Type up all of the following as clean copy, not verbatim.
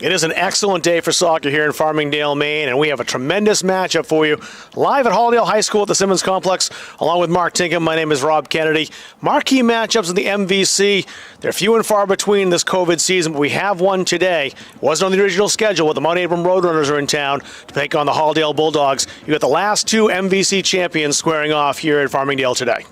It is an excellent day for soccer here in Farmingdale, Maine, and we have a tremendous matchup for you live at Halldale High School at the Simmons Complex, along with Mark Tinkham. My name is Rob Kennedy. Marquee matchups in the MVC. They're few and far between this COVID season, but we have one today. It wasn't on the original schedule, but the Mt.Abram Roadrunners are in town to take on the Halldale Bulldogs. You got the last two MVC champions squaring off here at Farmingdale today.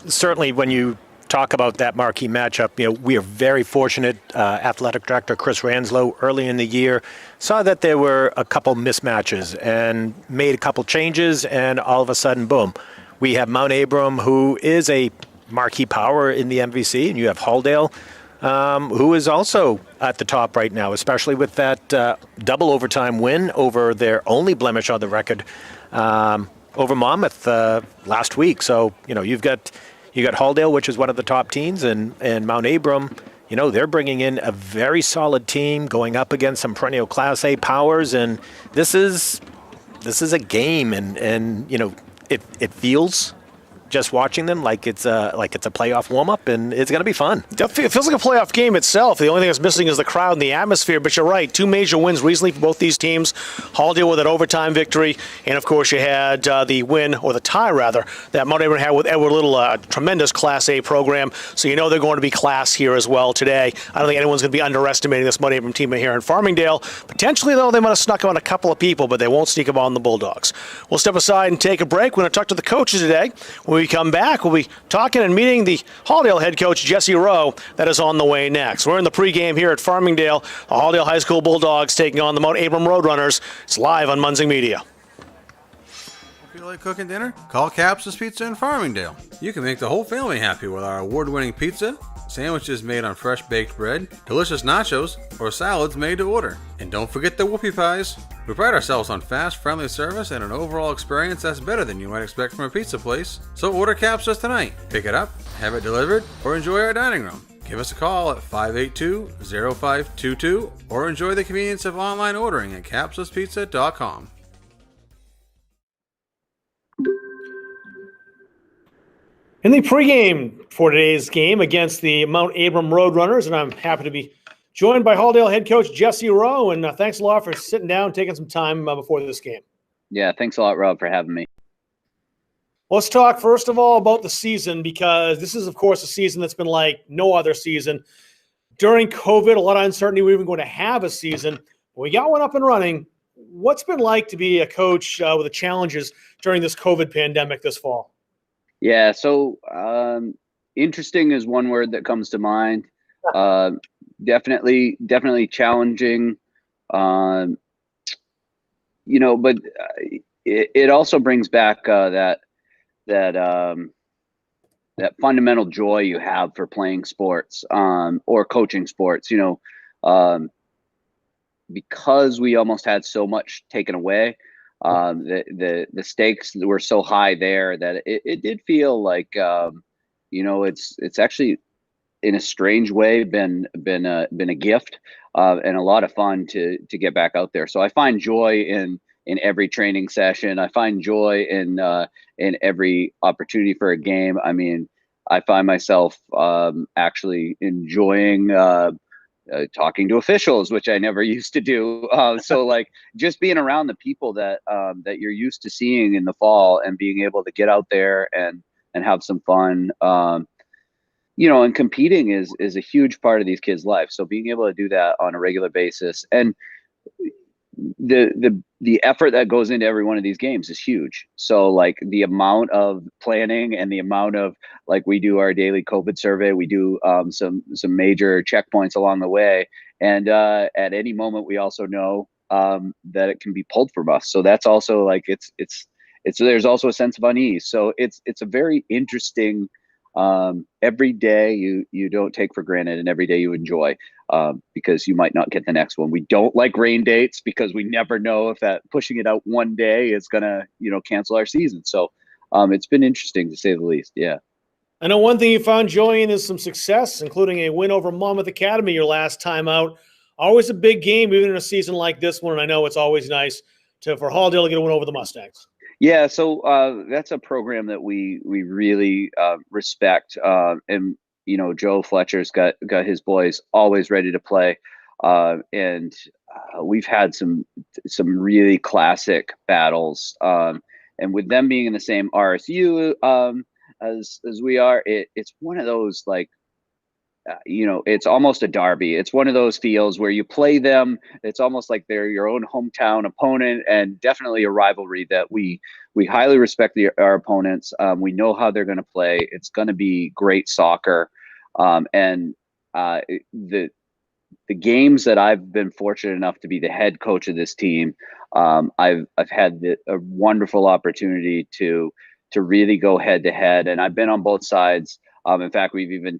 Certainly, when you talk about that marquee matchup, we are very fortunate. Athletic director Chris Ranslow early in the year saw that there were a couple mismatches and made a couple changes, and all of a sudden, boom, we have Mt.Abram, who is a marquee power in the MVC, and you have Halldale, who is also at the top right now, especially with that double overtime win over their only blemish on the record over Monmouth last week. So, you got Halldale, which is one of the top teams, and Mt.Abram, they're bringing in a very solid team going up against some perennial Class A powers, and this is a game, and it feels, just watching them, like it's a playoff warm-up, and it's going to be fun. It feels like a playoff game itself. The only thing that's missing is the crowd and the atmosphere, but you're right. Two major wins recently for both these teams. Halldale with an overtime victory, and of course you had the win, or the tie rather, that Mt.Abram had with Edward Little, a tremendous Class A program. So they're going to be class here as well today. I don't think anyone's going to be underestimating this Mt.Abram team here in Farmingdale. Potentially, though, they might have snuck on a couple of people, but they won't sneak up on the Bulldogs. We'll step aside and take a break. We're going to talk to the coaches today. When we come back, we'll be talking and meeting the Halldale head coach, Jesse Rowe. That is on the way next. We're in the pregame here at Farmingdale. The Halldale High School Bulldogs taking on the Mt.Abram Roadrunners. It's live on Munzing Media. If you like cooking dinner, call Capsa's Pizza in Farmingdale. You can make the whole family happy with our award-winning pizza, sandwiches made on fresh baked bread, delicious nachos, or salads made to order. And don't forget the whoopie pies. We pride ourselves on fast, friendly service and an overall experience that's better than you might expect from a pizza place. So order Capsa's tonight. Pick it up, have it delivered, or enjoy our dining room. Give us a call at 582-0522 or enjoy the convenience of online ordering at capsaspizza.com. In the pregame for today's game against the Mt.Abram Roadrunners, and I'm happy to be joined by Halldale head coach Jesse Rowe, and thanks a lot for sitting down and taking some time before this game. Yeah, thanks a lot, Rob, for having me. Let's talk, first of all, about the season, because this is, of course, a season that's been like no other season. During COVID, a lot of uncertainty we were even going to have a season. We got one up and running. What's it been like to be a coach with the challenges during this COVID pandemic this fall? Yeah, so interesting is one word that comes to mind. Definitely challenging. But it also brings back that fundamental joy you have for playing sports or coaching sports. Because we almost had so much taken away. The stakes were so high there that it did feel like it's actually in a strange way been a gift and a lot of fun to get back out there. So I find joy in every training session. I find joy in every opportunity for a game. I mean, I find myself actually enjoying talking to officials, which I never used to do. So like just being around the people that you're used to seeing in the fall and being able to get out there and have some fun, and competing is a huge part of these kids' life. So being able to do that on a regular basis, and the effort that goes into every one of these games is huge. So like the amount of planning and the amount of, like, we do our daily COVID survey, we do some major checkpoints along the way, and at any moment we also know that it can be pulled from us. So that's also like it's there's also a sense of unease. So it's a very interesting every day you don't take for granted, and every day you enjoy, because you might not get the next one. We don't like rain dates because we never know if that pushing it out one day is gonna cancel our season. So it's been interesting to say the least. Yeah. I know one thing you found joy in is some success, including a win over Monmouth Academy your last time out. Always a big game, even in a season like this one. And I know it's always nice for Halldale to get a win over the Mustangs. Yeah, so that's a program that we really respect, and Joe Fletcher's got his boys always ready to play. And we've had some really classic battles. And with them being in the same RSU as we are, it's one of those like, it's almost a derby. It's one of those feels where you play them. It's almost like they're your own hometown opponent, and definitely a rivalry that we highly respect our opponents. We know how they're going to play. It's going to be great soccer. And the games that I've been fortunate enough to be the head coach of this team, I've had a wonderful opportunity to really go head to head, and I've been on both sides. In fact, we've even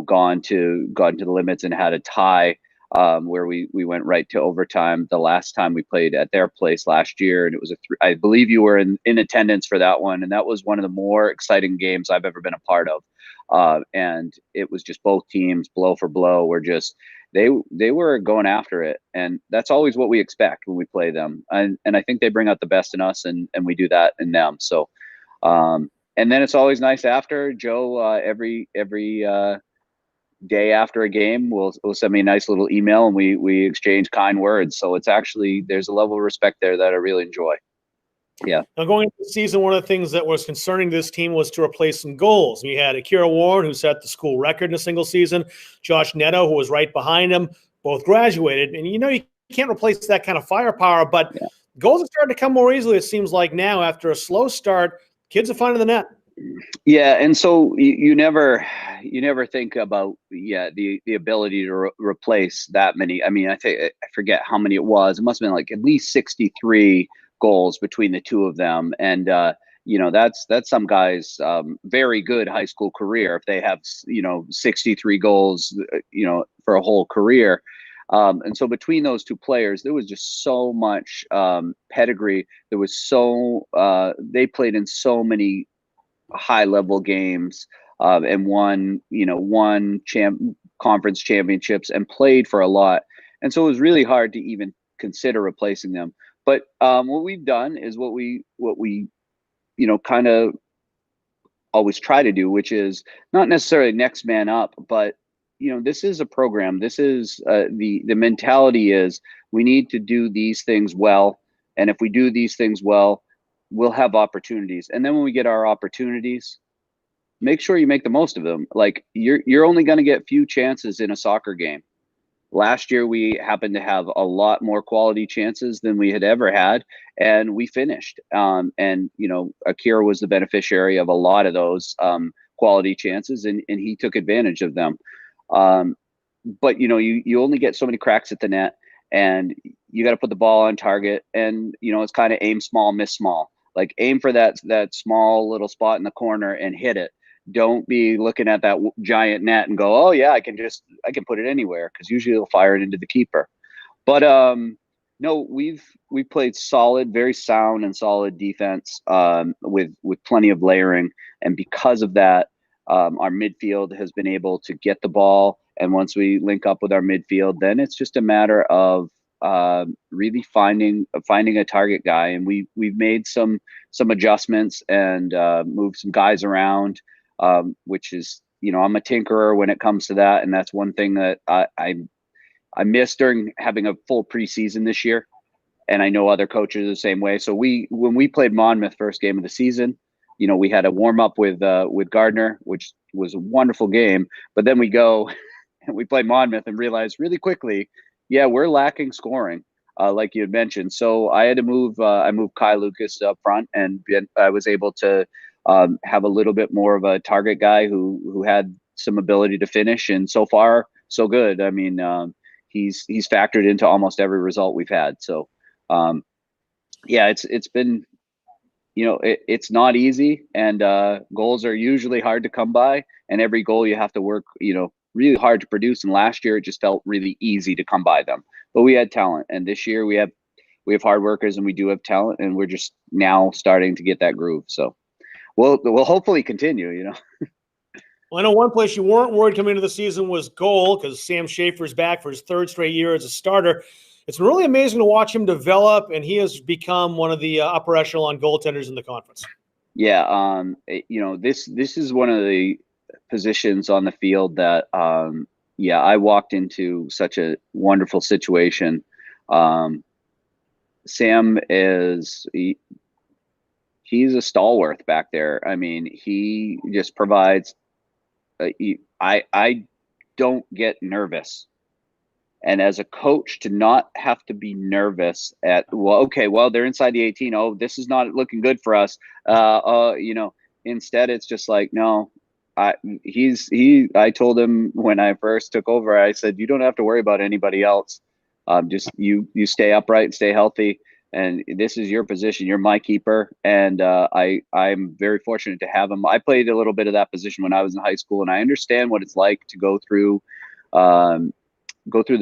gone to the limits and had a tie where we went right to overtime the last time we played at their place last year, and it was I believe you were in attendance for that one, and that was one of the more exciting games I've ever been a part of. And it was just both teams blow for blow were just they were going after it, and that's always what we expect when we play them. And I think they bring out the best in us, and we do that in them. So. And then it's always nice after Joe, every day after a game, will send me a nice little email, and we exchange kind words. So it's actually, there's a level of respect there that I really enjoy. Yeah. Now, going into the season, one of the things that was concerning this team was to replace some goals. We had Akira Warren, who set the school record in a single season, Josh Neto, who was right behind him, both graduated. And you can't replace that kind of firepower, but goals are starting to come more easily, it seems like now, after a slow start. Kids are finding the net. Yeah, and so you never think about the ability to replace that many. I mean, I forget how many it was. It must have been like at least 63 goals between the two of them, and that's some guys' very good high school career if they have 63 goals for a whole career. And so between those two players, there was just so much pedigree. There was they played in so many high level games and won conference championships and played for a lot. And so it was really hard to even consider replacing them. But what we've done is what we kind of always try to do, which is not necessarily next man up, but this is a program. This is the mentality is we need to do these things well. And if we do these things well, we'll have opportunities. And then when we get our opportunities, make sure you make the most of them. Like you're only going to get few chances in a soccer game. Last year, we happened to have a lot more quality chances than we had ever had, and we finished. And Akira was the beneficiary of a lot of those quality chances, and he took advantage of them. But you only get so many cracks at the net, and you got to put the ball on target, and it's kind of aim small, miss small. Like aim for that small little spot in the corner and hit it. Don't be looking at that giant net and go, oh yeah, I can put it anywhere, because usually they'll fire it into the keeper. But no, we've played solid, very sound and solid defense with plenty of layering, and because of that, our midfield has been able to get the ball. And once we link up with our midfield, then it's just a matter of really finding a target guy. And we've made some adjustments and moved some guys around, which is, I'm a tinkerer when it comes to that. And that's one thing that I missed during having a full preseason this year. And I know other coaches are the same way. So when we played Monmouth first game of the season, we had a warm up with Gardner, which was a wonderful game. But then we go and we play Monmouth and realize really quickly, we're lacking scoring, like you had mentioned. So I had to move. I moved Kai Lucas up front, and I was able to have a little bit more of a target guy who had some ability to finish. And so far, so good. I mean, he's factored into almost every result we've had. So it's been. It's not easy, and goals are usually hard to come by, and every goal you have to work, really hard to produce. And last year it just felt really easy to come by them, but we had talent. And this year we have hard workers, and we do have talent, and we're just now starting to get that groove. So we'll hopefully continue, Well, I know one place you weren't worried coming into the season was goal, because Sam Schaefer's back for his third straight year as a starter. It's been really amazing to watch him develop, and he has become one of the upper echelon goaltenders in the conference. Yeah, this is one of the positions on the field that yeah, I walked into such a wonderful situation. Sam he's a stalwart back there. I mean, he just provides. I don't get nervous, and as a coach, to not have to be nervous at they're inside the 18. Oh, this is not looking good for us. Instead it's just like, no. I told him when I first took over, I said, you don't have to worry about anybody else. Just you stay upright and stay healthy. And this is your position. You're my keeper. And I'm very fortunate to have him. I played a little bit of that position when I was in high school, and I understand what it's like to go through the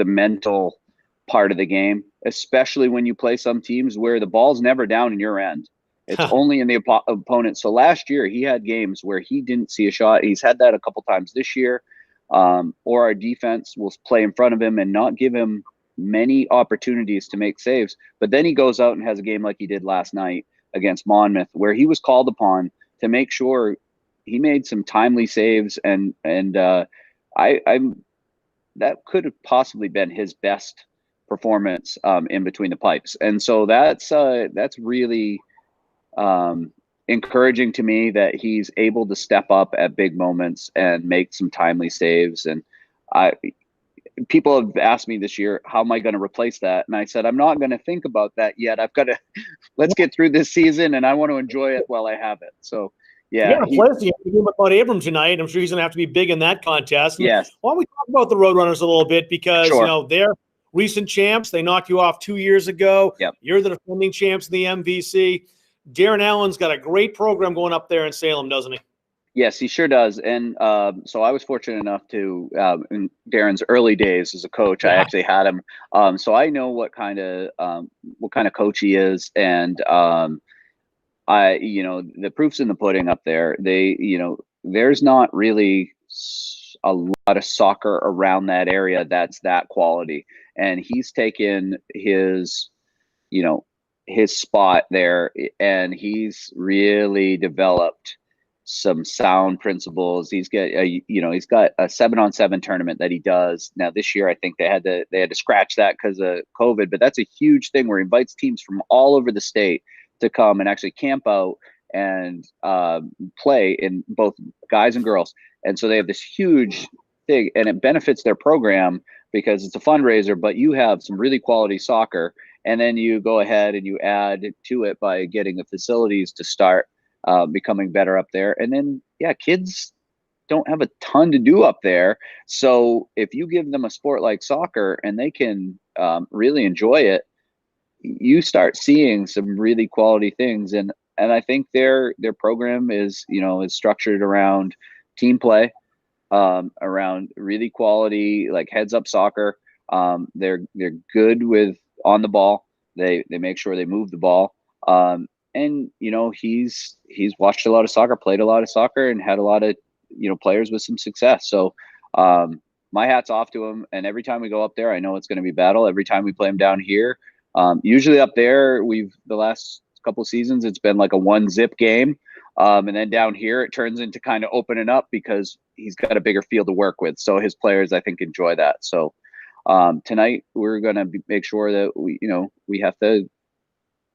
mental part of the game, especially when you play some teams where the ball's never down in your end. It's only in the opponent. So last year he had games where he didn't see a shot. He's had that a couple times this year. Or our defense will play in front of him and not give him many opportunities to make saves. But then he goes out and has a game like he did last night against Monmouth, where he was called upon to make sure he made some timely saves. And that could have possibly been his best performance in between the pipes. And so that's really encouraging to me, that he's able to step up at big moments and make some timely saves. And people have asked me this year, how am I going to replace that? And I said, I'm not going to think about that yet. I've got to, let's get through this season, and I want to enjoy it while I have it. So yeah. With Mt.Abram tonight. I'm sure he's going to have to be big in that contest. Yes. Why don't we talk about the Roadrunners a little bit, because Sure. They're recent champs. They knocked you off 2 years ago. Yep. You're the defending champs in the MVC. Darren Allen's got a great program going up there in Salem, doesn't he? Yes, he sure does. And so I was fortunate enough to, in Darren's early days as a coach, I actually had him. So I know what kind of coach he is. And the proof's in the pudding up there. There's not really a lot of soccer around that area that's that quality. And he's taken his spot there, and he's really developed some sound principles. He's got a 7-on-7 tournament that he does now. This year, I think they had to scratch that because of COVID, but that's a huge thing where he invites teams from all over the state to come and actually camp out and play, in both guys and girls. And so they have this huge thing, and it benefits their program because it's a fundraiser, but you have some really quality soccer. And then you go ahead and you add to it by getting the facilities to start becoming better up there. And then, kids don't have a ton to do up there. So if you give them a sport like soccer and they can really enjoy it, you start seeing some really quality things. And I think their program is structured around team play, around really quality, like heads up soccer. They're good with on the ball. They make sure they move the ball. And he's watched a lot of soccer, played a lot of soccer, and had a lot of players with some success. So my hat's off to him. And every time we go up there, I know it's going to be battle. Every time we play him down here, usually up there, the last couple of seasons, it's been like a 1-zip game. And then down here, it turns into kind of opening up because he's got a bigger field to work with. So his players, I think, enjoy that. So tonight we're going to make sure that we have to,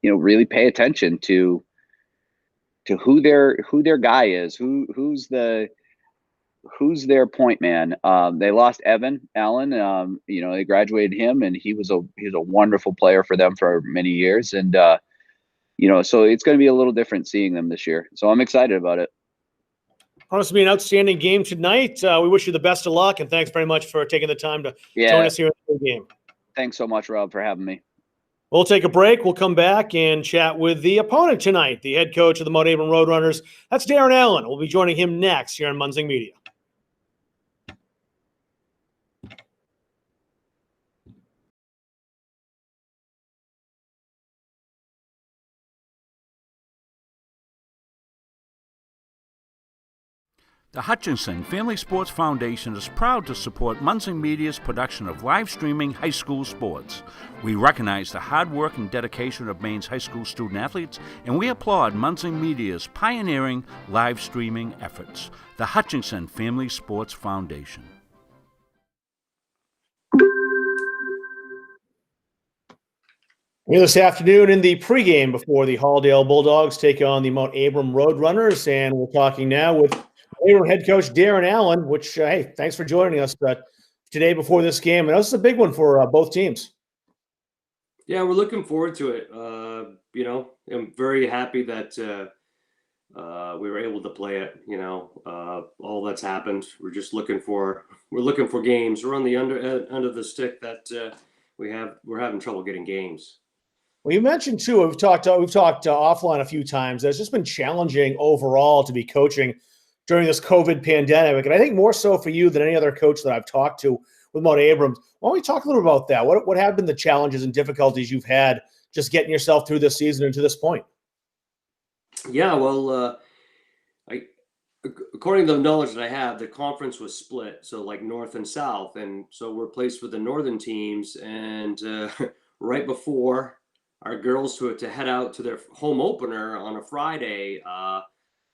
really pay attention to who their guy is, who's their point man. They lost Evan Allen. They graduated him, and he's a wonderful player for them for many years. And so it's going to be a little different seeing them this year. So I'm excited about it. Promise to be an outstanding game tonight. We wish you the best of luck, and thanks very much for taking the time to join us here in the game. Thanks so much, Rob, for having me. We'll take a break. We'll come back and chat with the opponent tonight, the head coach of the Mt.Abram Roadrunners. That's Darren Allen. We'll be joining him next here on Munzing Media. The Hutchinson Family Sports Foundation is proud to support Munzing Media's production of live streaming high school sports. We recognize the hard work and dedication of Maine's high school student athletes, and we applaud Munzing Media's pioneering live streaming efforts. The Hutchinson Family Sports Foundation. Here this afternoon in the pregame before the Halldale Bulldogs take on the Mt.Abram Roadrunners, and we're talking now with Abram head coach Darren Allen. Which, hey, thanks for joining us today before this game. And this is a big one for both teams. Yeah, we're looking forward to it. I'm very happy that we were able to play it. All that's happened. We're looking for games. We're on the end of the stick that we're having trouble getting games. Well, you mentioned too. We've talked offline a few times. That it's just been challenging overall to be coaching during this COVID pandemic, and I think more so for you than any other coach that I've talked to with Mt.Abram. Why don't we talk a little about that? What have been the challenges and difficulties you've had just getting yourself through this season and to this point? Yeah, well, according to the knowledge that I have, the conference was split, so like north and south, and so we're placed with the northern teams. And right before our girls to head out to their home opener on a Friday,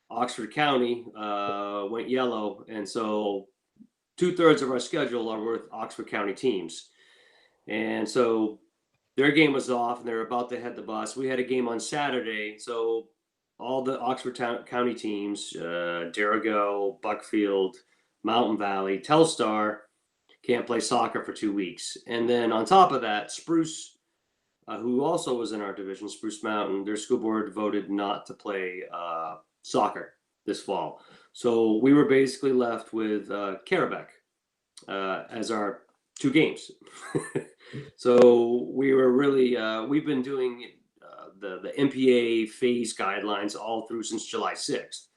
Oxford County went yellow, and so 2/3 of our schedule are with Oxford County teams, and so their game was off, and they're about to head the bus. We had a game on Saturday, so all the Oxford County teams, Derigo, Buckfield, Mountain Valley, Telstar, can't play soccer for 2 weeks. And then on top of that, Spruce, who also was in our division, Spruce Mountain, their school board voted not to play soccer this fall. So we were basically left with Carabec as our 2 games. So we were really, we've been doing the MPA phase guidelines all through since July 6th.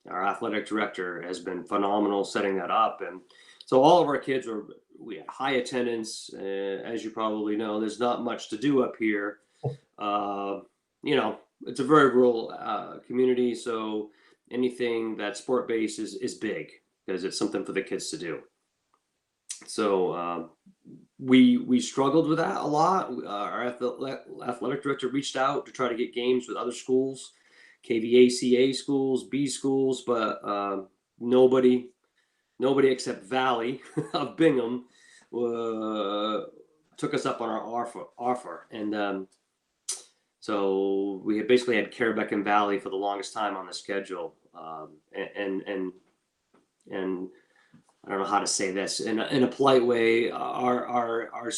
Our athletic director has been phenomenal setting that up. And so all of our kids we had high attendance. As you probably know, there's not much to do up here. It's a very rural community. So anything that's sport based is big because it's something for the kids to do. So we struggled with that a lot. Our athletic director reached out to try to get games with other schools, KVACA schools, B schools, but nobody except Valley of Bingham took us up on our offer. And so we basically had Carabec and Valley for the longest time on the schedule. And I don't know how to say this in a polite way. Our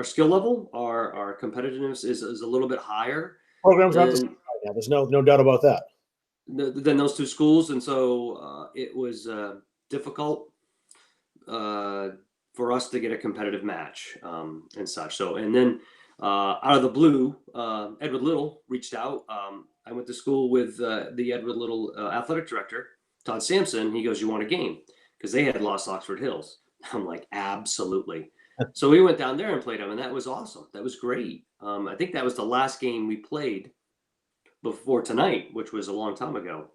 skill level, our competitiveness is a little bit higher. Program's not the same right now. There's no doubt about that. Than those 2 schools, and so it was difficult for us to get a competitive match and such. So, and then out of the blue, Edward Little reached out. I went to school with the Edward Little athletic director, Todd Sampson. He goes, "You want a game?" Because they had lost Oxford Hills. I'm like, absolutely. So we went down there and played them, and that was awesome. That was great. I think that was the last game we played before tonight, which was a long time ago.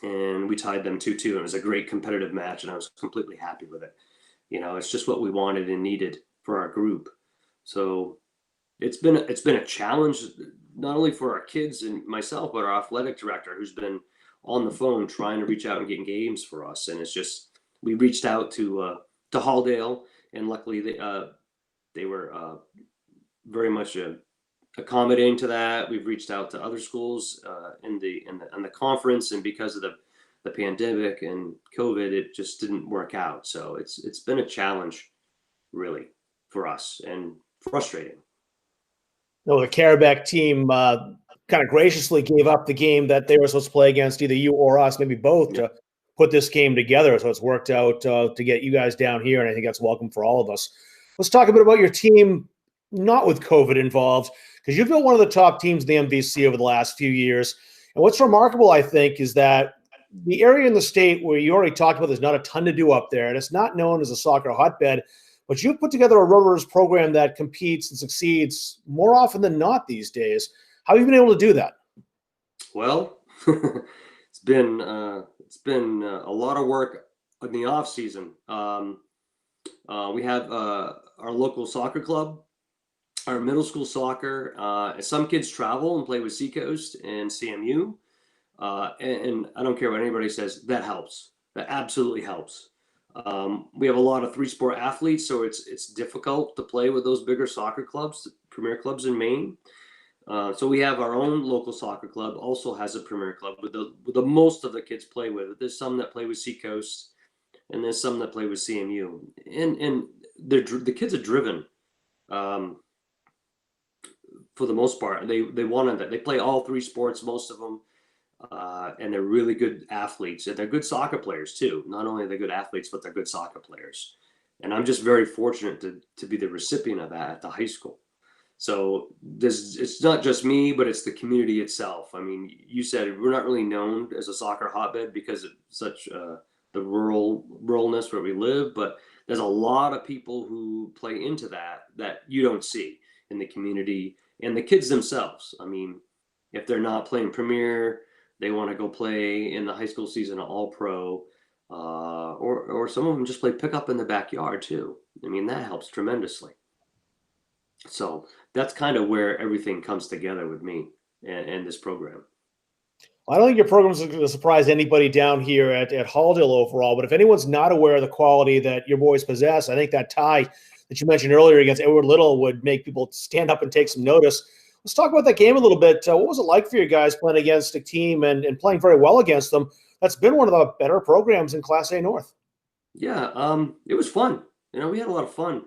And we tied them 2-2. It was a great competitive match, and I was completely happy with it. It's just what we wanted and needed for our group. So it's been a challenge, not only for our kids and myself, but our athletic director, who's been on the phone trying to reach out and get games for us. And it's just, we reached out to Halldale, and luckily they were very much accommodating to that. We've reached out to other schools in the conference, and because of the pandemic and COVID, it just didn't work out. So it's been a challenge really for us and frustrating. No, the Carabec team kind of graciously gave up the game that they were supposed to play against either you or us, maybe both, to put this game together. So it's worked out to get you guys down here, and I think that's welcome for all of us. Let's talk a bit about your team, not with COVID involved, because you've been one of the top teams in the MVC over the last few years. And what's remarkable, I think, is that the area in the state where you already talked about, there's not a ton to do up there, and it's not known as a soccer hotbed. But you've put together a Rivers program that competes and succeeds more often than not these days. How have you been able to do that? Well, it's been a lot of work in the off season. We have our local soccer club, our middle school soccer. Some kids travel and play with Seacoast and CMU, and I don't care what anybody says. That helps. That absolutely helps. We have a lot of three-sport athletes, so it's difficult to play with those bigger soccer clubs, the premier clubs in Maine. So we have our own local soccer club, also has a premier club with the most of the kids play with. There's some that play with Seacoast, and there's some that play with CMU, and the kids are driven. For the most part, they wanted that. They play all three sports, most of them, and they're really good athletes. And they're good soccer players too. Not only are they good athletes, but they're good soccer players. And I'm just very fortunate to be the recipient of that at the high school. So it's not just me, but it's the community itself. I mean, you said we're not really known as a soccer hotbed because of such the ruralness where we live, but there's a lot of people who play into that you don't see in the community and the kids themselves. I mean, if they're not playing Premier, they want to go play in the high school season all pro, or some of them just play pickup in the backyard too. I mean, that helps tremendously. So that's kind of where everything comes together with me and this program. I don't think your program is going to surprise anybody down here at Halldale overall, but if anyone's not aware of the quality that your boys possess, I think that tie that you mentioned earlier against Edward Little would make people stand up and take some notice. Let's talk about that game a little bit. What was it like for you guys playing against a team and playing very well against them? That's been one of the better programs in Class A North. Yeah, it was fun. We had a lot of fun.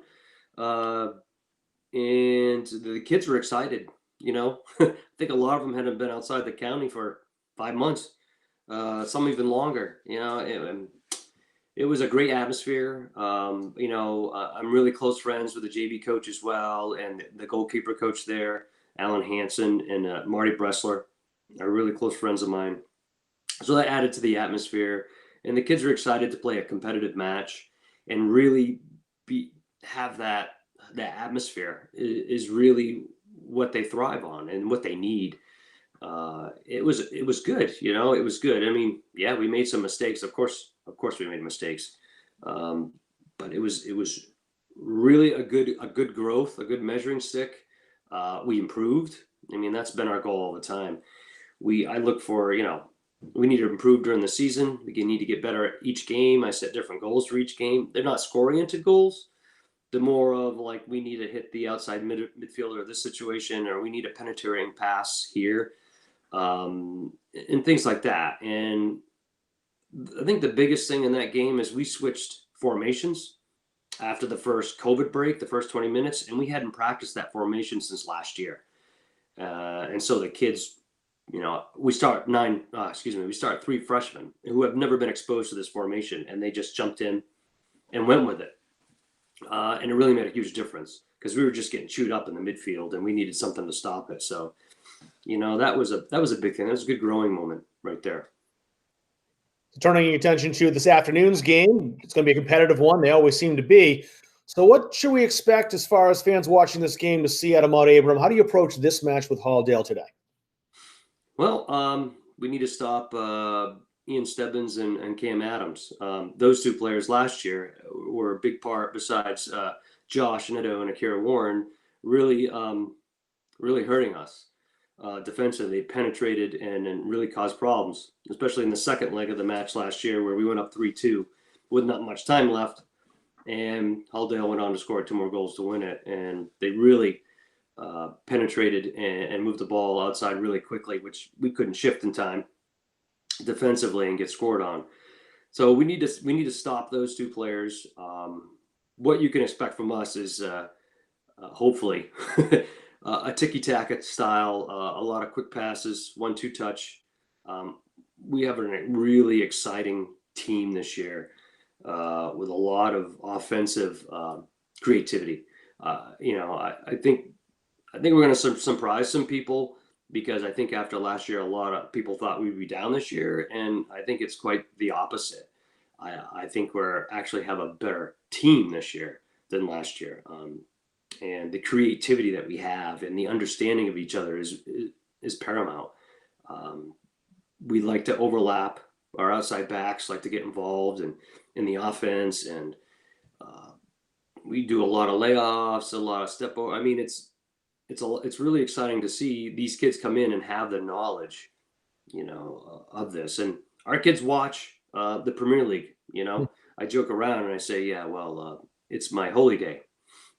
And the kids were excited. I think a lot of them hadn't been outside the county for 5 months, some even longer. It was a great atmosphere. I'm really close friends with the JV coach as well, and the goalkeeper coach there, Alan Hansen, and Marty Bressler are really close friends of mine. So that added to the atmosphere, and the kids were excited to play a competitive match and really have that atmosphere is really what they thrive on and what they need. It was good. It was good. I mean, yeah, we made some mistakes. Of course we made mistakes. But it was really a good growth, a good measuring stick. We improved. I mean, that's been our goal all the time. I look for, we need to improve during the season. We need to get better at each game. I set different goals for each game. They're not score-oriented goals. The more of like, we need to hit the outside midfielder of this situation, or we need a penetrating pass here, and things like that. And I think the biggest thing in that game is we switched formations after the first COVID break, the first 20 minutes, and we hadn't practiced that formation since last year. And so the kids, we start three freshmen who have never been exposed to this formation, and they just jumped in and went with it. And it really made a huge difference because we were just getting chewed up in the midfield and we needed something to stop it. So, that was a big thing. That was a good growing moment right there. Turning your attention to this afternoon's game, it's going to be a competitive one. They always seem to be. So what should we expect as far as fans watching this game to see out of Mt.Abram? How do you approach this match with Halldale today? Well, we need to stop Ian Stebbins and Cam Adams. Those two players last year were a big part, besides Josh Neto and Akira Warren, really hurting us defensively. They penetrated and really caused problems, especially in the second leg of the match last year where we went up 3-2 with not much time left. And Halldale went on to score 2 more goals to win it. And they really penetrated and moved the ball outside really quickly, which we couldn't shift in time defensively and get scored on. So we need to stop those two players. What you can expect from us is hopefully a tiki-taka style, a lot of quick passes, 1-2 touch. We have a really exciting team this year with a lot of offensive creativity. I think we're going to surprise some people, because I think after last year, a lot of people thought we'd be down this year, and I think it's quite the opposite. I think we're actually have a better team this year than last year, and the creativity that we have and the understanding of each other is paramount. We like to overlap. Our outside backs like to get involved in the offense, and we do a lot of layoffs, a lot of step over. I mean, it's really exciting to see these kids come in and have the knowledge, of this. And our kids watch the Premier League. I joke around and I say, yeah, well, it's my holy day.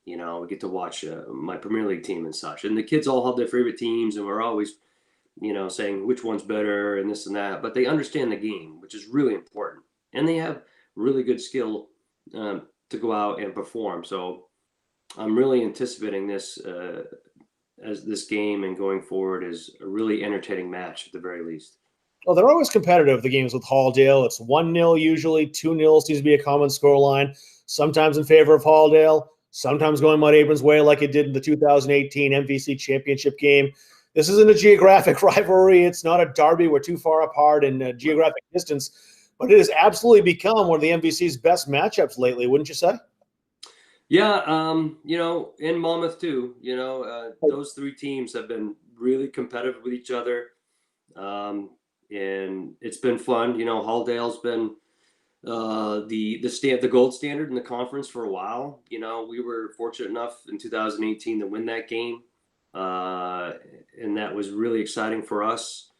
We get to watch my Premier League team and such. And the kids all have their favorite teams, and we're always, saying which one's better and this and that. But they understand the game, which is really important. And they have really good skill to go out and perform. So I'm really anticipating this as this game, and going forward is a really entertaining match at the very least. Well, they're always competitive, the games with Halldale. It's 1-0 usually, 2-0 seems to be a common scoreline, sometimes in favor of Halldale, sometimes going Mt.Abram's way like it did in the 2018 MVC championship game. This isn't a geographic rivalry. It's not a derby. We're too far apart in geographic distance, but it has absolutely become one of the MVC's best matchups lately, wouldn't you say? Yeah, in Monmouth too, those three teams have been really competitive with each other. And it's been fun. Halldale's been the gold standard in the conference for a while. We were fortunate enough in 2018 to win that game. And that was really exciting for us.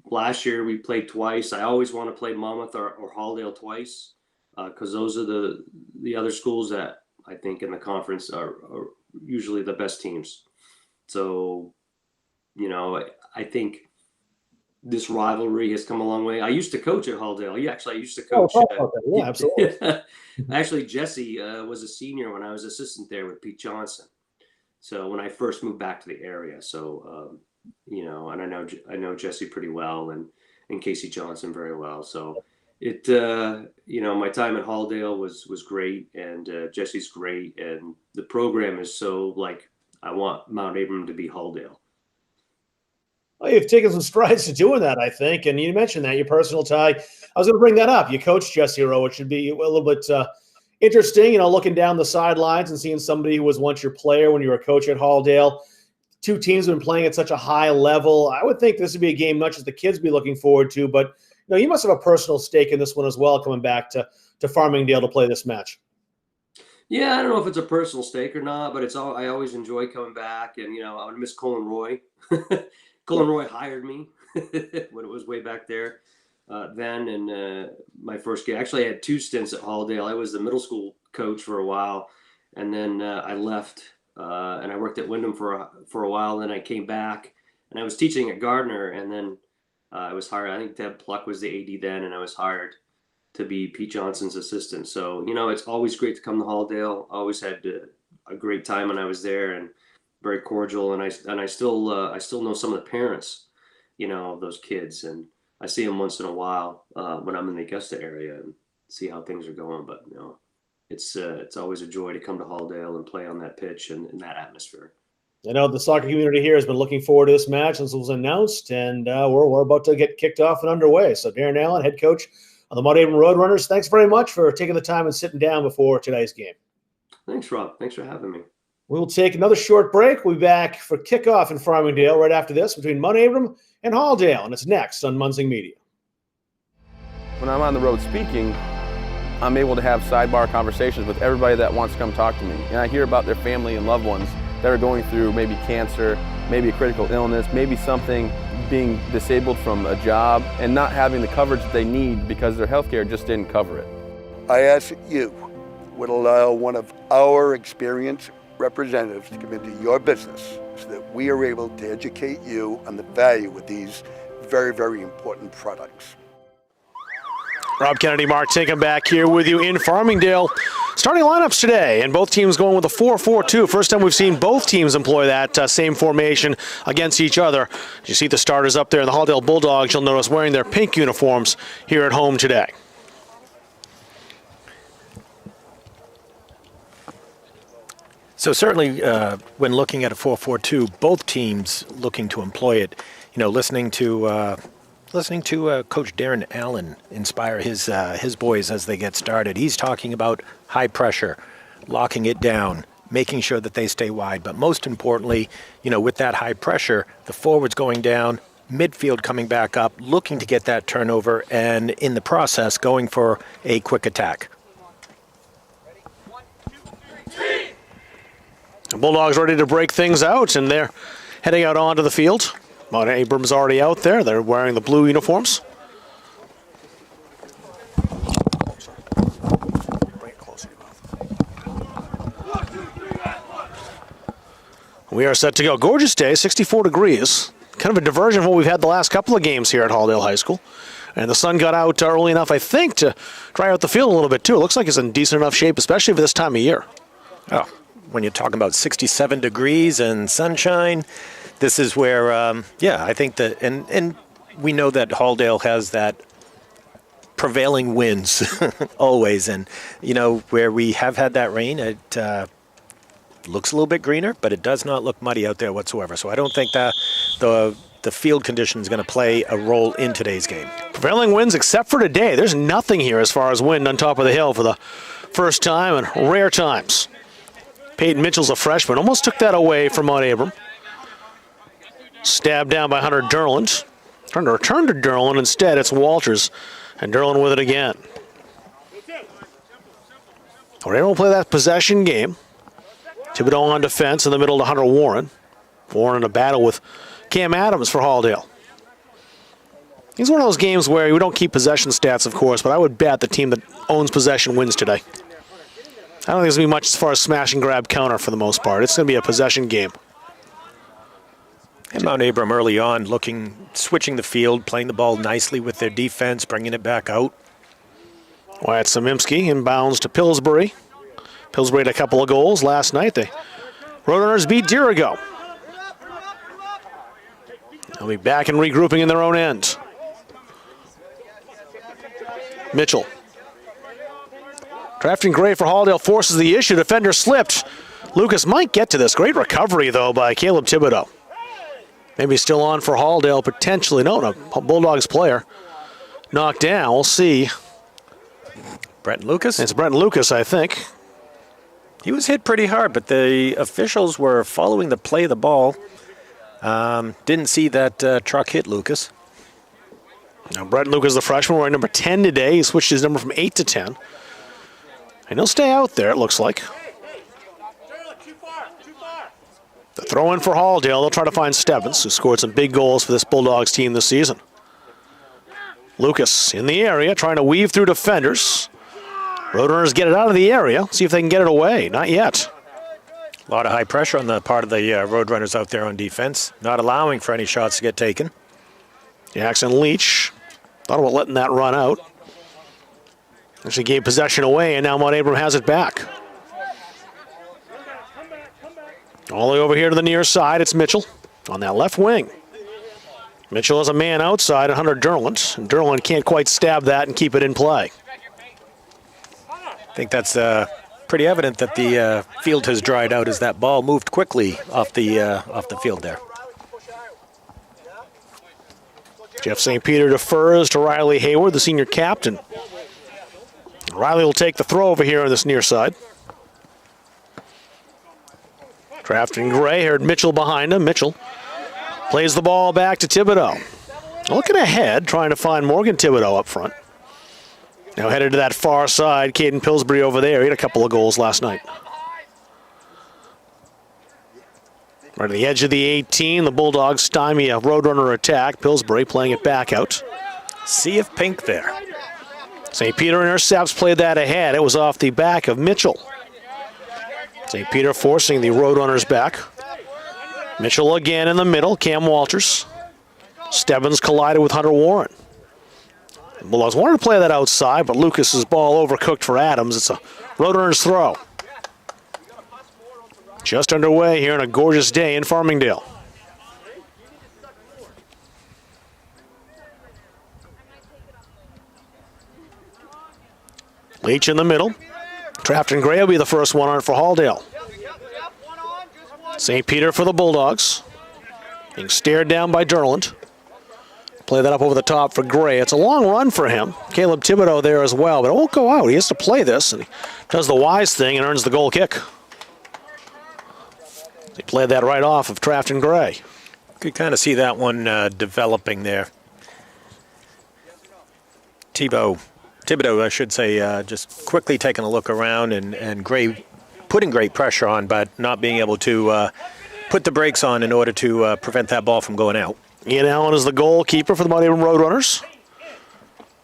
Last year we played twice. I always want to play Monmouth or Halldale twice. Because those are the other schools that I think in the conference are usually the best teams. So, I think this rivalry has come a long way. I used to coach at Halldale. Yeah, actually, I used to coach. Yeah, absolutely. Actually, Jesse was a senior when I was assistant there with Pete Johnson. So when I first moved back to the area, and I know Jesse pretty well, and Casey Johnson very well. So. It, my time at Halldale was great, and Jesse's great, and the program is so I want Mt.Abram to be Halldale. Well, you've taken some strides to doing that, I think, and you mentioned that, your personal tie. I was going to bring that up. You coached Jesse Rowe, which should be a little bit interesting, looking down the sidelines and seeing somebody who was once your player when you were a coach at Halldale. Two teams have been playing at such a high level. I would think this would be a game not just the kids be looking forward to, but you must have a personal stake in this one as well, coming back to Farmingdale to play this match. Yeah, I don't know if it's a personal stake or not, but I always enjoy coming back, and I would miss Colin Roy. Colin Roy hired me when it was way back there then, and my first game. Actually, I had two stints at Halldale. I was the middle school coach for a while, and then I left and I worked at Wyndham for a while. Then I came back, and I was teaching at Gardner, and then. I was hired. I think Deb Pluck was the AD then, and I was hired to be Pete Johnson's assistant. So, it's always great to come to Halldale. Always had a great time when I was there, and very cordial. And I still know some of the parents, of those kids, and I see them once in a while when I'm in the Augusta area and see how things are going. But it's always a joy to come to Halldale and play on that pitch and in that atmosphere. I know the soccer community here has been looking forward to this match since it was announced, and we're about to get kicked off and underway. So Darren Allen, head coach of the Mt.Abram Roadrunners, thanks very much for taking the time and sitting down before today's game. Thanks, Rob. Thanks for having me. We'll take another short break. We'll be back for kickoff in Farmingdale right after this between Mt.Abram and Halldale, and it's next on Munzing Media. When I'm on the road speaking, I'm able to have sidebar conversations with everybody that wants to come talk to me. And I hear about their family and loved ones that are going through maybe cancer, maybe a critical illness, maybe something, being disabled from a job and not having the coverage that they need because their healthcare just didn't cover it. I ask that you would allow one of our experienced representatives to come into your business so that we are able to educate you on the value of these very, very important products. Rob Kennedy, Mark Tinkham back here with you in Farmingdale. Starting lineups today, and both teams going with a 4-4-2. First time we've seen both teams employ that same formation against each other. You see the starters up there in the Halldale Bulldogs, you'll notice, wearing their pink uniforms here at home today. So certainly when looking at a 4-4-2, both teams looking to employ it. Listening to Coach Darren Allen inspire his boys as they get started. He's talking about high pressure, locking it down, making sure that they stay wide. But most importantly, with that high pressure, the forwards going down, midfield coming back up, looking to get that turnover, and in the process, going for a quick attack. The Bulldogs ready to break things out, and they're heading out onto the field. Mt.Abram's already out there. They're wearing the blue uniforms. We are set to go. Gorgeous day, 64 degrees. Kind of a diversion from what we've had the last couple of games here at Halldale High School. And the sun got out early enough, I think, to dry out the field a little bit, too. It looks like it's in decent enough shape, especially for this time of year. Oh, when you're talking about 67 degrees and sunshine, this is where, I think that, and we know that Halldale has that prevailing winds always. And, where we have had that rain, it looks a little bit greener, but it does not look muddy out there whatsoever. So I don't think that the field condition is going to play a role in today's game. Prevailing winds, except for today. There's nothing here as far as wind on top of the hill for the first time and rare times. Peyton Mitchell's a freshman. Almost took that away from Mt.Abram. Stabbed down by Hunter Derland. Trying to return to Derland. Instead, it's Walters. And Derland with it again. Mt.Abram will play that possession game. Thibodeau on defense in the middle to Hunter Warren. Warren in a battle with Cam Adams for Halldale. It's one of those games where we don't keep possession stats, of course, but I would bet the team that owns possession wins today. I don't think there's going to be much as far as smash and grab counter for the most part. It's going to be a possession game. And Mt.Abram early on switching the field, playing the ball nicely with their defense, bringing it back out. Wyatt Samimsky inbounds to Pillsbury. Pillsbury had a couple of goals last night. The Roadrunners beat Dirigo. They'll be back and regrouping in their own end. Mitchell. Drafting Gray for Halldale forces the issue. Defender slipped. Lucas might get to this. Great recovery, though, by Caleb Thibodeau. Maybe still on for Halldale, potentially. No, Bulldogs player. Knocked down. We'll see. Brenton Lucas? It's Brenton Lucas, I think. He was hit pretty hard, but the officials were following the play of the ball. Didn't see that truck hit Lucas. Now, Brenton Lucas, the freshman, wearing number 10 today. He switched his number from 8 to 10. And he'll stay out there, it looks like. The throw in for Halldale. They'll try to find Stebbins, who scored some big goals for this Bulldogs team this season. Lucas in the area, trying to weave through defenders. Roadrunners get it out of the area. See if they can get it away. Not yet. A lot of high pressure on the part of the Roadrunners out there on defense, not allowing for any shots to get taken. Jackson Leach thought about letting that run out. Actually gave possession away, and now Mt.Abram has it back. All the way over here to the near side, it's Mitchell on that left wing. Mitchell has a man outside, Hunter Derland, and Derland can't quite stab that and keep it in play. I think that's pretty evident that the field has dried out as that ball moved quickly off the field there. Jeff St. Peter defers to Riley Hayward, the senior captain. Riley will take the throw over here on this near side. Drafting Gray, heard Mitchell behind him. Mitchell plays the ball back to Thibodeau. Looking ahead, trying to find Morgan Thibodeau up front. Now headed to that far side, Caden Pillsbury over there. He had a couple of goals last night. Right to the edge of the 18, the Bulldogs stymie a Roadrunner attack. Pillsbury playing it back out. Sea of pink there. St. Peter intercepts, played that ahead. It was off the back of Mitchell. St. Peter forcing the Roadrunners back. Mitchell again in the middle, Cam Walters. Stebbins collided with Hunter Warren. The Bulldogs wanted to play that outside, but Lucas's ball overcooked for Adams. It's a Roadrunners throw. Just underway here on a gorgeous day in Farmingdale. Leach in the middle. Trafton Gray will be the first one on for Halldale. St. Peter for the Bulldogs. Being stared down by Derland. Play that up over the top for Gray. It's a long run for him. Caleb Thibodeau there as well, but it won't go out. He has to play this, and he does the wise thing and earns the goal kick. He played that right off of Trafton Gray. Could kind of see that one developing there. Thibodeau, I should say, just quickly taking a look around and Gray putting great pressure on, but not being able to put the brakes on in order to prevent that ball from going out. Ian Allen is the goalkeeper for the Mt.Abram Roadrunners.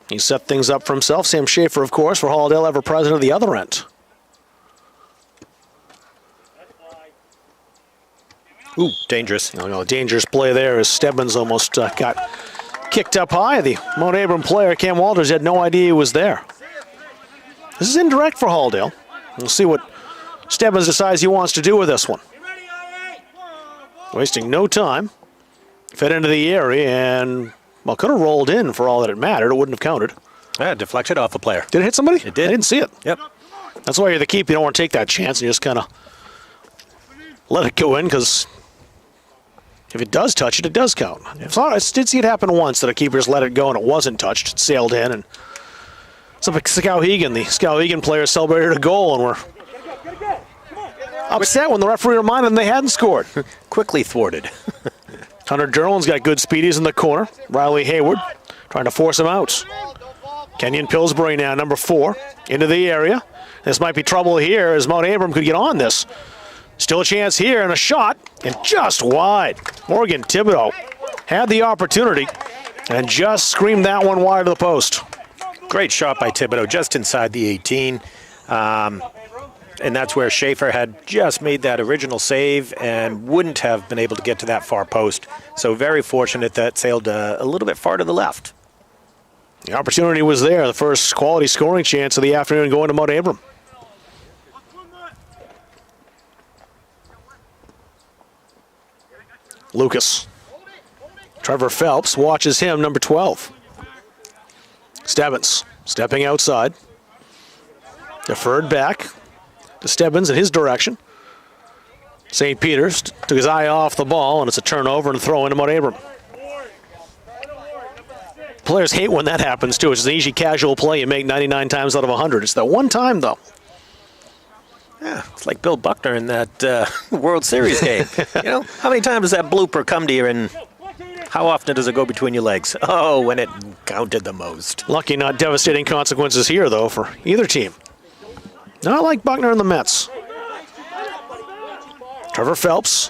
He set things up for himself. Sam Schaefer, of course, for Halldale, ever present at the other end. Ooh, dangerous. No, dangerous play there as Stebbins almost got kicked up high. The Mt.Abram player, Cam Walters, had no idea he was there. This is indirect for Halldale. We'll see what Stebbins decides he wants to do with this one. Wasting no time. Fed into the area and, well, could have rolled in for all that it mattered. It wouldn't have counted. Yeah, deflected off a player. Did it hit somebody? It did. I didn't see it. Yep. That's why you're the keeper. You don't want to take that chance. You just kind of let it go in, because if it does touch it, it does count. So I did see it happen once that a keeper just let it go and it wasn't touched. It sailed in, and so Skowhegan, the Skowhegan players celebrated a goal and were upset when the referee reminded them they hadn't scored. Quickly thwarted. Hunter Derlin's got good speedies in the corner. Riley Hayward trying to force him out. Kenyon Pillsbury now, number 4, into the area. This might be trouble here as Mt.Abram could get on this. Still a chance here and a shot, and just wide. Morgan Thibodeau had the opportunity and just screamed that one wide to the post. Great shot by Thibodeau, just inside the 18. And that's where Schaefer had just made that original save and wouldn't have been able to get to that far post. So very fortunate that sailed a little bit far to the left. The opportunity was there. The first quality scoring chance of the afternoon going to Mt.Abram. Lucas. Trevor Phelps watches him, number 12. Stebbins stepping outside. Deferred back to Stebbins in his direction. St. Peter's took his eye off the ball, and it's a turnover and a throw into Mt.Abram. Players hate when that happens, too. It's an easy, casual play you make 99 times out of 100. It's that one time, though. Yeah, it's like Bill Buckner in that World Series game. How many times does that blooper come to you, and how often does it go between your legs? Oh, when it counted the most. Lucky not devastating consequences here, though, for either team. Not like Buckner and the Mets. Trevor Phelps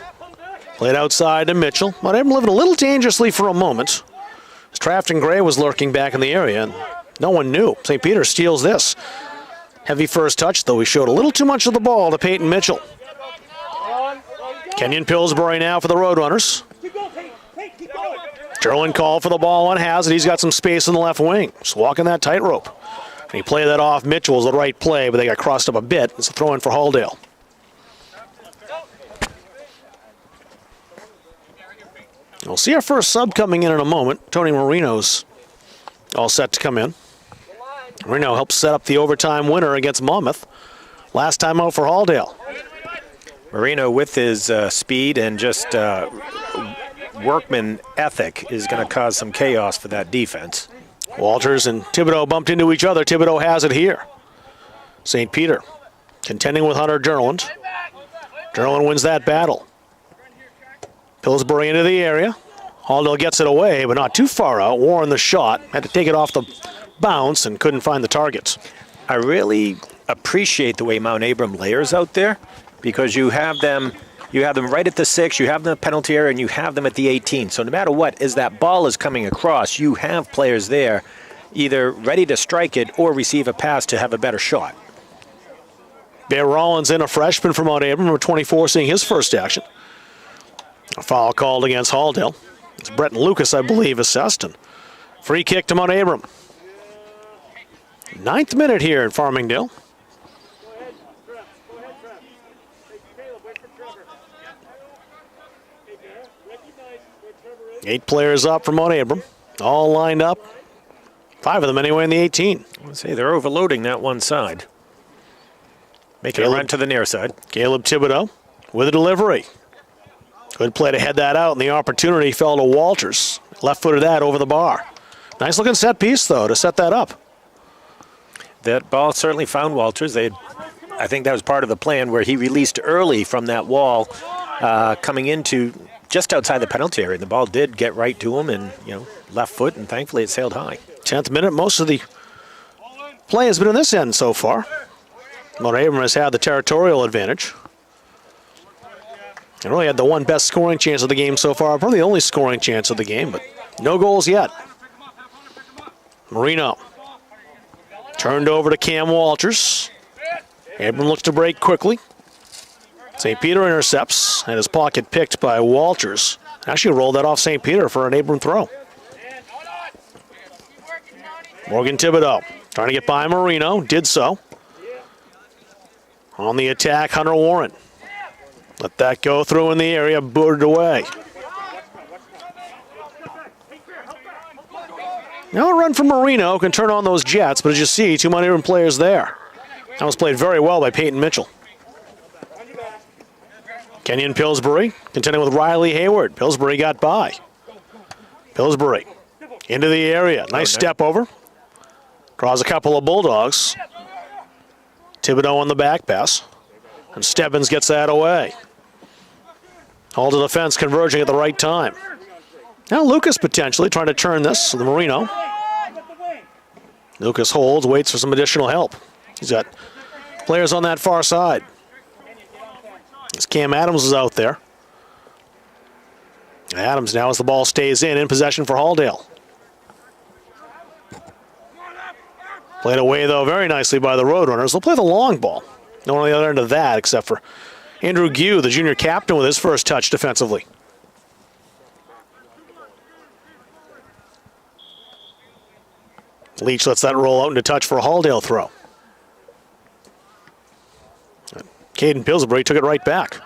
played outside to Mitchell. Mt.Abram living a little dangerously for a moment. As Trafton Gray was lurking back in the area, and no one knew. St. Peter steals this. Heavy first touch, though. He showed a little too much of the ball to Peyton Mitchell. Kenyon Pillsbury now for the Roadrunners. Derlin called for the ball on Hazard. He's got some space in the left wing. Just walking that tightrope. And he played that off. Mitchell was the right play, but they got crossed up a bit. It's a throw in for Halldale. We'll see our first sub coming in a moment. Tony Marino's all set to come in. Marino helped set up the overtime winner against Monmouth. Last time out for Halldale. Marino, with his speed and just workman ethic, is going to cause some chaos for that defense. Walters and Thibodeau bumped into each other. Thibodeau has it here. St. Peter contending with Hunter Derlin. Derlin wins that battle. Pillsbury into the area. Halldale gets it away, but not too far out. Warren the shot. Had to take it off the bounce and couldn't find the targets. I really appreciate the way Mt.Abram layers out there, because you have them right at the 6, you have them at the penalty area, and you have them at the 18. So no matter what, as that ball is coming across, you have players there either ready to strike it or receive a pass to have a better shot. Bear Rollins in, a freshman from Mt.Abram, number 24, seeing his first action. A foul called against Halldale. It's Brett Lucas, I believe, assessed. And free kick to Mt.Abram. 9th minute here in Farmingdale. Eight players up from Mt.Abram, all lined up. 5 of them anyway in the 18. Let's say they're overloading that one side. Making a run to the near side. Caleb Thibodeau with a delivery. Good play to head that out, and the opportunity fell to Walters. Left-footed that over the bar. Nice looking set piece, though, to set that up. That ball certainly found Walters. I think that was part of the plan, where he released early from that wall, coming into just outside the penalty area. The ball did get right to him, and left foot, and thankfully it sailed high. 10th minute. Most of the play has been on this end so far. Mt.Abram has had the territorial advantage. And really had the one best scoring chance of the game so far. Probably the only scoring chance of the game, but no goals yet. Marino. Turned over to Cam Walters. Abram looks to break quickly. St. Peter intercepts, and his pocket picked by Walters. Actually rolled that off St. Peter for an Abram throw. Morgan Thibodeau trying to get by Marino, did so. On the attack, Hunter Warren. Let that go through in the area, booted away. Now a run from Marino can turn on those Jets, but as you see, two Mount Abram players there. That was played very well by Peyton Mitchell. Kenyon Pillsbury contending with Riley Hayward. Pillsbury got by. Pillsbury into the area. Nice step over. Draws a couple of Bulldogs. Thibodeau on the back pass. And Stebbins gets that away. All to the fence converging at the right time. Now Lucas potentially trying to turn this. The Marino. Lucas holds, waits for some additional help. He's got players on that far side. As Cam Adams is out there. Adams now as the ball stays in possession for Halldale. Played away, though, very nicely by the Roadrunners. They'll play the long ball. No one on the other end of that except for Andrew Gue, the junior captain, with his first touch defensively. Leach lets that roll out into touch for a Halldale throw. Caden Pillsbury took it right back.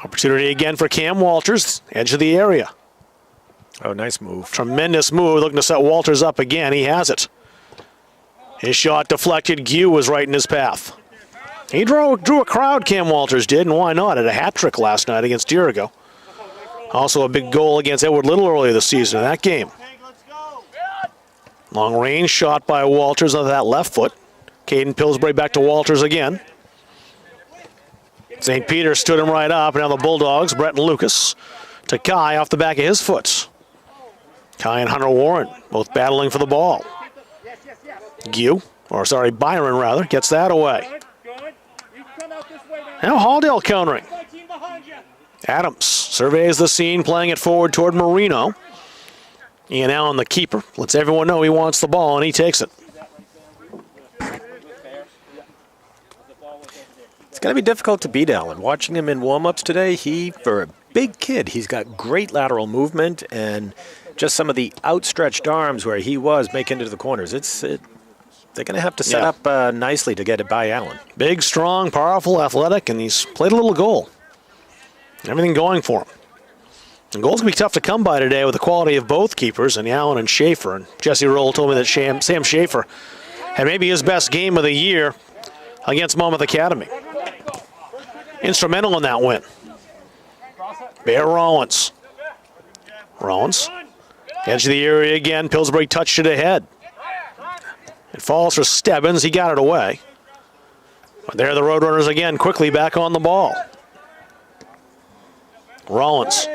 Opportunity again for Cam Walters, edge of the area. Oh, nice move. Tremendous move, looking to set Walters up again. He has it. His shot deflected. Gue was right in his path. He drew a crowd, Cam Walters did, and why not? Had a hat trick last night against Dirigo. Also a big goal against Edward Little earlier this season in that game. Long range shot by Walters on that left foot. Caden Pillsbury back to Walters again. St. Peter stood him right up, and now the Bulldogs, Brett and Lucas, to Kai off the back of his foot. Kai and Hunter Warren both battling for the ball. Byron rather, gets that away. Now Halldale countering. Adams surveys the scene, playing it forward toward Marino. Ian Allen, the keeper, lets everyone know he wants the ball, and he takes it. It's going to be difficult to beat Allen. Watching him in warm-ups today, for a big kid, he's got great lateral movement and just some of the outstretched arms where he was making it to the corners. They're going to have to set up nicely to get it by Allen. Big, strong, powerful, athletic, and he's played a little goal. Everything going for him. And goals can be tough to come by today with the quality of both keepers, and Allen and Schaefer. And Jesse Roll told me that Sam Schaefer had maybe his best game of the year against Monmouth Academy. Instrumental in that win. Bear Rollins. Rollins. Edge of the area again. Pillsbury touched it ahead. It falls for Stebbins. He got it away. But there the Roadrunners again, quickly back on the ball. Rollins.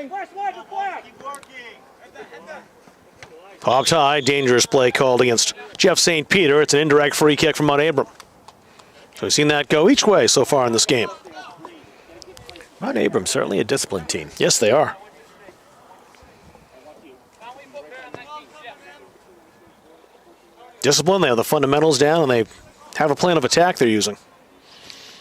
Hawks high. Dangerous play called against Jeff St. Peter. It's an indirect free kick from Mt.Abram. So we've seen that go each way so far in this game. Mt.Abram, certainly a disciplined team. Yes, they are. Discipline, they have the fundamentals down, and they have a plan of attack they're using.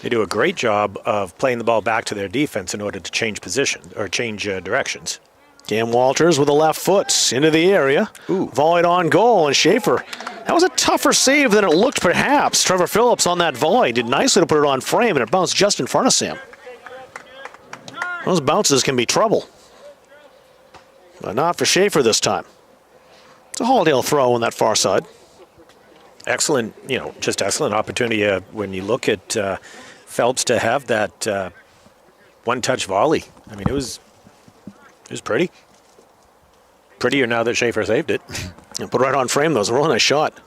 They do a great job of playing the ball back to their defense in order to change position or change directions. Cam Walters with the left foot into the area. Volleyed on goal, and Schaefer. That was a tougher save than it looked, perhaps. Trevor Phillips on that volley did nicely to put it on frame, and it bounced just in front of Sam. Those bounces can be trouble. But not for Schaefer this time. It's a Halldale throw on that far side. Excellent, just excellent opportunity when you look at Phelps to have that one-touch volley. I mean, it was pretty. Prettier now that Schaefer saved it. And put right on frame, though. It was a really nice shot.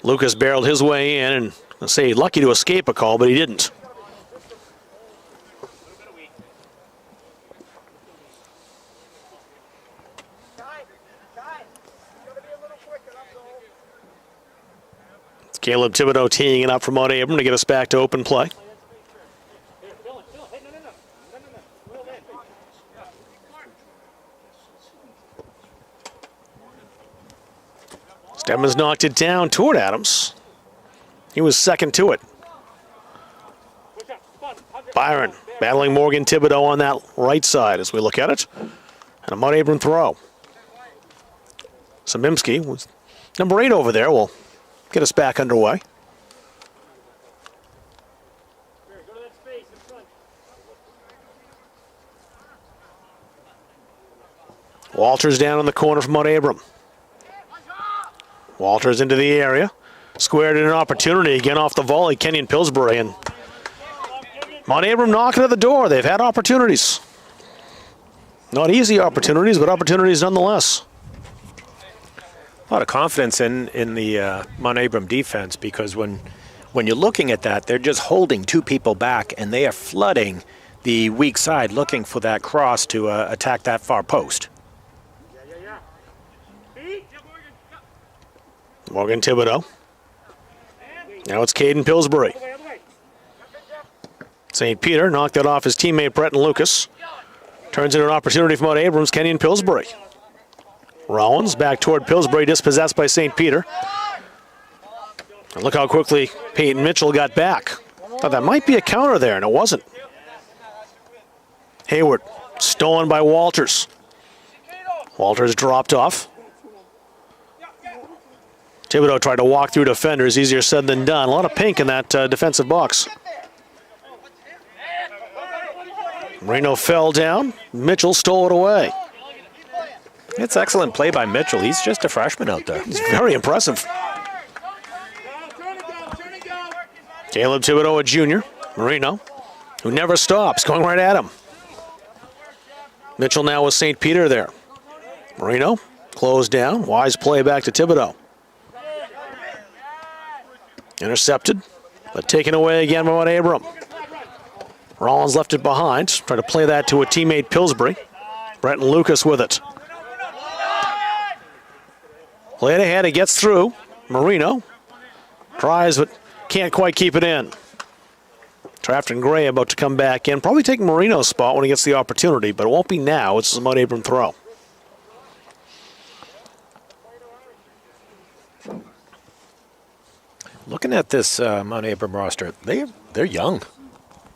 Lucas barreled his way in, and I'll say lucky to escape a call, but he didn't. Caleb Thibodeau teeing it up for Mt.Abram to get us back to open play. Stebbins knocked it down toward Adams. He was second to it. Byron battling Morgan Thibodeau on that right side as we look at it. And a Mt.Abram throw. Samimski was number 8 over there. Will get us back underway. Walters down in the corner for Mt.Abram. Walters into the area. Squared in an opportunity again off the volley. Kenyon Pillsbury, and Mt.Abram knocking at the door. They've had opportunities. Not easy opportunities, but opportunities nonetheless. A lot of confidence in the Mt.Abram defense, because when you're looking at that, they're just holding 2 people back, and they are flooding the weak side looking for that cross to attack that far post. Morgan Thibodeau. Now it's Caden Pillsbury. St. Peter knocked that off his teammate Breton Lucas. Turns into an opportunity for Mt.Abram's Kenyon Pillsbury. Rollins back toward Pillsbury, dispossessed by St. Peter. And look how quickly Peyton Mitchell got back. Thought that might be a counter there, and it wasn't. Hayward, stolen by Walters. Walters dropped off. Thibodeau tried to walk through defenders, easier said than done. A lot of pink in that defensive box. Marino fell down. Mitchell stole it away. It's excellent play by Mitchell. He's just a freshman out there. He's very impressive. Caleb Thibodeau, a junior. Marino, who never stops, going right at him. Mitchell now with St. Peter there. Marino closed down. Wise play back to Thibodeau. Intercepted, but taken away again by Mt.Abram. Rollins left it behind. Try to play that to a teammate, Pillsbury. Breton Lucas with it. Play it ahead, it gets through. Marino tries, but can't quite keep it in. Trafton Gray about to come back in. Probably take Marino's spot when he gets the opportunity, but it won't be now. It's a Mt.Abram throw. Looking at this Mt.Abram roster, they're young.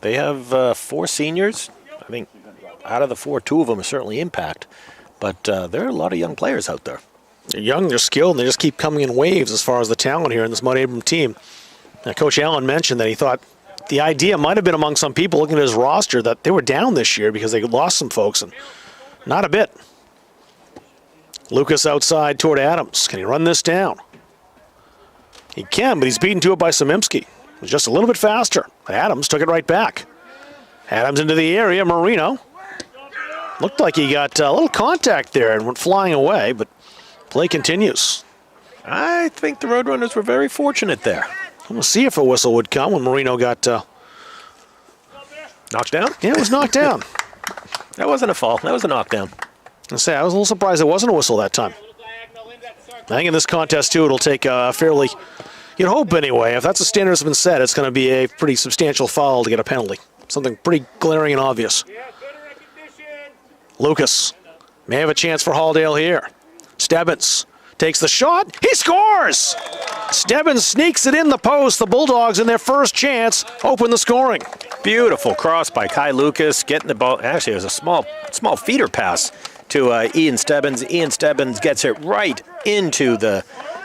They have 4 seniors. I think out of the 4, 2 of them are certainly impact. But there are a lot of young players out there. They're young, they're skilled, and they just keep coming in waves as far as the talent here in this Mt.Abram team. Now, Coach Allen mentioned that he thought the idea might have been among some people looking at his roster that they were down this year because they lost some folks, and not a bit. Lucas outside toward Adams. Can he run this down? He can, but he's beaten to it by Samimski. He's just a little bit faster. Adams took it right back. Adams into the area. Marino. Looked like he got a little contact there and went flying away, but play continues. I think the Roadrunners were very fortunate there. We'll see if a whistle would come when Marino got knocked down? Yeah, it was knocked down. That wasn't a fall. That was a knockdown. I was a little surprised it wasn't a whistle that time. I think in this contest, too, it'll take a fairly, you'd hope anyway, if that's the standard that's been set, it's going to be a pretty substantial foul to get a penalty. Something pretty glaring and obvious. Lucas may have a chance for Halldale here. Stebbins takes the shot. He scores! Stebbins sneaks it in the post. The Bulldogs, in their first chance, open the scoring. Beautiful cross by Kai Lucas, getting the ball. Actually, it was a small feeder pass to Ian Stebbins. Ian Stebbins gets it right into the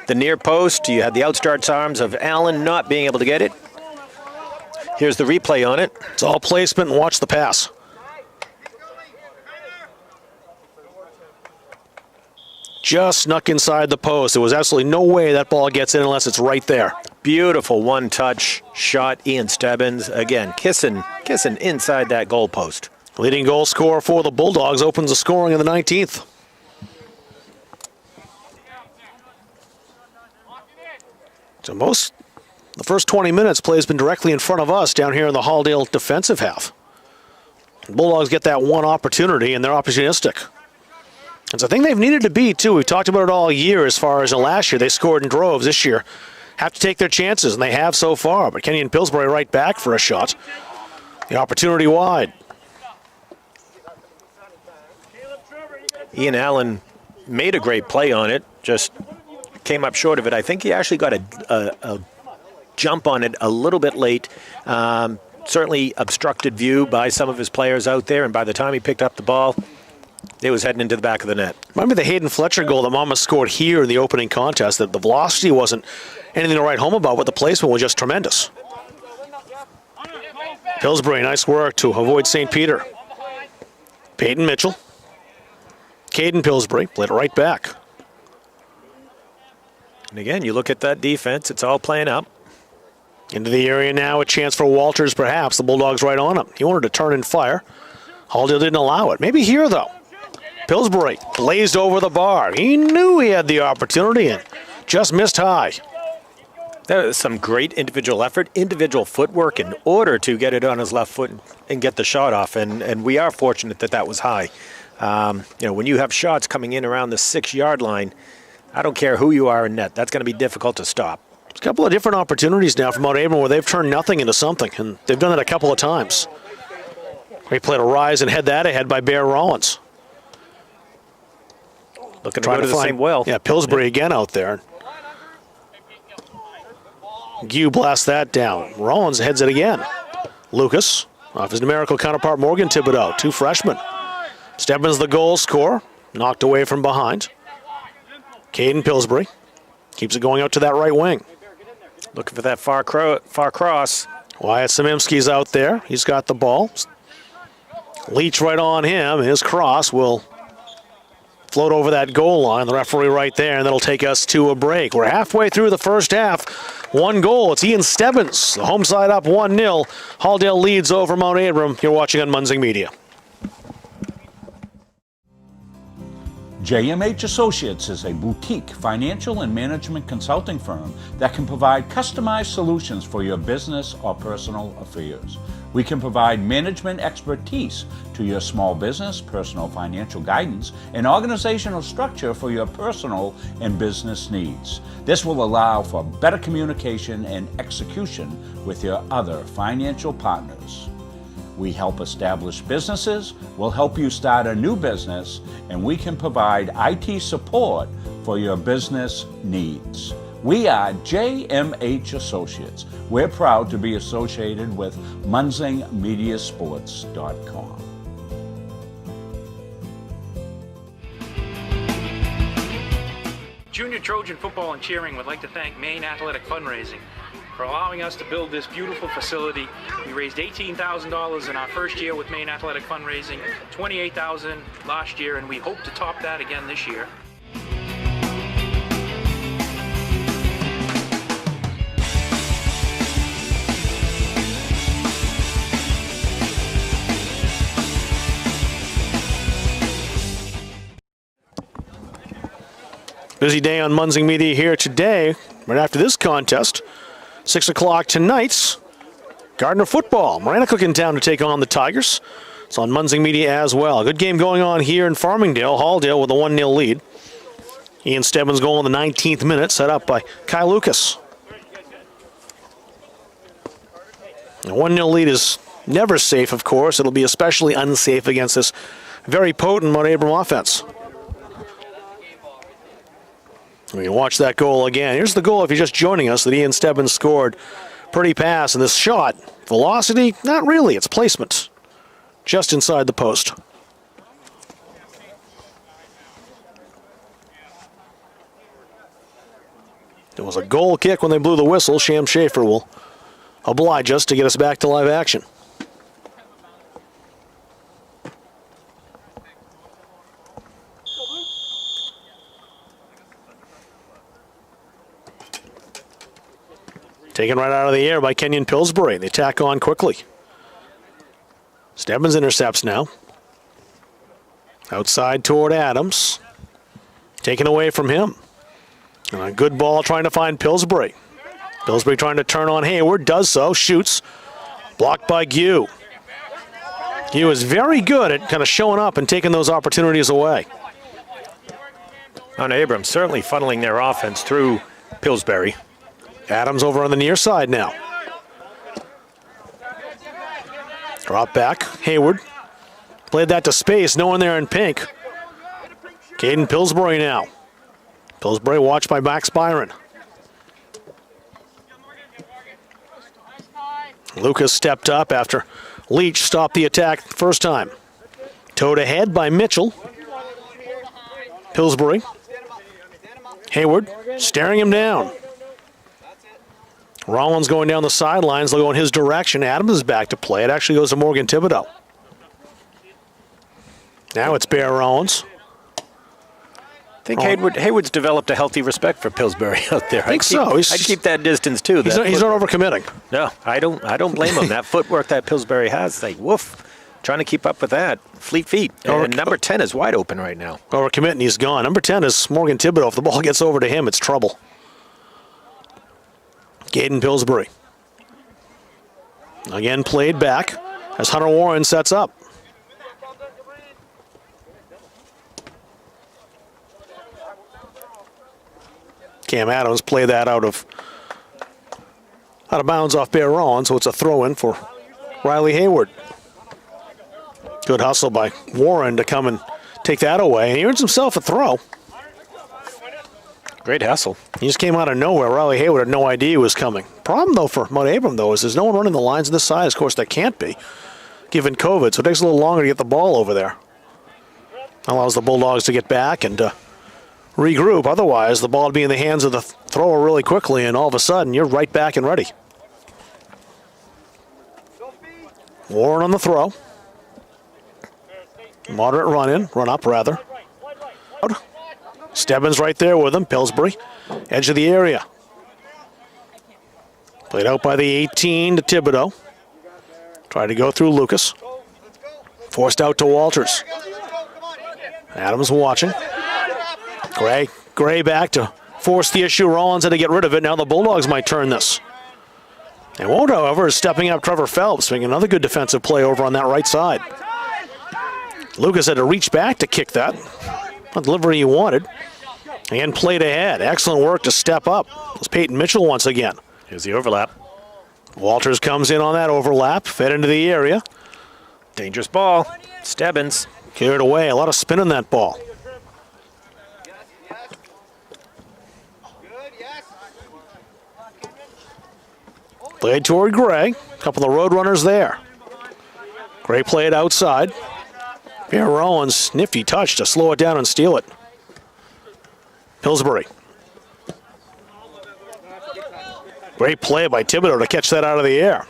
near post. You had the outstretched arms of Allen not being able to get it. Here's the replay on it. It's all placement, and watch the pass. Just snuck inside the post. There was absolutely no way that ball gets in unless it's right there. Beautiful one-touch shot, Ian Stebbins. Again, kissing inside that goal post. Leading goal scorer for the Bulldogs opens the scoring in the 19th. So the first 20 minutes, play has been directly in front of us down here in the Halldale defensive half. The Bulldogs get that one opportunity, and they're opportunistic. It's a thing they've needed to be, too. We've talked about it all year as far as last year. They scored in droves. This year have to take their chances, and they have so far. But Kenyon Pillsbury right back for a shot. The opportunity wide. Ian Allen made a great play on it, just came up short of it. I think he actually got a jump on it a little bit late. Certainly obstructed view by some of his players out there, and by the time he picked up the ball, it was heading into the back of the net. Remember the Hayden Fletcher goal that Mama scored here in the opening contest, that the velocity wasn't anything to write home about, but the placement was just tremendous. Pillsbury, nice work to avoid St. Peter. Peyton Mitchell. Caden Pillsbury played it right back. And again, you look at that defense, it's all playing up. Into the area now, a chance for Walters perhaps. The Bulldogs right on him. He wanted to turn and fire. Halldale didn't allow it. Maybe here, though. Pillsbury blazed over the bar. He knew he had the opportunity and just missed high. There was some great individual effort, individual footwork in order to get it on his left foot and get the shot off, and we are fortunate that that was high. When you have shots coming in around the 6-yard line, I don't care who you are in net. That's going to be difficult to stop. There's a couple of different opportunities now for Mt.Abram where they've turned nothing into something, and they've done it a couple of times. Great play to rise and head that ahead by Bear Rollins. Looking to go to the same well. Yeah, Pillsbury again out there. Gue blasts that down. Rollins heads it again. Lucas, off his numerical counterpart Morgan Thibodeau, 2 freshmen. Stebbins the goal scorer, knocked away from behind. Caden Pillsbury keeps it going out to that right wing. Looking for that far cross. Wyatt Samimski's out there. He's got the ball. Leach right on him. His cross will float over that goal line. The referee right there, and that'll take us to a break. We're halfway through the first half. 1 goal. It's Ian Stebbins. The home side up 1-0. Halldale leads over Mt.Abram. You're watching on Munzing Media. JMH Associates is a boutique financial and management consulting firm that can provide customized solutions for your business or personal affairs. We can provide management expertise to your small business, personal financial guidance, and organizational structure for your personal and business needs. This will allow for better communication and execution with your other financial partners. We help establish businesses, we'll help you start a new business, and we can provide IT support for your business needs. We are JMH Associates. We're proud to be associated with MunzingMediaSports.com. Junior Trojan Football and Cheering would like to thank Maine Athletic Fundraising for allowing us to build this beautiful facility. We raised $18,000 in our first year with Maine Athletic Fundraising, $28,000 last year, and we hope to top that again this year. Busy day on Munzing Media here today. Right after this contest, 6 o'clock tonight, Gardner football. Marana in town to take on the Tigers. It's on Munzing Media as well. Good game going on here in Farmingdale. Halldale with a 1-0 lead. Ian Stebbins' goal in the 19th minute, set up by Kyle Lucas. A 1-0 lead is never safe, of course. It'll be especially unsafe against this very potent Mt.Abram offense. We can watch that goal again. Here's the goal, if you're just joining us, that Ian Stebbins scored. Pretty pass, and this shot, velocity, not really, it's placement. Just inside the post. It was a goal kick when they blew the whistle. Sham Schaefer will oblige us to get us back to live action. Taken right out of the air by Kenyon Pillsbury. They tack on quickly. Stebbins intercepts now. Outside toward Adams. Taken away from him. And a good ball trying to find Pillsbury. Pillsbury trying to turn on Hayward. Does so. Shoots. Blocked by Gue. Gue is very good at kind of showing up and taking those opportunities away. Mt.Abram certainly funneling their offense through Pillsbury. Adams over on the near side now. Drop back. Hayward. Played that to space. No one there in pink. Caden Pillsbury now. Pillsbury watched by Max Byron. Lucas stepped up after Leach stopped the attack first time. Towed ahead by Mitchell. Pillsbury. Hayward staring him down. Rollins going down the sidelines. They'll go in his direction. Adams is back to play. It actually goes to Morgan Thibodeau. Now it's Bear Rollins. I think Hayward's developed a healthy respect for Pillsbury out there. I think so. I'd keep that distance too. He's not overcommitting. No, I don't blame him. That footwork that Pillsbury has, like woof, trying to keep up with that. Fleet feet. And number 10 is wide open right now. Overcommitting, he's gone. Number 10 is Morgan Thibodeau. If the ball gets over to him, it's trouble. Gaden Pillsbury. Again played back as Hunter Warren sets up. Cam Adams played that out of bounds off Bear Rollins, so it's a throw-in for Riley Hayward. Good hustle by Warren to come and take that away, and he earns himself a throw. Great hustle. He just came out of nowhere. Riley Hayward had no idea he was coming. Problem, though, for Mt.Abram, though, is there's no one running the lines on this side. Of course, there can't be, given COVID, so it takes a little longer to get the ball over there. Allows the Bulldogs to get back and regroup. Otherwise, the ball would be in the hands of the thrower really quickly, and all of a sudden, you're right back and ready. Warren on the throw. Moderate run up, rather. Stebbins right there with him. Pillsbury, edge of the area. Played out by the 18 to Thibodeau. Tried to go through Lucas. Forced out to Walters. Adams watching. Gray back to force the issue. Rollins had to get rid of it. Now the Bulldogs might turn this. They won't, however, is stepping up Trevor Phelps, making another good defensive play over on that right side. Lucas had to reach back to kick that. Not the delivery he wanted. And played ahead. Excellent work to step up. It was Peyton Mitchell once again. Here's the overlap. Walters comes in on that overlap, fed into the area. Dangerous ball. Stebbins. Carried away. A lot of spin in that ball. Played toward Gray. A couple of road runners there. Gray played outside. Bear Rollins, nifty touch to slow it down and steal it. Pillsbury. Great play by Thibodeau to catch that out of the air.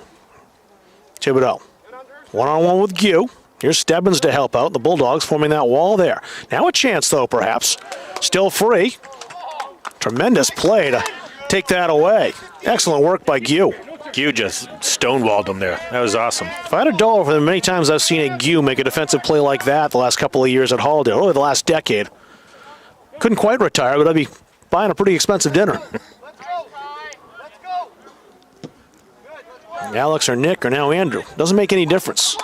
Thibodeau. One-on-one with Gue. Here's Stebbins to help out. The Bulldogs forming that wall there. Now a chance, though, perhaps. Still free. Tremendous play to take that away. Excellent work by Gue. Gue just stonewalled him there. That was awesome. If I had a dollar for them, many times I've seen a Gue make a defensive play like that the last couple of years at Halldale, really the last decade. Couldn't quite retire, but I'd be buying a pretty expensive dinner. Alex or Nick or now Andrew. Doesn't make any difference.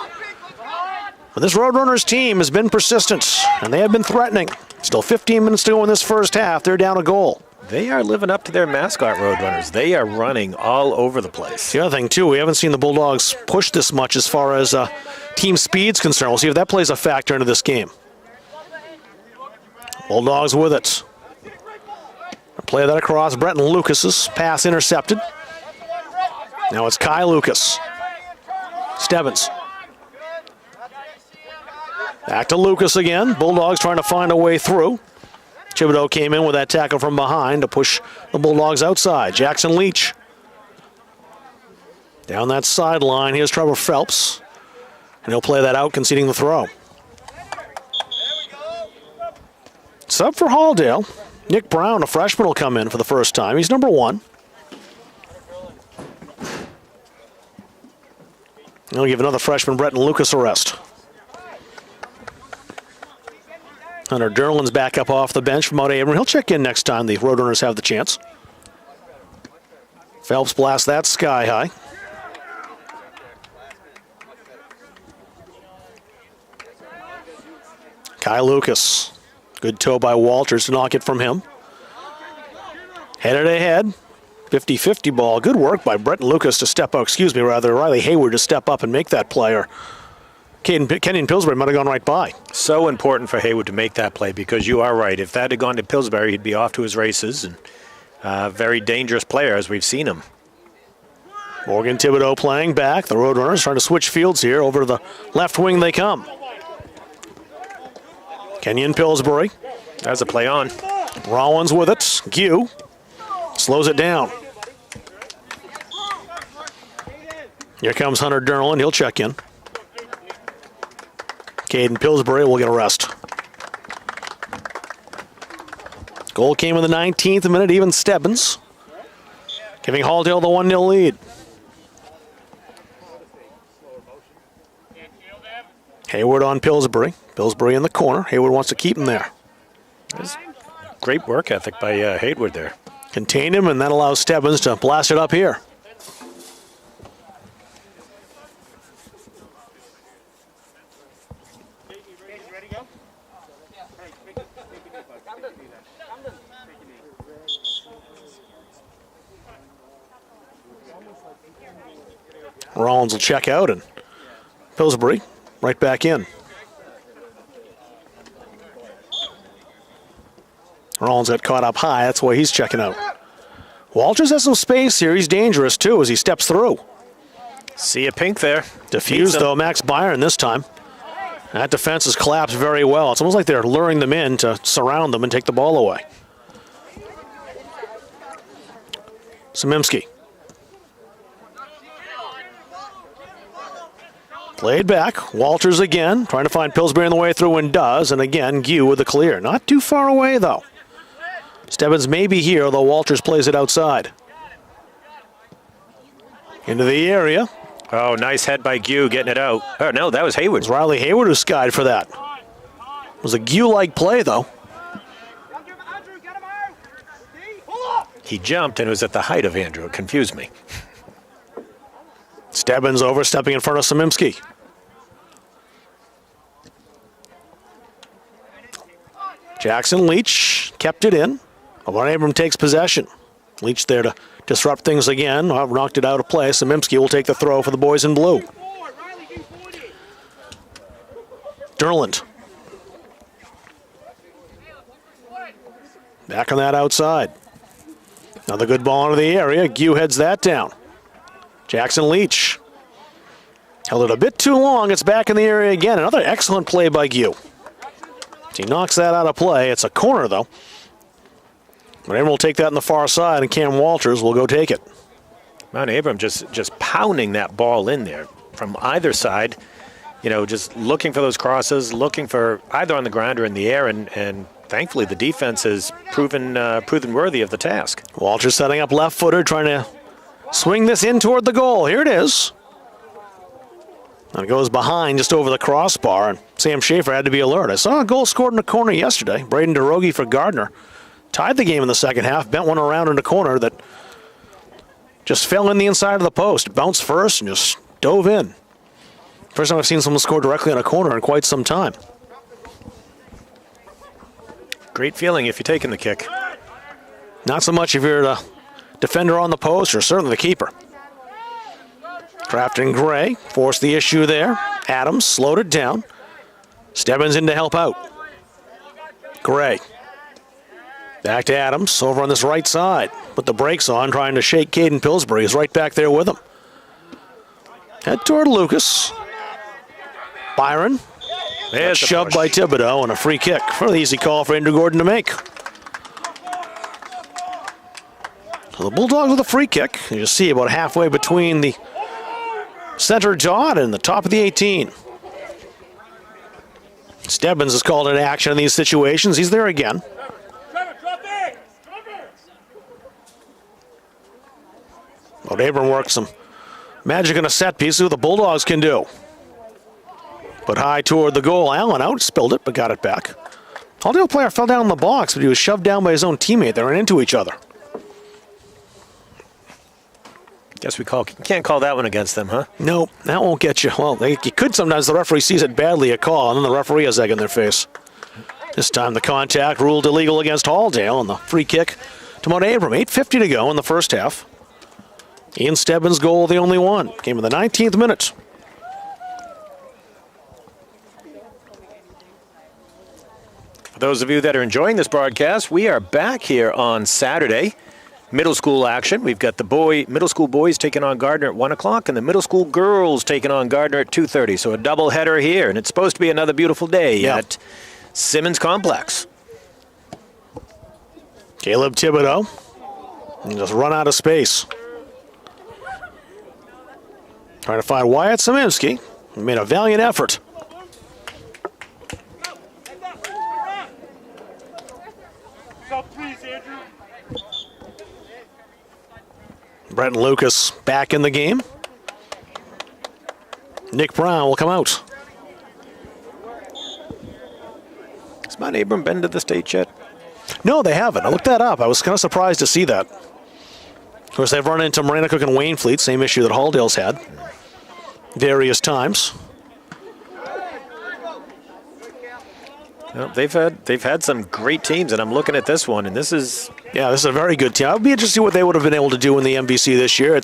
But this Roadrunners team has been persistent, and they have been threatening. Still 15 minutes to go in this first half. They're down a goal. They are living up to their mascot, Roadrunners. They are running all over the place. The other thing, too, we haven't seen the Bulldogs push this much as far as team speed's concerned. We'll see if that plays a factor into this game. Bulldogs with it. Play that across. Brenton Lucas's pass intercepted. Now it's Kai Lucas. Stebbins. Back to Lucas again. Bulldogs trying to find a way through. Thibodeau came in with that tackle from behind to push the Bulldogs outside. Jackson Leach. Down that sideline, here's Trevor Phelps. And he'll play that out, conceding the throw. Sub for Halldale. Nick Brown, a freshman, will come in for the first time. He's number 1. He'll give another freshman, Brenton Lucas, a rest. Hunter Derlin's back up off the bench from Mt.Abram. He'll check in next time the Roadrunners have the chance. Phelps blasts that sky high. Kai Lucas. Good toe by Walters to knock it from him. Headed ahead. 50-50 ball. Good work by Brenton Lucas to step up, Riley Hayward to step up and make that play. Or Kenyon Pillsbury might have gone right by. So important for Hayward to make that play because you are right. If that had gone to Pillsbury, he'd be off to his races. And very dangerous player as we've seen him. Morgan Thibodeau playing back. The Roadrunners trying to switch fields here. Over to the left wing they come. Kenyon Pillsbury. That's a play on. Rollins with it. Gue slows it down. Here comes Hunter Derlin. He'll check in. Caden Pillsbury will get a rest. Goal came in the 19th minute. Even Stebbins giving Halldale the 1-0 lead. Hayward on Pillsbury. Pillsbury in the corner. Hayward wants to keep him there. Great work ethic by Hayward there. Contain him, and that allows Stebbins to blast it up here. Rollins will check out, and Pillsbury right back in. Rollins got caught up high. That's why he's checking out. Walters has some space here. He's dangerous, too, as he steps through. See a pink there. Diffused, though, Max Byron this time. That defense has collapsed very well. It's almost like they're luring them in to surround them and take the ball away. Samimski. Played back. Walters again, trying to find Pillsbury on the way through and does. And again, Gue with the clear. Not too far away, though. Stebbins may be here, though Walters plays it outside. Into the area. Oh, nice head by Gue getting it out. Oh, no, that was Hayward. It was Riley Hayward who skied for that. It was a Gue-like play, though. He jumped and it was at the height of Andrew. It confused me. Stebbins overstepping in front of Samimski. Jackson Leach kept it in. Mt.Abram takes possession. Leach there to disrupt things again. Knocked it out of play. Samimski will take the throw for the boys in blue. Derland. Back on that outside. Another good ball into the area. Gue heads that down. Jackson Leach. Held it a bit too long. It's back in the area again. Another excellent play by Gue. He knocks that out of play. It's a corner, though. Mt.Abram will take that on the far side, and Cam Walters will go take it. Mt.Abram just pounding that ball in there from either side. You know, just looking for those crosses, looking for either on the ground or in the air, and thankfully the defense has proven worthy of the task. Walters setting up left-footer, trying to swing this in toward the goal. Here it is. And it goes behind just over the crossbar, and Sam Schaefer had to be alert. I saw a goal scored in the corner yesterday. Braden DeRogie for Gardner. Tied the game in the second half, bent one around in the corner that just fell in the inside of the post. Bounced first and just dove in. First time I've seen someone score directly on a corner in quite some time. Great feeling if you're taking the kick. Not so much if you're the defender on the post or certainly the keeper. Kraft and Gray forced the issue there. Adams slowed it down. Stebbins in to help out. Gray. Back to Adams over on this right side. Put the brakes on, trying to shake Caden Pillsbury. He's right back there with him. Head toward Lucas. Byron. That's shoved by Thibodeau and a free kick for the easy call for Andrew Gordon to make. So the Bulldogs with a free kick. You see about halfway between the center dot and the top of the 18. Stebbins is called into action in these situations. He's there again. Mt.Abram works some magic in a set piece. See what the Bulldogs can do. But high toward the goal. Allen outspilled it, but got it back. Halldale player fell down in the box, but he was shoved down by his own teammate. They ran into each other. Guess we can't call that one against them, huh? No, that won't get you. Well, you could sometimes. The referee sees it badly, a call, and then the referee has egg in their face. This time the contact ruled illegal against Halldale, and the free kick to Mt.Abram. 8:50 to go in the first half. Ian Stebbins' goal, the only one. Came in the 19th minute. For those of you that are enjoying this broadcast, we are back here on Saturday middle school action. We've got the middle school boys taking on Gardner at 1 o'clock and the middle school girls taking on Gardner at 2:30. So a doubleheader here, and it's supposed to be another beautiful day at Simmons Complex. Caleb Thibodeau just run out of space. Trying to find Wyatt Szymanski. He made a valiant effort. Brenton Lucas back in the game. Nick Brown will come out. Has Mt.Abram been to the state yet? No, they haven't. I looked that up. I was kind of surprised to see that. Of course, they've run into Maranacook and Waynfleet, same issue that Halldale's had various times. Well, they've had some great teams, and I'm looking at this one, and this is a very good team. I'd be interested to see what they would have been able to do in the MVC this year.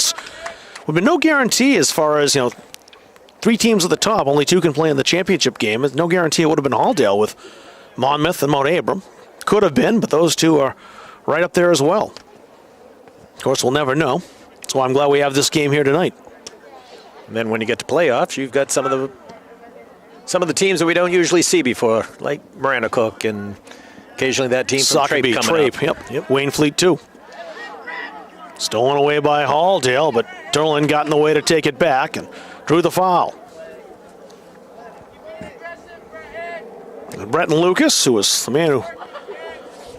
Would be no guarantee as far as 3 teams at the top. Only 2 can play in the championship game. There's no guarantee it would have been Halldale with Monmouth and Mt.Abram. Could have been, but those 2 are right up there as well. Of course, we'll never know. That's why I'm glad we have this game here tonight. And then when you get to playoffs, you've got some of the teams that we don't usually see before, like Maranacook and occasionally that team from Trape coming up. Yep. Waynfleet too. Stolen away by Halldale, but Derlin got in the way to take it back and drew the foul. And Brenton Lucas, who was the man who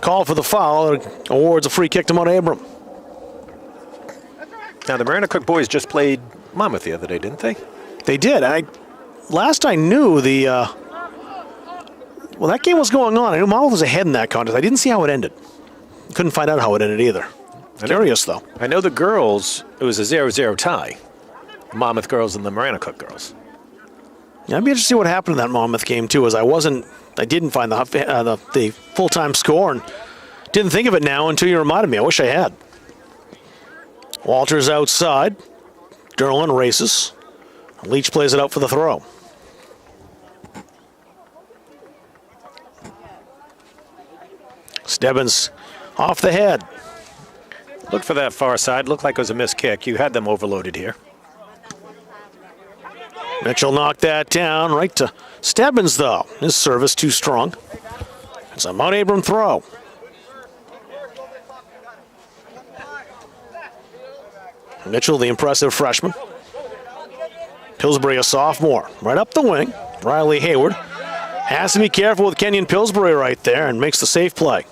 called for the foul, awards a free kick to Mt.Abram. Now, the Maranacook boys just played Monmouth the other day, didn't they? They did. Last I knew, that game was going on. I knew Monmouth was ahead in that contest. I didn't see how it ended. Couldn't find out how it ended either. Curious, though. I know the girls, it was a 0-0 tie. The Monmouth girls and the Maranacook girls. Yeah, I'd be interested to see what happened in that Monmouth game, too, as I didn't find the full-time score and didn't think of it now until you reminded me. I wish I had. Walters outside. Derlin races. Leach plays it out for the throw. Stebbins off the head. Look for that far side. Looked like it was a missed kick. You had them overloaded here. Mitchell knocked that down right to Stebbins, though. His service too strong. It's a Mt.Abram throw. Mitchell, the impressive freshman. Pillsbury, a sophomore. Right up the wing. Riley Hayward has to be careful with Kenyon Pillsbury right there and makes the safe play.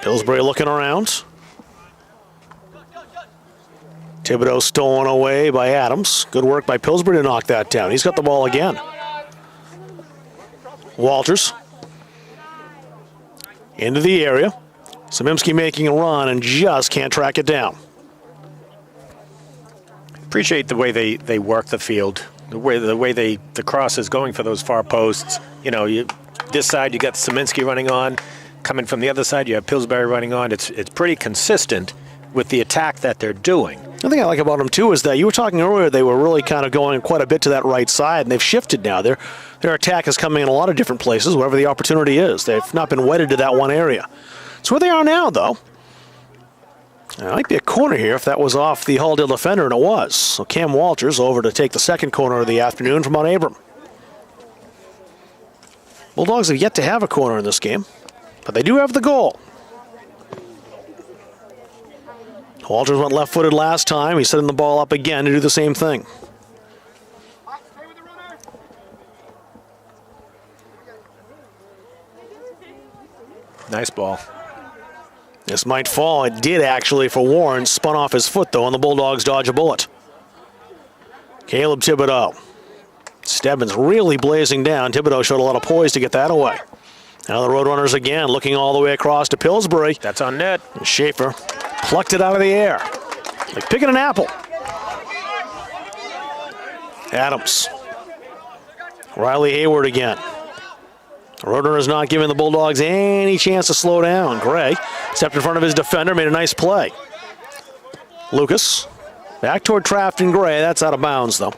Pillsbury looking around. Thibodeau stolen away by Adams. Good work by Pillsbury to knock that down. He's got the ball again. Walters. Into the area. Szymanski making a run and just can't track it down. Appreciate the way they work the field. The way the cross is going for those far posts. This side you got Szymanski running on. Coming from the other side, you have Pillsbury running on. It's pretty consistent with the attack that they're doing. The thing I like about them, too, is that you were talking earlier, they were really kind of going quite a bit to that right side, and they've shifted now. Their attack is coming in a lot of different places, wherever the opportunity is. They've not been wedded to that one area. It's where they are now, though. It might be a corner here if that was off the Halldale defender, and it was. So Cam Walters over to take the second corner of the afternoon from Mt.Abram. Bulldogs have yet to have a corner in this game, but they do have the goal. Walters went left-footed last time. He's setting the ball up again to do the same thing. Nice ball. This might fall. It did actually for Warren. Spun off his foot, though, and the Bulldogs dodge a bullet. Caleb Thibodeau. Stebbins really blazing down. Thibodeau showed a lot of poise to get that away. Now the Roadrunners again, looking all the way across to Pillsbury. That's on net. And Schaefer plucked it out of the air. Like picking an apple. Adams. Riley Hayward again. The Roadrunners not giving the Bulldogs any chance to slow down. Gray stepped in front of his defender, made a nice play. Lucas back toward Traft and Gray. That's out of bounds, though.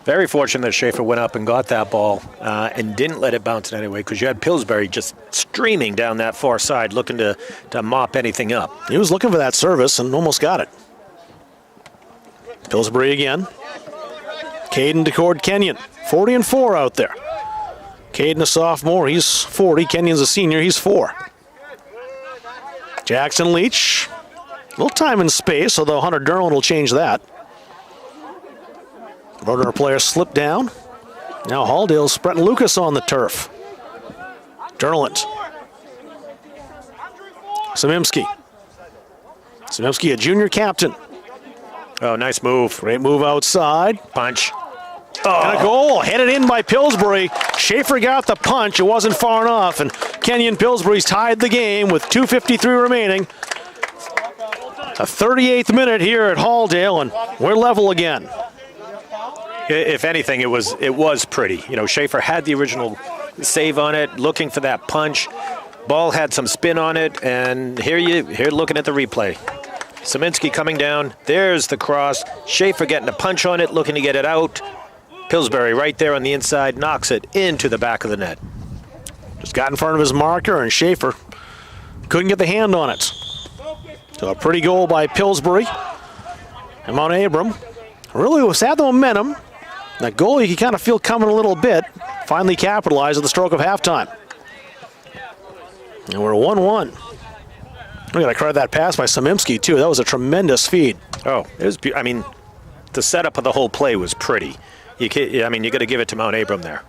Very fortunate that Schaefer went up and got that ball and didn't let it bounce in any way, because you had Pillsbury just streaming down that far side looking to mop anything up. He was looking for that service and almost got it. Pillsbury again. Caden DeCord Kenyon, 40-4 out there. Caden a sophomore, he's 40. Kenyon's a senior, he's 4. Jackson Leach, a little time and space, although Hunter Derlin will change that. Roadrunner player slipped down. Now Halldale's Brett Lucas on the turf. Derlin. Samimski. Samimski, a junior captain. Oh, nice move. Great move outside. Punch. And a goal, headed in by Pillsbury. Schaefer got the punch, it wasn't far enough, and Kenyon Pillsbury's tied the game with 2:53 remaining. A 38th minute here at Halldale, and we're level again. If anything, it was pretty. You know, Schaefer had the original save on it, looking for that punch. Ball had some spin on it, and here looking at the replay. Szymanski coming down. There's the cross. Schaefer getting a punch on it, looking to get it out. Pillsbury right there on the inside, knocks it into the back of the net. Just got in front of his marker, and Schaefer couldn't get the hand on it. So a pretty goal by Pillsbury. And Mt.Abram really was at the momentum. That goal you can kind of feel coming a little bit. Finally capitalized at the stroke of halftime. And we're 1-1. We got to credit that pass by Samimski, too. That was a tremendous feed. Oh, it was. I mean, the setup of the whole play was pretty. You got to give it to Mt.Abram there.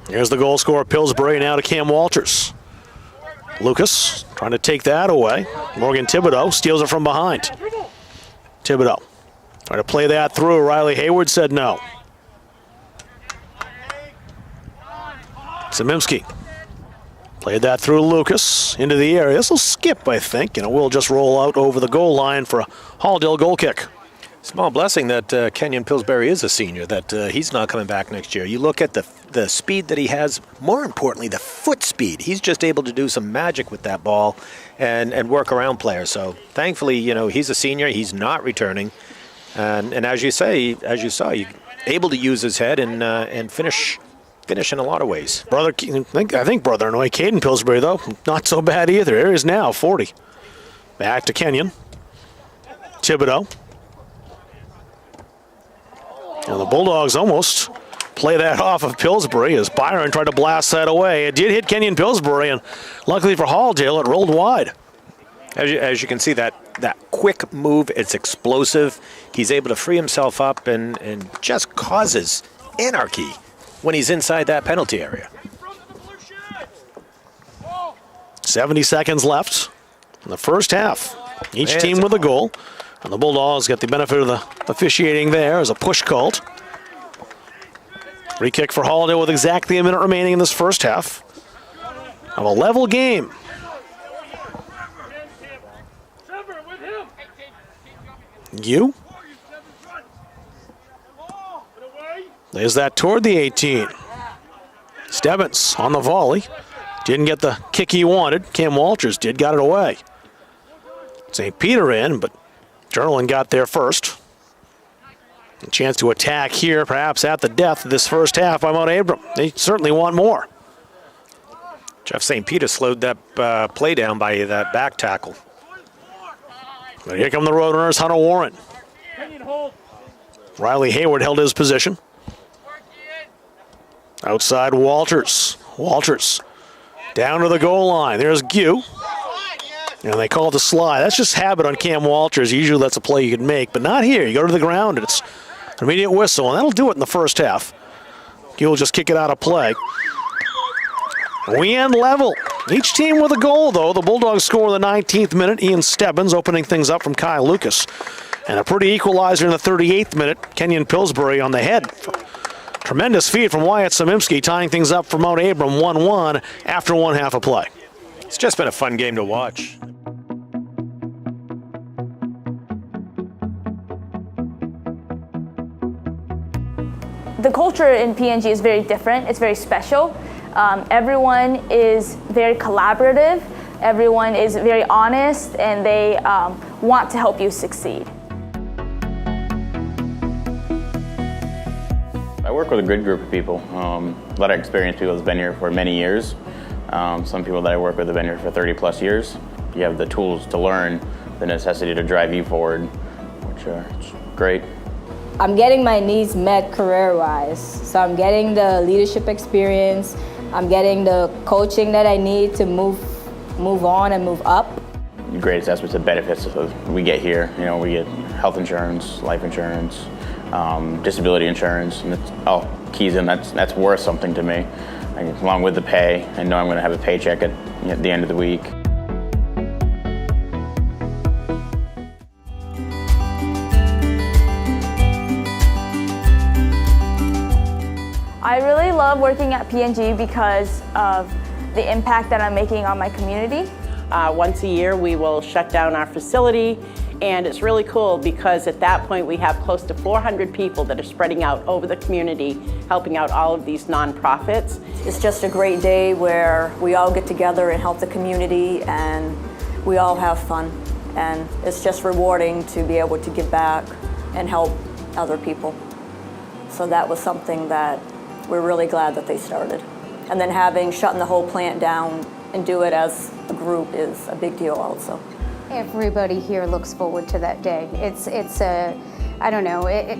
Here's the goal scorer, Pillsbury, now to Cam Walters. Lucas trying to take that away. Morgan Thibodeau steals it from behind. Thibodeau trying to play that through. Riley Hayward said no. Samimski played that through Lucas into the area. This will skip, I think, and it will just roll out over the goal line for a Halldale goal kick. Small blessing that Kenyon Pillsbury is a senior, that he's not coming back next year. You look at the speed that he has, more importantly, the foot speed. He's just able to do some magic with that ball and work around players. So thankfully, you know, he's a senior. He's not returning. And as you saw, he's able to use his head and finish in a lot of ways. I think brother-in-law Caden Pillsbury, though, not so bad either. There he is now, 40. Back to Kenyon. Thibodeau. And the Bulldogs almost play that off of Pillsbury as Byron tried to blast that away. It did hit Kenyon Pillsbury, and luckily for Halldale, it rolled wide. As you can see, that quick move, it's explosive. He's able to free himself up and just causes anarchy when he's inside that penalty area. 70 seconds left in the first half. Each team with a goal. And the Bulldogs get the benefit of the officiating there as a push called. Free kick for Halldale with exactly a minute remaining in this first half of a level game. You. There's that toward the 18. Stebbins on the volley. Didn't get the kick he wanted. Cam Walters did, got it away. St. Peter in, but Derlin got there first. A chance to attack here, perhaps at the death of this first half by Mt.Abram. They certainly want more. Jeff St. Peter slowed that play down by that back tackle. But here come the Roadrunners, Hunter Warren. Riley Hayward held his position. Outside Walters. Walters down to the goal line. There's Gue. And they call it the slide. That's just habit on Cam Walters. Usually that's a play you can make, but not here. You go to the ground, and it's an immediate whistle, and that'll do it in the first half. Gue will just kick it out of play. We end level. Each team with a goal, though. The Bulldogs score in the 19th minute. Ian Stebbins opening things up from Kyle Lucas. And a pretty equalizer in the 38th minute. Kenyon Pillsbury on the head. Tremendous feed from Wyatt Samimski, tying things up for Mt.Abram 1-1 after one half of play. It's just been a fun game to watch. The culture in PNG is very different. It's very special. Everyone is very collaborative. Everyone is very honest, and they want to help you succeed. work with a good group of people. A lot of experienced people that's been here for many years. Some people that I work with have been here for 30 plus years. You have the tools to learn, the necessity to drive you forward, which are great. I'm getting my needs met career-wise. So I'm getting the leadership experience. I'm getting the coaching that I need to move on and move up. The greatest aspects of benefits we get here, we get health insurance, life insurance, disability insurance, and it's all keys in. That's worth something to me. Along with the pay, I know I'm going to have a paycheck at the end of the week. I really love working at P&G because of the impact that I'm making on my community. Once a year we will shut down our facility, and it's really cool because at that point we have close to 400 people that are spreading out over the community, helping out all of these nonprofits. It's just a great day where we all get together and help the community, and we all have fun. And it's just rewarding to be able to give back and help other people. So that was something that we're really glad that they started. And then shutting the whole plant down and do it as a group is a big deal also. Everybody here looks forward to that day. I don't know, it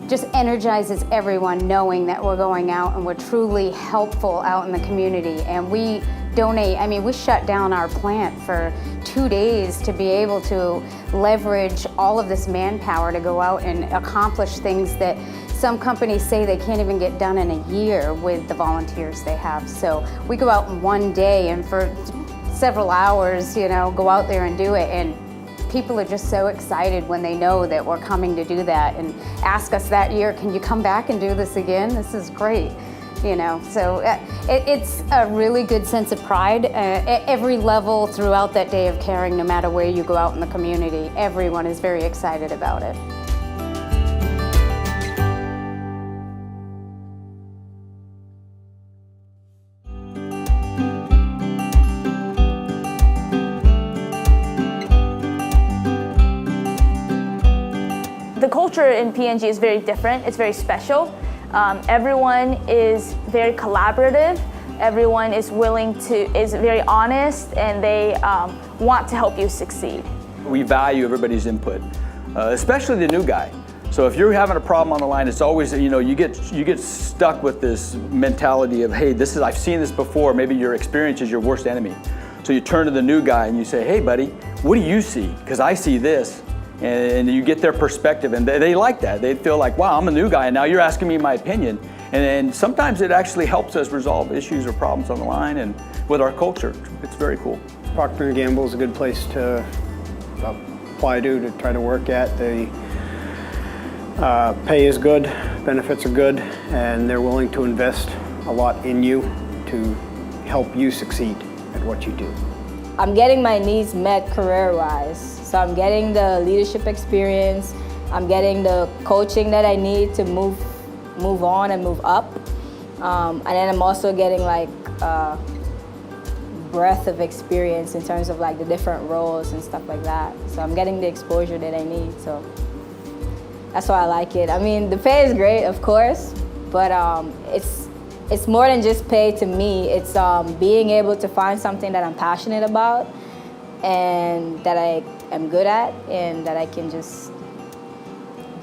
just energizes everyone knowing that we're going out and we're truly helpful out in the community. And we donate, we shut down our plant for 2 days to be able to leverage all of this manpower to go out and accomplish things that some companies say they can't even get done in a year with the volunteers they have. So we go out in 1 day and for several hours, go out there and do it. And people are just so excited when they know that we're coming to do that and ask us that year, can you come back and do this again? This is great. So it's a really good sense of pride at every level throughout that day of caring, no matter where you go out in the community. Everyone is very excited about it. The culture in P&G is very different. It's very special. Everyone is very collaborative. Everyone is is very honest, and they want to help you succeed. We value everybody's input, especially the new guy. So if you're having a problem on the line, it's always, you get stuck with this mentality of, hey, I've seen this before. Maybe your experience is your worst enemy. So you turn to the new guy and you say, hey, buddy, what do you see? Because I see this. And you get their perspective, and they like that. They feel like, wow, I'm a new guy, and now you're asking me my opinion. And sometimes it actually helps us resolve issues or problems on the line, and with our culture, it's very cool. Procter & Gamble is a good place to apply to try to work at. The pay is good, benefits are good, and they're willing to invest a lot in you to help you succeed at what you do. I'm getting my needs met career-wise. So I'm getting the leadership experience. I'm getting the coaching that I need to move on and move up. And then I'm also getting breadth of experience in terms of the different roles and stuff like that. So I'm getting the exposure that I need. So that's why I like it. The pay is great, of course, but it's more than just pay to me. It's being able to find something that I'm passionate about and that I am good at, and that I can just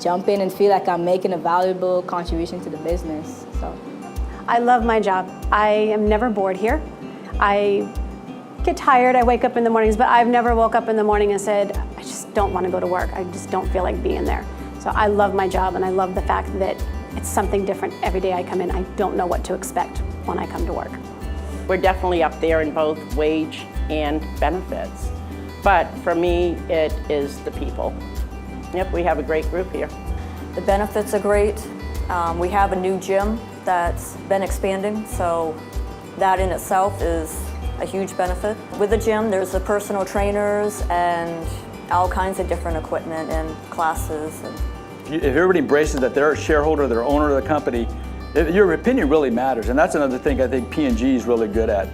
jump in and feel like I'm making a valuable contribution to the business. So I love my job. I am never bored here. I get tired, I wake up in the mornings, but I've never woke up in the morning and said, I just don't want to go to work. I just don't feel like being there. So I love my job, and I love the fact that it's something different every day I come in. I don't know what to expect when I come to work. We're definitely up there in both wage and benefits. But for me, it is the people. Yep, we have a great group here. The benefits are great. We have a new gym that's been expanding, so that in itself is a huge benefit. With the gym, there's the personal trainers and all kinds of different equipment and classes. If everybody embraces that they're a shareholder, they're owner of the company, your opinion really matters. And that's another thing I think P&G is really good at.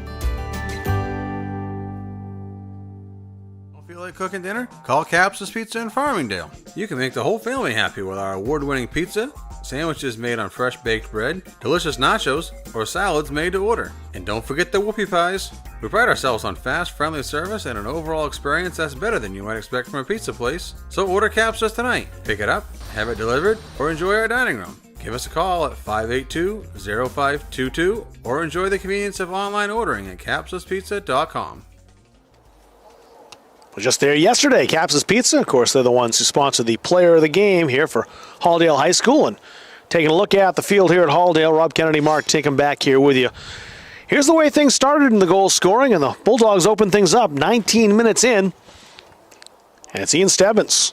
Don't feel like cooking dinner? Call Caps's Pizza in Farmingdale. You can make the whole family happy with our award-winning pizza, sandwiches made on fresh baked bread, delicious nachos, or salads made to order. And don't forget the whoopie pies. We pride ourselves on fast, friendly service and an overall experience that's better than you might expect from a pizza place. So order Caps's tonight. Pick it up, have it delivered, or enjoy our dining room. Give us a call at 582-0522 or enjoy the convenience of online ordering at capsuspizza.com. Was just there yesterday, Caps's Pizza. Of course, they're the ones who sponsor the player of the game here for Halldale High School. And taking a look at the field here at Halldale, Rob Kennedy, Mark, take them back here with you. Here's the way things started in the goal scoring, and the Bulldogs open things up 19 minutes in. And it's Ian Stebbins.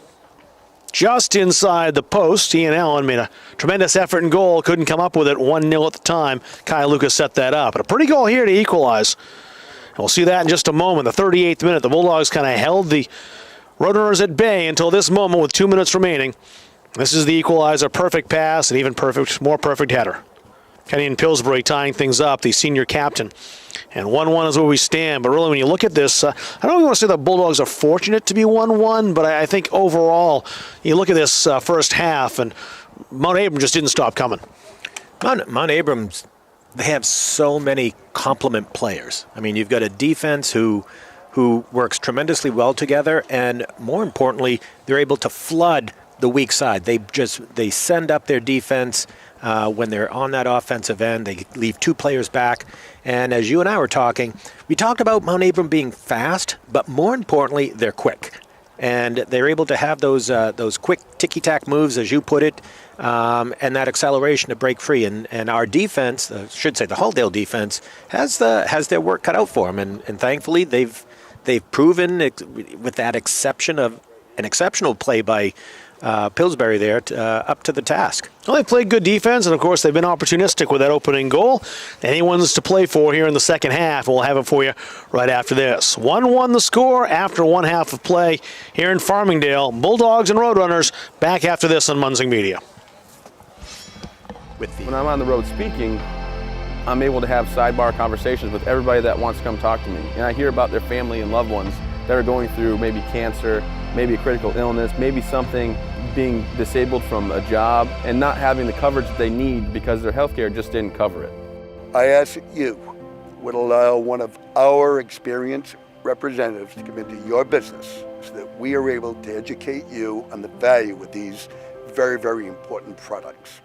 Just inside the post, Ian Allen made a tremendous effort in goal, couldn't come up with it, 1-0 at the time. Kyle Lucas set that up. But a pretty goal here to equalize. And we'll see that in just a moment. The 38th minute, the Bulldogs kind of held the Roadrunners at bay until this moment with 2 minutes remaining. This is the equalizer, perfect pass, and even more perfect header. Kenny and Pillsbury tying things up, the senior captain. And 1-1 is where we stand. But really, when you look at this, I don't really want to say the Bulldogs are fortunate to be 1-1, but I think overall, you look at this first half, and Mt.Abram just didn't stop coming. Mt.Abram, they have so many complement players. I mean, you've got a defense who works tremendously well together, and more importantly, they're able to flood the weak side. They send up their defense when they're on that offensive end. They leave two players back. And as you and I were talking, we talked about Mt.Abram being fast, but more importantly, they're quick. And they're able to have those quick ticky-tack moves, as you put it, and that acceleration to break free. And our defense, I should say the Halldale defense, has their work cut out for them. And thankfully, they've proven, with that exception of an exceptional play by Pillsbury there up to the task. Well, they played good defense, and of course they've been opportunistic with that opening goal. Anyone's to play for here in the second half, and we'll have it for you right after this. 1-1 the score after one half of play here in Farmingdale. Bulldogs and Roadrunners back after this on Munzing Media. When I'm on the road speaking, I'm able to have sidebar conversations with everybody that wants to come talk to me. And I hear about their family and loved ones that are going through maybe cancer, maybe a critical illness, maybe something, being disabled from a job and not having the coverage that they need because their healthcare just didn't cover it. I ask that you would allow one of our experienced representatives to come into your business so that we are able to educate you on the value of these very, very important products.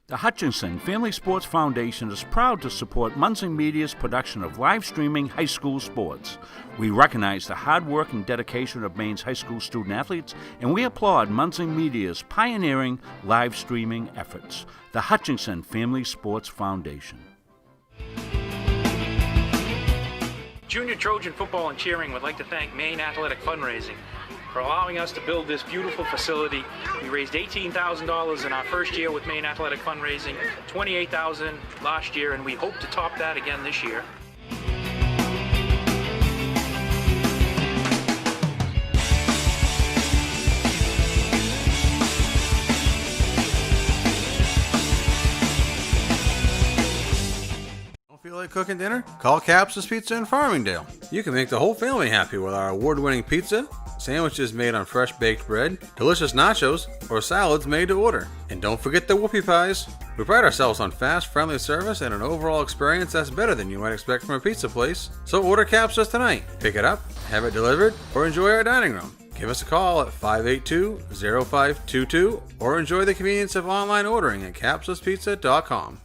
The Hutchinson Family Sports Foundation is proud to support Munzing Media's production of live streaming high school sports. We recognize the hard work and dedication of Maine's high school student athletes, and we applaud Munzing Media's pioneering live streaming efforts. The Hutchinson Family Sports Foundation. Junior Trojan Football and Cheering would like to thank Maine Athletic Fundraising for allowing us to build this beautiful facility. We raised $18,000 in our first year with Maine Athletic Fundraising, $28,000 last year, and we hope to top that again this year. Feel like cooking dinner? Call Caps's Pizza in Farmingdale. You can make the whole family happy with our award-winning pizza, sandwiches made on fresh baked bread, delicious nachos, or salads made to order. And don't forget the whoopie pies. We pride ourselves on fast, friendly service and an overall experience that's better than you might expect from a pizza place. So order Caps's tonight. Pick it up, have it delivered, or enjoy our dining room. Give us a call at 582-0522 or enjoy the convenience of online ordering at capsuspizza.com.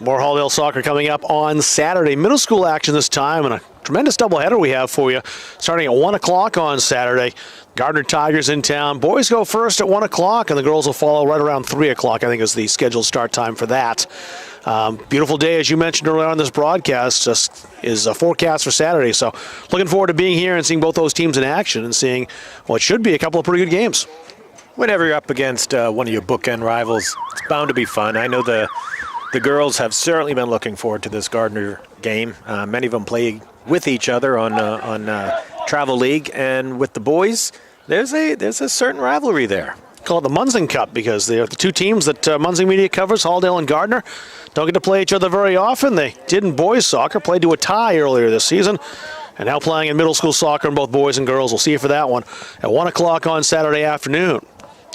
More Halldale soccer coming up on Saturday. Middle school action this time, and a tremendous doubleheader we have for you starting at 1 o'clock on Saturday. Gardner Tigers in town. Boys go first at 1 o'clock, and the girls will follow right around 3 o'clock, I think, is the scheduled start time for that. Beautiful day, as you mentioned earlier on this broadcast, just is a forecast for Saturday. So looking forward to being here and seeing both those teams in action and seeing what should be a couple of pretty good games. Whenever you're up against one of your bookend rivals, it's bound to be fun. I know the girls have certainly been looking forward to this Gardner game. Many of them play with each other on Travel League, and with the boys, there's a certain rivalry there. Call it the Munzing Cup because they're the two teams that Munzing Media covers, Halldale and Gardner, don't get to play each other very often. They did in boys soccer, played to a tie earlier this season. And now playing in middle school soccer in both boys and girls. We'll see you for that one at 1 o'clock on Saturday afternoon.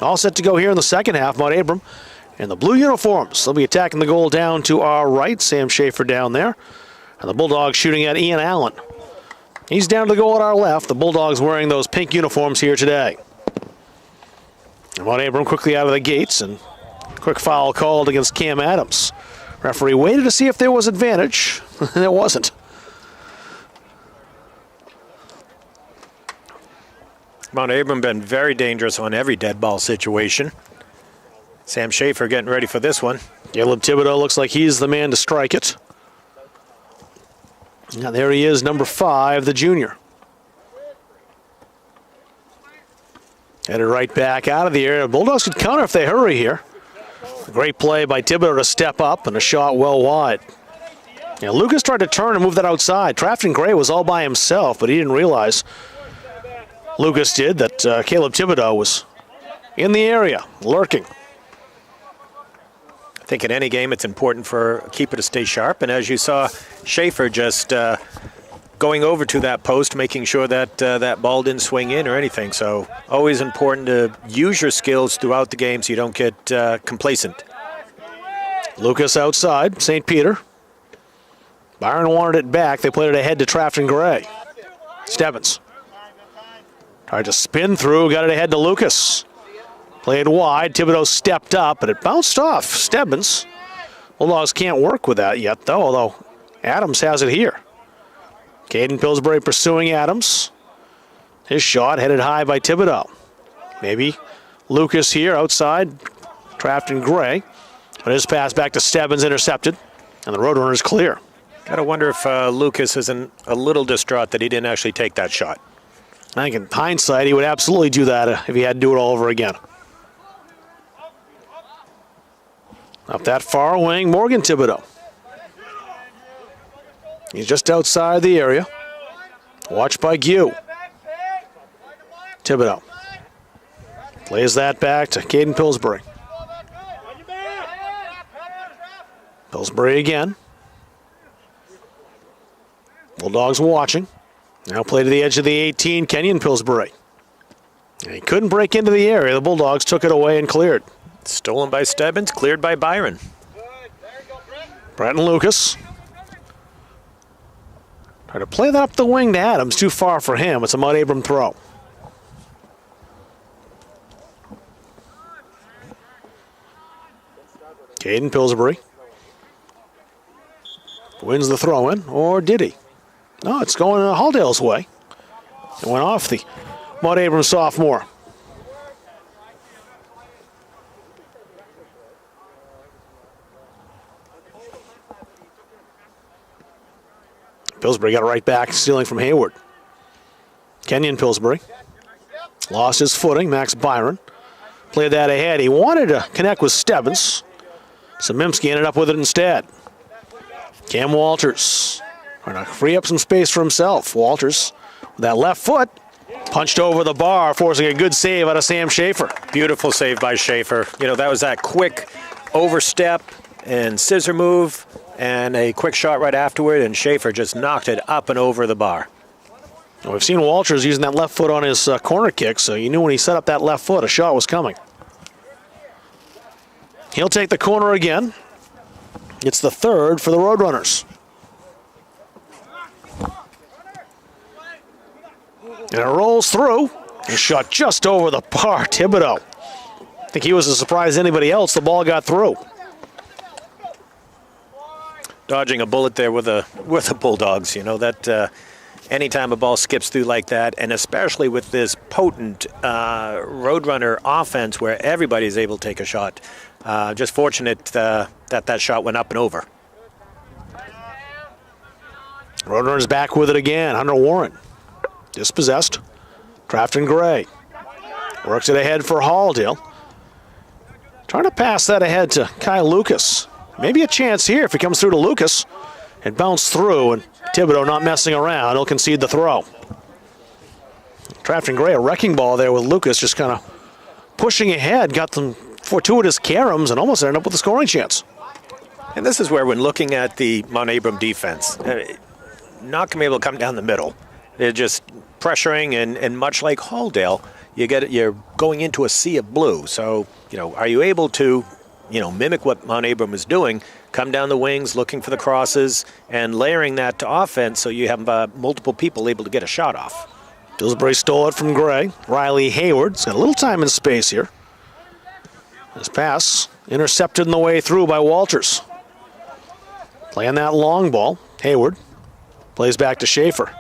All set to go here in the second half. Mt.Abram in the blue uniforms. They'll be attacking the goal down to our right. Sam Schaefer down there. And the Bulldogs shooting at Ian Allen. He's down to the goal at our left. The Bulldogs wearing those pink uniforms here today. Mt.Abram quickly out of the gates, and quick foul called against Cam Adams. Referee waited to see if there was advantage. There wasn't. Mt.Abram been very dangerous on every dead ball situation. Sam Schaefer getting ready for this one. Caleb Thibodeau looks like he's the man to strike it. Now there he is, number 5, the junior. Headed right back out of the area. Bulldogs could counter if they hurry here. A great play by Thibodeau to step up, and a shot well wide. Yeah, Lucas tried to turn and move that outside. Trafton Gray was all by himself, but he didn't realize, Lucas did, that Caleb Thibodeau was in the area, lurking. I think in any game it's important for a keeper to stay sharp, and as you saw, Schaefer just going over to that post, making sure that that ball didn't swing in or anything. So always important to use your skills throughout the game so you don't get complacent. Lucas outside, St. Peter. Byron wanted it back. They played it ahead to Trafton Gray. Stebbins tried to spin through, got it ahead to Lucas. Played wide, Thibodeau stepped up, but it bounced off Stebbins. Bulldogs can't work with that yet, though, although Adams has it here. Caden Pillsbury pursuing Adams. His shot headed high by Thibodeau. Maybe Lucas here outside, Trafton Gray. But his pass back to Stebbins intercepted, and the Roadrunner's clear. Gotta wonder if Lucas isn't a little distraught that he didn't actually take that shot. I think in hindsight, he would absolutely do that if he had to do it all over again. Up that far wing, Morgan Thibodeau. He's just outside the area. Watched by Gue. Thibodeau plays that back to Caden Pillsbury. Pillsbury again. Bulldogs watching. Now play to the edge of the 18, Kenyon Pillsbury. And he couldn't break into the area. The Bulldogs took it away and cleared. Stolen by Stebbins, cleared by Byron. Brenton Lucas. Try to play that up the wing to Adams. Too far for him. It's a Mt.Abram throw. Caden Pillsbury wins the throw-in, or did he? No, it's going Halldale's way. It went off the Mt.Abram sophomore. Pillsbury got it right back, stealing from Hayward. Kenyon Pillsbury lost his footing. Max Byron played that ahead. He wanted to connect with Stebbins. Samimski ended up with it instead. Cam Walters trying to free up some space for himself. Walters, with that left foot, punched over the bar, forcing a good save out of Sam Schaefer. Beautiful save by Schaefer. You know, that was that quick overstep and scissor move and a quick shot right afterward, and Schaefer just knocked it up and over the bar. Well, we've seen Walters using that left foot on his corner kick, so you knew when he set up that left foot, a shot was coming. He'll take the corner again. It's the third for the Roadrunners. And it rolls through. A shot just over the bar. Thibodeau. I think he was as surprised as anybody else. The ball got through. Dodging a bullet there with the Bulldogs. You know, that anytime a ball skips through like that, and especially with this potent Roadrunner offense where everybody's able to take a shot, just fortunate that shot went up and over. Roadrunners back with it again. Hunter Warren. Dispossessed. Trafton Gray. Works it ahead for Halldale. Trying to pass that ahead to Kyle Lucas. Maybe a chance here if he comes through to Lucas. It bounced through, and Thibodeau not messing around. He'll concede the throw. Trafton Gray, a wrecking ball there with Lucas, just kind of pushing ahead. Got some fortuitous caroms and almost ended up with a scoring chance. And this is where, when looking at the Mt.Abram defense, not going to be able to come down the middle They're just pressuring, and much like Halldale, you're going into a sea of blue. So, are you able to, mimic what Mt.Abram is doing, come down the wings, looking for the crosses, and layering that to offense so you have multiple people able to get a shot off. Pillsbury stole it from Gray. Riley Hayward's got a little time and space here. His pass intercepted in the way through by Walters. Playing that long ball. Hayward plays back to Schaefer.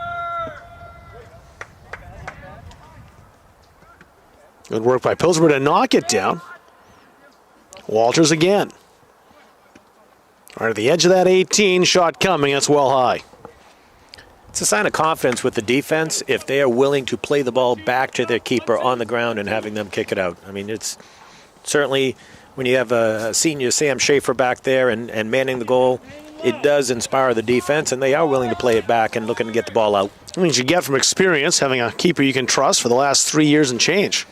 Good work by Pillsbury to knock it down. Walters again. Right at the edge of that 18, shot coming, that's well high. It's a sign of confidence with the defense if they are willing to play the ball back to their keeper on the ground and having them kick it out. I mean, it's certainly when you have a senior Sam Schaefer back there and manning the goal, it does inspire the defense, and they are willing to play it back and looking to get the ball out. I mean, you get from experience having a keeper you can trust for the last 3 years and change.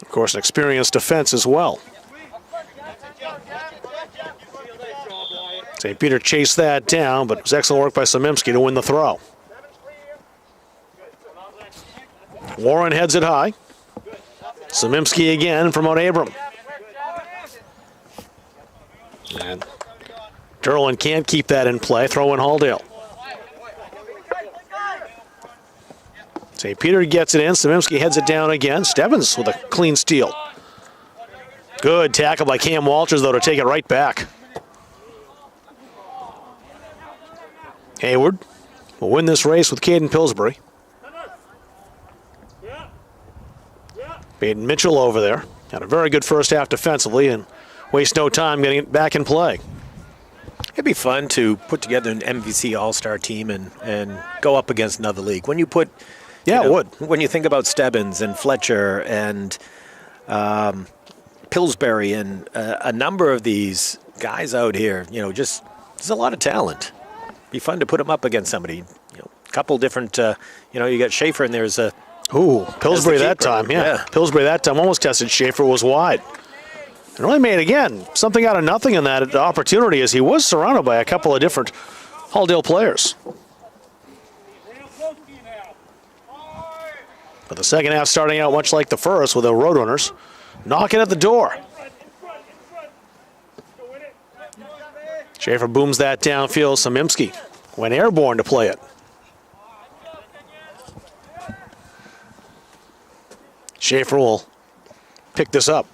Of course, an experienced defense as well. St. Peter chased that down, but it was excellent work by Samimsky to win the throw. Warren heads it high. Samimsky again from Mt.Abram. And Derlin can't keep that in play. Throw in Halldale. St. Peter gets it in. Samimsky heads it down again. Stebbins with a clean steal. Good tackle by Cam Walters, though, to take it right back. Hayward will win this race with Caden Pillsbury. Baden Mitchell over there. Had a very good first half defensively and waste no time getting it back in play. It'd be fun to put together an MVC All-Star team and go up against another league. When you put, it would. When you think about Stebbins and Fletcher and Pillsbury and a number of these guys out here, just there's a lot of talent. Be fun to put them up against somebody. A couple different, you got Schaefer and there's a. Pillsbury that time, yeah. Pillsbury that time almost tested Schaefer, was wide. And really made, again, something out of nothing in that opportunity as he was surrounded by a couple of different Halldale players. But the second half starting out much like the first with the Roadrunners knocking at the door. Schaefer booms that downfield. Samimsky went airborne to play it. Schaefer will pick this up.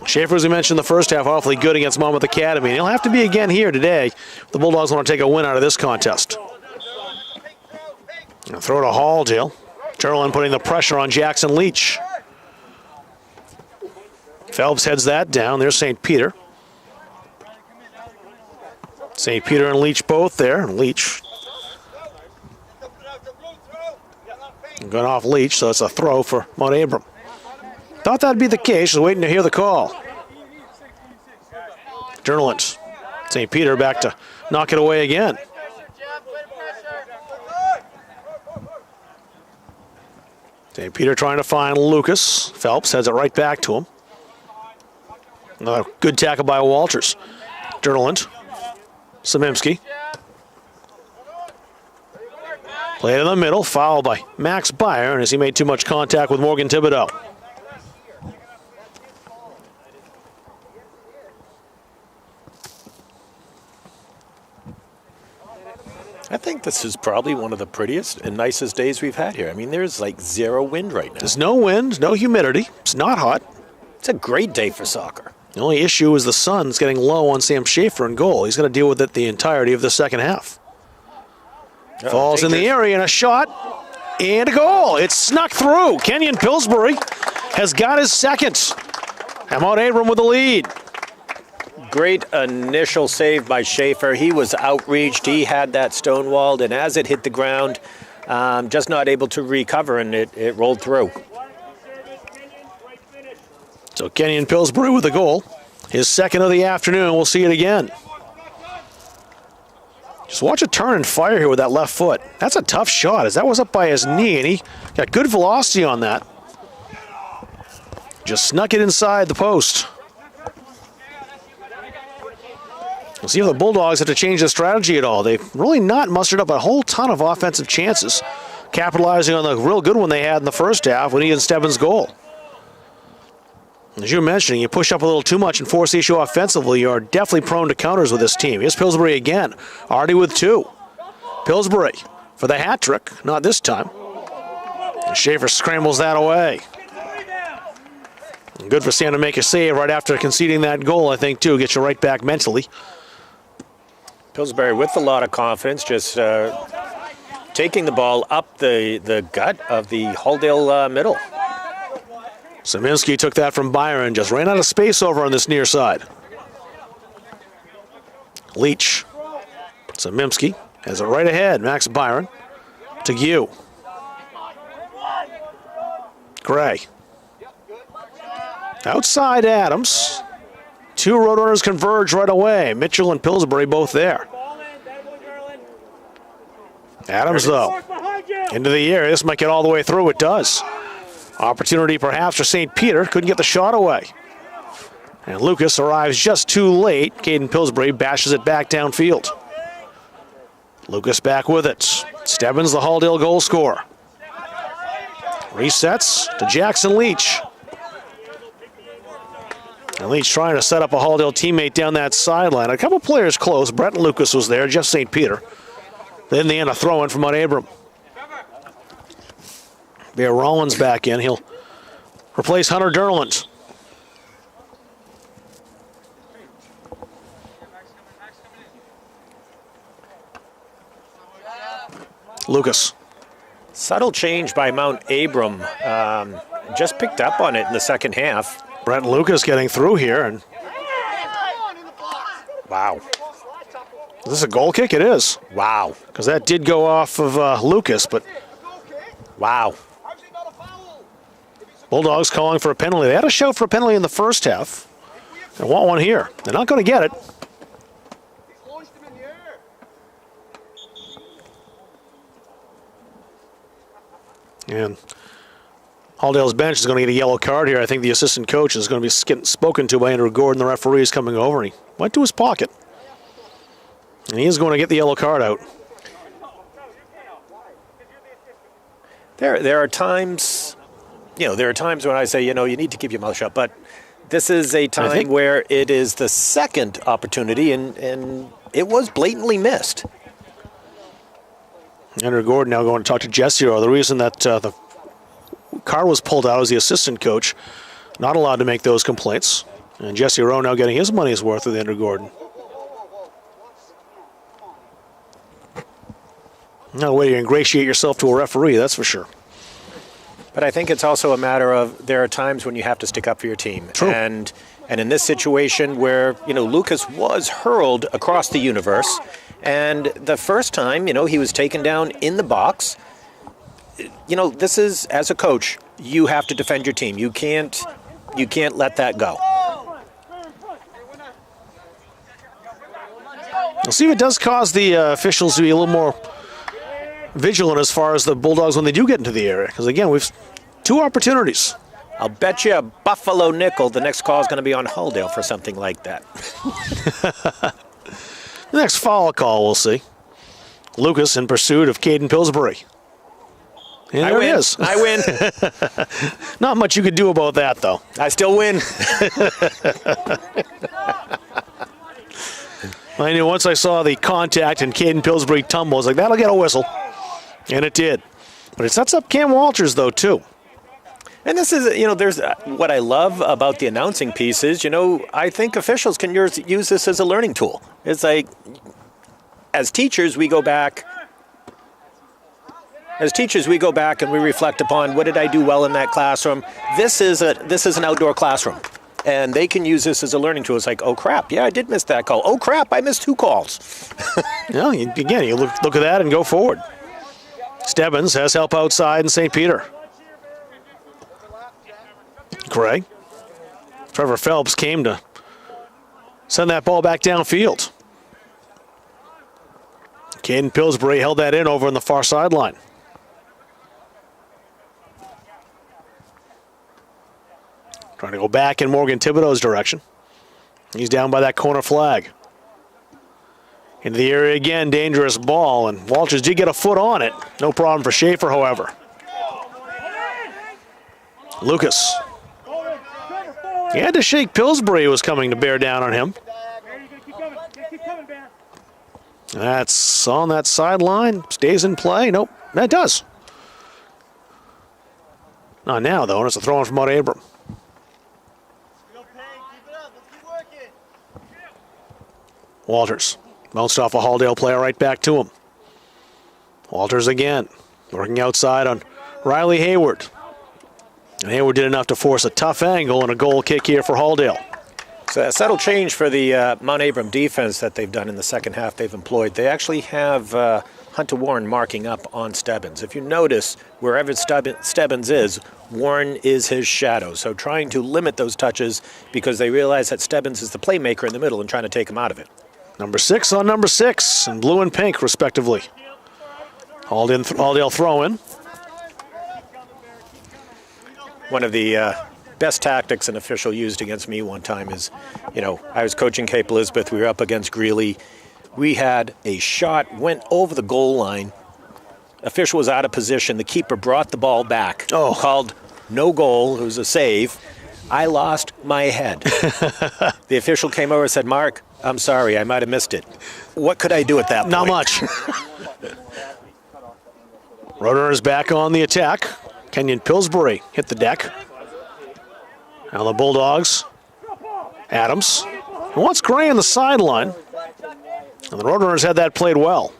Schaefer, as we mentioned, the first half awfully good against Monmouth Academy. And he'll have to be again here today. The Bulldogs want to take a win out of this contest. Now throw to Halldale. Turlin putting the pressure on Jackson Leach. Phelps heads that down. There's St. Peter. St. Peter and Leach both there. And Leach going off Leach, so it's a throw for Mt.Abram. Thought that'd be the case. Just waiting to hear the call. Derlin. St. Peter back to knock it away again. St. Peter trying to find Lucas. Phelps heads it right back to him. Another good tackle by Walters. Derlin. Samimsky. Play it in the middle, foul by Max Byron as he made too much contact with Morgan Thibodeau. I think this is probably one of the prettiest and nicest days we've had here. I mean, there's like zero wind right now. There's no wind, no humidity. It's not hot. It's a great day for soccer. The only issue is the sun's getting low on Sam Schaefer in goal. He's going to deal with it the entirety of the second half. Falls in the area and a shot and a goal. It's snuck through. Kenyon Pillsbury has got his second. And Mt.Abram with the lead. Great initial save by Schaefer. He was outreached. He had that stonewalled, and as it hit the ground, just not able to recover, and it rolled through. So Kenyon Pillsbury with the goal. His second of the afternoon. We'll see it again. Just watch it turn and fire here with that left foot. That's a tough shot as that was up by his knee, and he got good velocity on that. Just snuck it inside the post. We'll see if the Bulldogs have to change their strategy at all. They've really not mustered up a whole ton of offensive chances, capitalizing on the real good one they had in the first half when he and Stebbins' goal. As you were mentioning, you push up a little too much and force the issue offensively, you're definitely prone to counters with this team. Here's Pillsbury again, already with 2. Pillsbury for the hat trick, not this time. And Schaefer scrambles that away. And good for Sam to make a save right after conceding that goal, I think, too. Gets you right back mentally. Pillsbury with a lot of confidence, just taking the ball up the gut of the Halldale middle. Seminski took that from Byron, just ran out of space over on this near side. Leach. Seminski has it right ahead. Max Byron to Yu. Gray. Outside Adams. 2 Roadrunners converge right away. Mitchell and Pillsbury both there. Adams, though, into the air. This might get all the way through. It does. Opportunity perhaps for St. Peter. Couldn't get the shot away. And Lucas arrives just too late. Caden Pillsbury bashes it back downfield. Lucas back with it. Stebbins, the Halldale goal scorer. Resets to Jackson Leach. And Leach trying to set up a Halldale teammate down that sideline. A couple players close. Brett Lucas was there, just St. Peter. Then in the end, a throw-in from Mt.Abram. Bear Rollins back in. He'll replace Hunter Derland. Lucas. Subtle change by Mt.Abram. Just picked up on it in the second half. Brent Lucas getting through here. And wow. Is this a goal kick? It is. Wow. Because that did go off of Lucas, but wow. Bulldogs calling for a penalty. They had a shout for a penalty in the first half. They want one here. They're not going to get it. And Halldale's bench is going to get a yellow card here. I think the assistant coach is going to be getting spoken to by Andrew Gordon. The referee is coming over, and he went to his pocket. And he is going to get the yellow card out. There are times, there are times when I say, you need to keep your mouth shut. But this is a time where it is the second opportunity, and it was blatantly missed. Andrew Gordon now going to talk to Jesse. The reason that the card was pulled out is the assistant coach not allowed to make those complaints. And Jesse Rowe now getting his money's worth with Andrew Gordon. No way to ingratiate yourself to a referee, that's for sure. But I think it's also a matter of there are times when you have to stick up for your team. True. And in this situation where, Lucas was hurled across the universe, and the first time, he was taken down in the box, this is, as a coach, you have to defend your team. You can't let that go. We'll see if it does cause the officials to be a little more vigilant as far as the Bulldogs when they do get into the area. Because, again, we've 2 opportunities. I'll bet you a Buffalo nickel the next call is going to be on Halldale for something like that. The next foul call, we'll see. Lucas in pursuit of Caden Pillsbury. And there it is. I win. Not much you could do about that, though. I still win. I knew once I saw the contact and Caden Pillsbury tumble, I was like, that'll get a whistle. And it did. But it sets up Cam Walters, though, too. And this is, there's what I love about the announcing piece is, I think officials can use this as a learning tool. It's like, as teachers, we go back and we reflect upon what did I do well in that classroom. This is an outdoor classroom. And they can use this as a learning tool. It's like, oh, crap, yeah, I did miss that call. Oh, crap, I missed 2 calls. Again, you look at that and go forward. Stebbins has help outside in St. Peter. Gray. Trevor Phelps came to send that ball back downfield. Caden Pillsbury held that in over on the far sideline. Trying to go back in Morgan Thibodeau's direction. He's down by that corner flag. Into the area again, dangerous ball, and Walters did get a foot on it. No problem for Schaefer, however. Lucas. He had to shake Pillsbury, who was coming to bear down on him. That's on that sideline. Stays in play. Nope, that does. Not now, though, and it's a throw in from Mt.Abram. Walters bounced off a Halldale player right back to him. Walters again, working outside on Riley Hayward. And Hayward did enough to force a tough angle and a goal kick here for Halldale. So a subtle change for the Mt.Abram defense that they've done in the second half they've employed. They actually have Hunter Warren marking up on Stebbins. If you notice, wherever Stebbins is, Warren is his shadow. So trying to limit those touches because they realize that Stebbins is the playmaker in the middle and trying to take him out of it. Number 6 on number 6, in blue and pink, respectively. Halldale throw-in. One of the best tactics an official used against me one time is, I was coaching Cape Elizabeth. We were up against Greeley. We had a shot, went over the goal line. Official was out of position. The keeper brought the ball back. Called no goal. It was a save. I lost my head. The official came over and said, "Mark, I'm sorry, I might have missed it." What could I do at that point? Not much. Roadrunners back on the attack. Kenyon Pillsbury hit the deck. Now the Bulldogs. Adams. He wants Gray on the sideline. And the Roadrunners had that played well.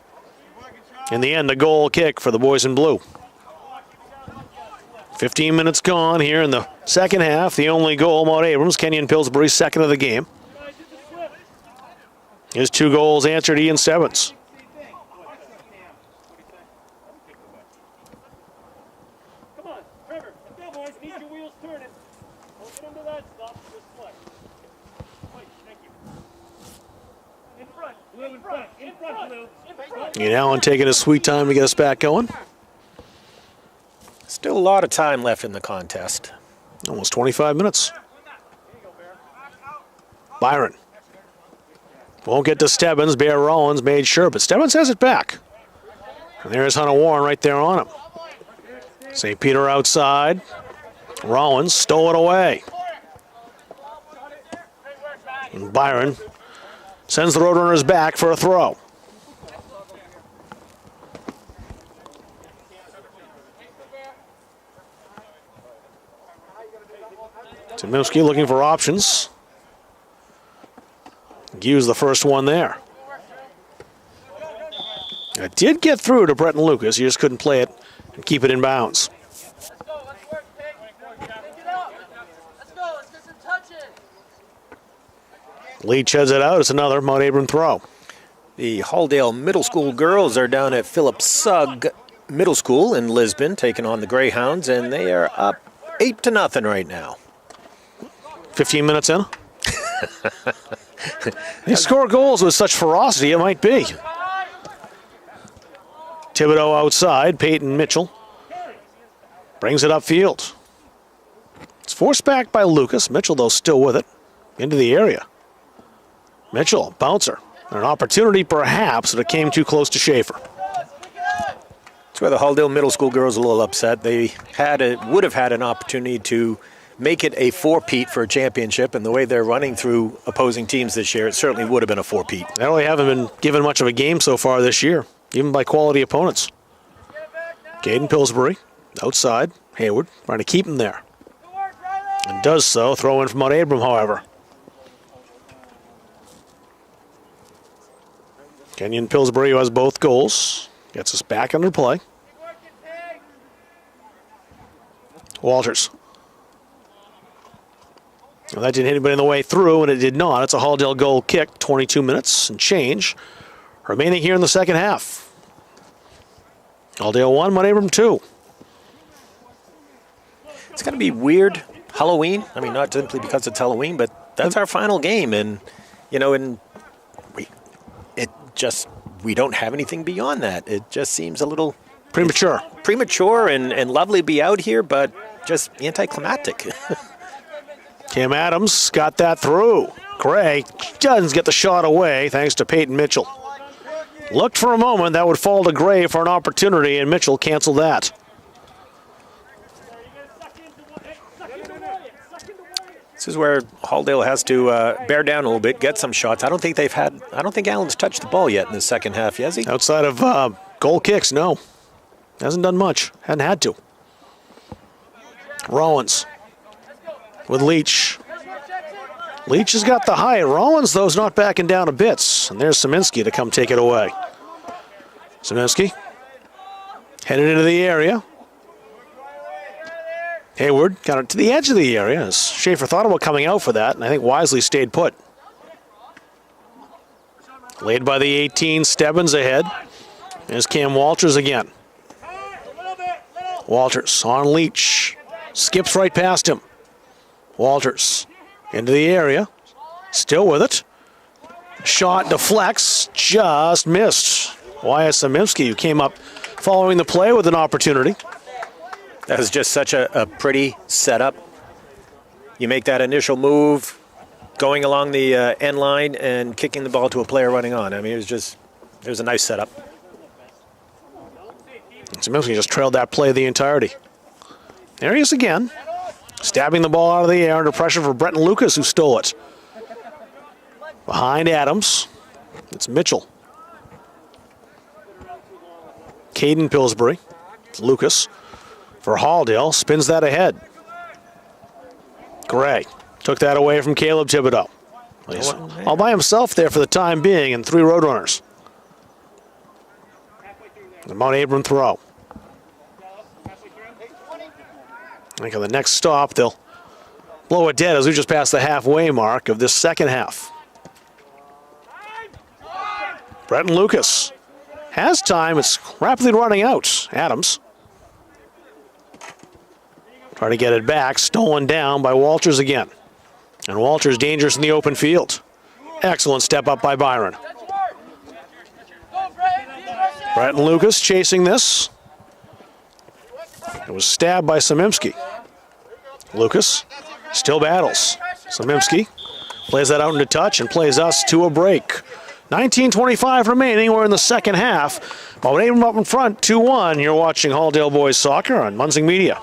In the end, a goal kick for the boys in blue. 15 minutes gone here in the second half. The only goal, Mt.Abram's, Kenyon Pillsbury's second of the game. His 2 goals answered Ian Stebbins. Allen taking his sweet time to get us back going. Still a lot of time left in the contest. Almost 25 minutes. Byron. Won't get to Stebbins. Bear Rollins made sure, but Stebbins has it back. And there's Hunter Warren right there on him. St. Peter outside. Rollins stole it away. And Byron sends the Roadrunners back for a throw. Timimski looking for options. Hughes the first one there. It did get through to Bretton Lucas. He just couldn't play it and keep it in bounds. Leach heads it out. It's another Mt.Abram throw. The Halldale Middle School girls are down at Philip Sugg Middle School in Lisbon, taking on the Greyhounds, and they are up 8-0 right now. 15 minutes in. They score goals with such ferocity, it might be. Thibodeau outside, Peyton Mitchell brings it upfield. It's forced back by Lucas. Mitchell, though, still with it. Into the area. Mitchell, bouncer. An opportunity, perhaps, but it came too close to Schaefer. That's where the Halldale Middle School girls are a little upset. They would have had an opportunity to make it a four-peat for a championship, and the way they're running through opposing teams this year, it certainly would have been a four-peat. They really haven't been given much of a game so far this year, even by quality opponents. Caden Pillsbury, outside. Hayward trying to keep him there. And does so. Throw in from Mt.Abram, however. Kenyon Pillsbury, who has both goals, gets us back under play. Walters. Well, that didn't hit anybody on the way through, and it did not. It's a Halldale goal kick, 22 minutes and change remaining here in the second half. Halldale 1, Mt.Abram 2. It's going to be weird Halloween. I mean, not simply because it's Halloween, but that's our final game. And, we don't have anything beyond that. It just seems a little premature. Premature and lovely to be out here, but just anticlimactic. Cam Adams got that through. Gray doesn't get the shot away thanks to Peyton Mitchell. Looked for a moment that would fall to Gray for an opportunity, and Mitchell canceled that. This is where Halldale has to bear down a little bit, get some shots. I don't think Allen's touched the ball yet in the second half, has he? Outside of goal kicks, no. Hasn't done much. Hadn't had to. Rollins with Leach. Leach has got the height. Rollins, though, is not backing down a bit. And there's Szymanski to come take it away. Szymanski headed into the area. Hayward got it to the edge of the area as Schaefer thought about coming out for that, and I think wisely stayed put. Laid by the 18, Stebbins ahead. There's Cam Walters again. Walters on Leach. Skips right past him. Walters into the area. Still with it. Shot deflects. Just missed. Wyatt Szymanski, who came up following the play with an opportunity. That was just such a pretty setup. You make that initial move, going along the end line and kicking the ball to a player running on. I mean, it was a nice setup. Szymanski just trailed that play the entirety. There he is again. Stabbing the ball out of the air under pressure for Brenton Lucas, who stole it. Behind Adams, it's Mitchell. Caden Pillsbury. It's Lucas for Halldale. Spins that ahead. Gray took that away from Caleb Thibodeau. He's all by himself there for the time being, and 3 Roadrunners. The Mt.Abram throw. I think on the next stop, they'll blow it dead as we just passed the halfway mark of this second half. Brenton Lucas has time. It's rapidly running out. Adams. Try to get it back. Stolen down by Walters again. And Walters dangerous in the open field. Excellent step up by Byron. Brenton Lucas chasing this. It was stabbed by Szymanski. Lucas still battles. Szymanski plays that out into touch and plays us to a break. 19:25 remaining. We're in the second half. Mt.Abram up in front, 2-1. You're watching Halldale Boys Soccer on Munzing Media.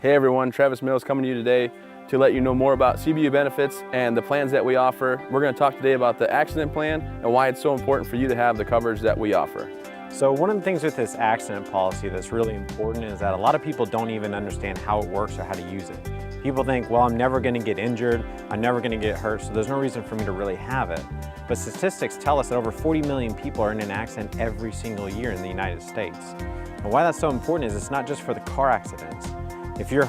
Hey everyone, Travis Mills coming to you today to let you know more about CBU benefits and the plans that we offer. We're going to talk today about the accident plan and why it's so important for you to have the coverage that we offer. So one of the things with this accident policy that's really important is that a lot of people don't even understand how it works or how to use it. People think, well, I'm never going to get injured, I'm never going to get hurt, so there's no reason for me to really have it. But statistics tell us that over 40 million people are in an accident every single year in the United States. And why that's so important is it's not just for the car accidents. If your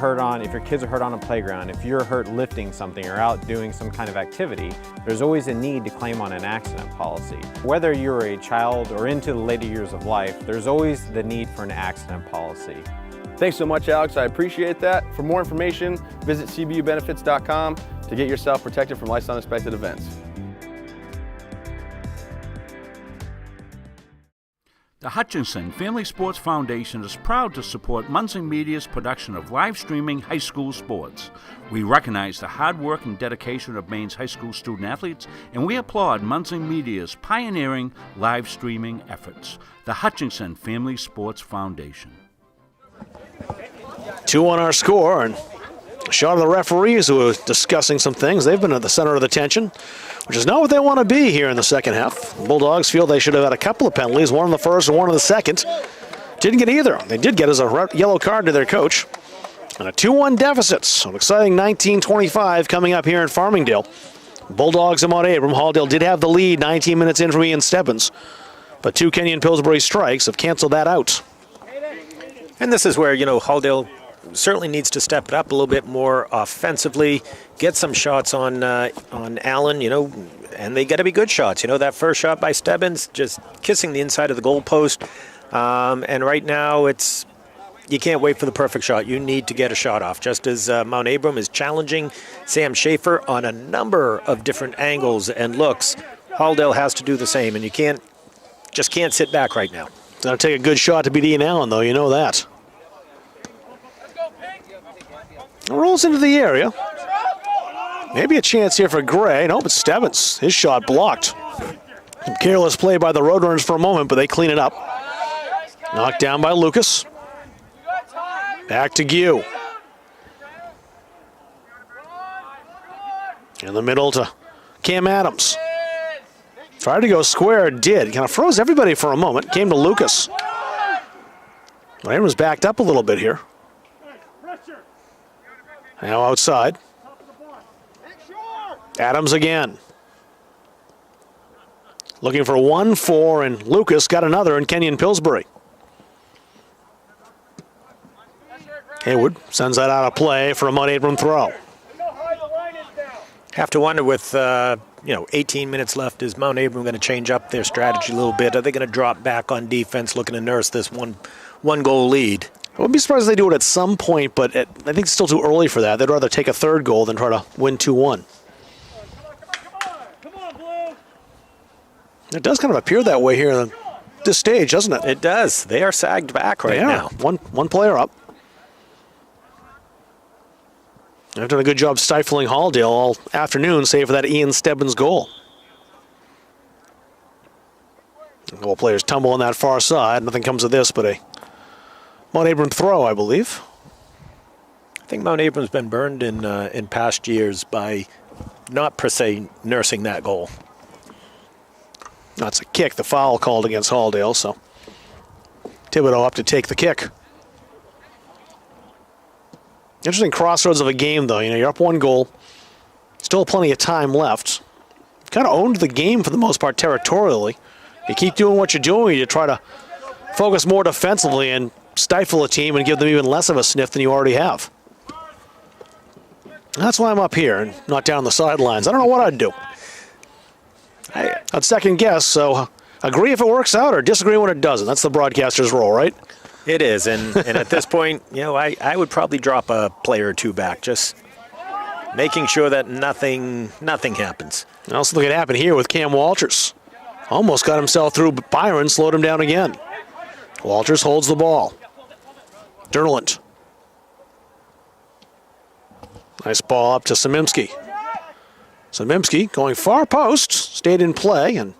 kids are hurt on a playground, if you're hurt lifting something or out doing some kind of activity, there's always a need to claim on an accident policy. Whether you're a child or into the later years of life, there's always the need for an accident policy. Thanks so much, Alex. I appreciate that. For more information, visit cbubenefits.com to get yourself protected from life's unexpected events. The Hutchinson Family Sports Foundation is proud to support Munzing Media's production of live streaming high school sports. We recognize the hard work and dedication of Maine's high school student athletes, and we applaud Munzing Media's pioneering live streaming efforts. The Hutchinson Family Sports Foundation. 2 on our score, and a shot of the referees who are discussing some things. They've been at the center of the tension, which is not what they want to be here in the second half. The Bulldogs feel they should have had a couple of penalties, one in the first and one in the second. Didn't get either. They did get as a yellow card to their coach. And a 2-1 deficit. So an exciting 19:25 coming up here in Farmingdale. Bulldogs and Mt.Abram. Halldale did have the lead 19 minutes in from Ian Stebbins, but 2 Kenyon Pillsbury strikes have canceled that out. And this is where, Halldale certainly needs to step it up a little bit more offensively, get some shots on Allen, and they got to be good shots. That first shot by Stebbins, just kissing the inside of the goalpost. And right now, you can't wait for the perfect shot. You need to get a shot off, just as Mt.Abram is challenging Sam Schaefer on a number of different angles and looks. Halldale has to do the same, and you can't sit back right now. It's going to take a good shot to beat Ian Allen, though. You know that. Rolls into the area. Maybe a chance here for Gray. Nope, it's Stebbins. His shot blocked. Careless play by the Roadrunners for a moment, but they clean it up. Knocked down by Lucas. Back to Gue. In the middle to Cam Adams. Tried to go square, did. Kind of froze everybody for a moment. Came to Lucas. Abram's backed up a little bit here. Now outside. Adams again. Looking for 1-4, and Lucas got another in Kenyon Pillsbury. Haywood sends that out of play for a Mt.Abram throw. Have to wonder with 18 minutes left, is Mt.Abram going to change up their strategy a little bit? Are they going to drop back on defense, looking to nurse this one-goal lead? I wouldn't be surprised if they do it at some point, but I think it's still too early for that. They'd rather take a third goal than try to win 2-1. It does kind of appear that way here at this stage, doesn't it? It does. They are sagged back right now. One player up. They've done a good job stifling Halldale all afternoon, save for that Ian Stebbins goal. A couple players tumble on that far side. Nothing comes of this but a Mt.Abram throw, I believe. I think Mt.Abram's been burned in past years by not per se nursing that goal. That's a kick. The foul called against Halldale, so Thibodeau up to take the kick. Interesting crossroads of a game, though. You're up 1 goal. Still plenty of time left. You've kind of owned the game for the most part territorially. You keep doing what you're doing. You try to focus more defensively and stifle a team and give them even less of a sniff than you already have. That's why I'm up here and not down the sidelines. I don't know what I'd do. I'd second guess, so agree if it works out or disagree when it doesn't. That's the broadcaster's role, right? It is, and at this point, I would probably drop a player or two back, just making sure that nothing happens. Also look at what happened here with Cam Walters. Almost got himself through, but Byron slowed him down again. Walters holds the ball. Derneland. Nice ball up to Samimski. Samimski going far post, stayed in play and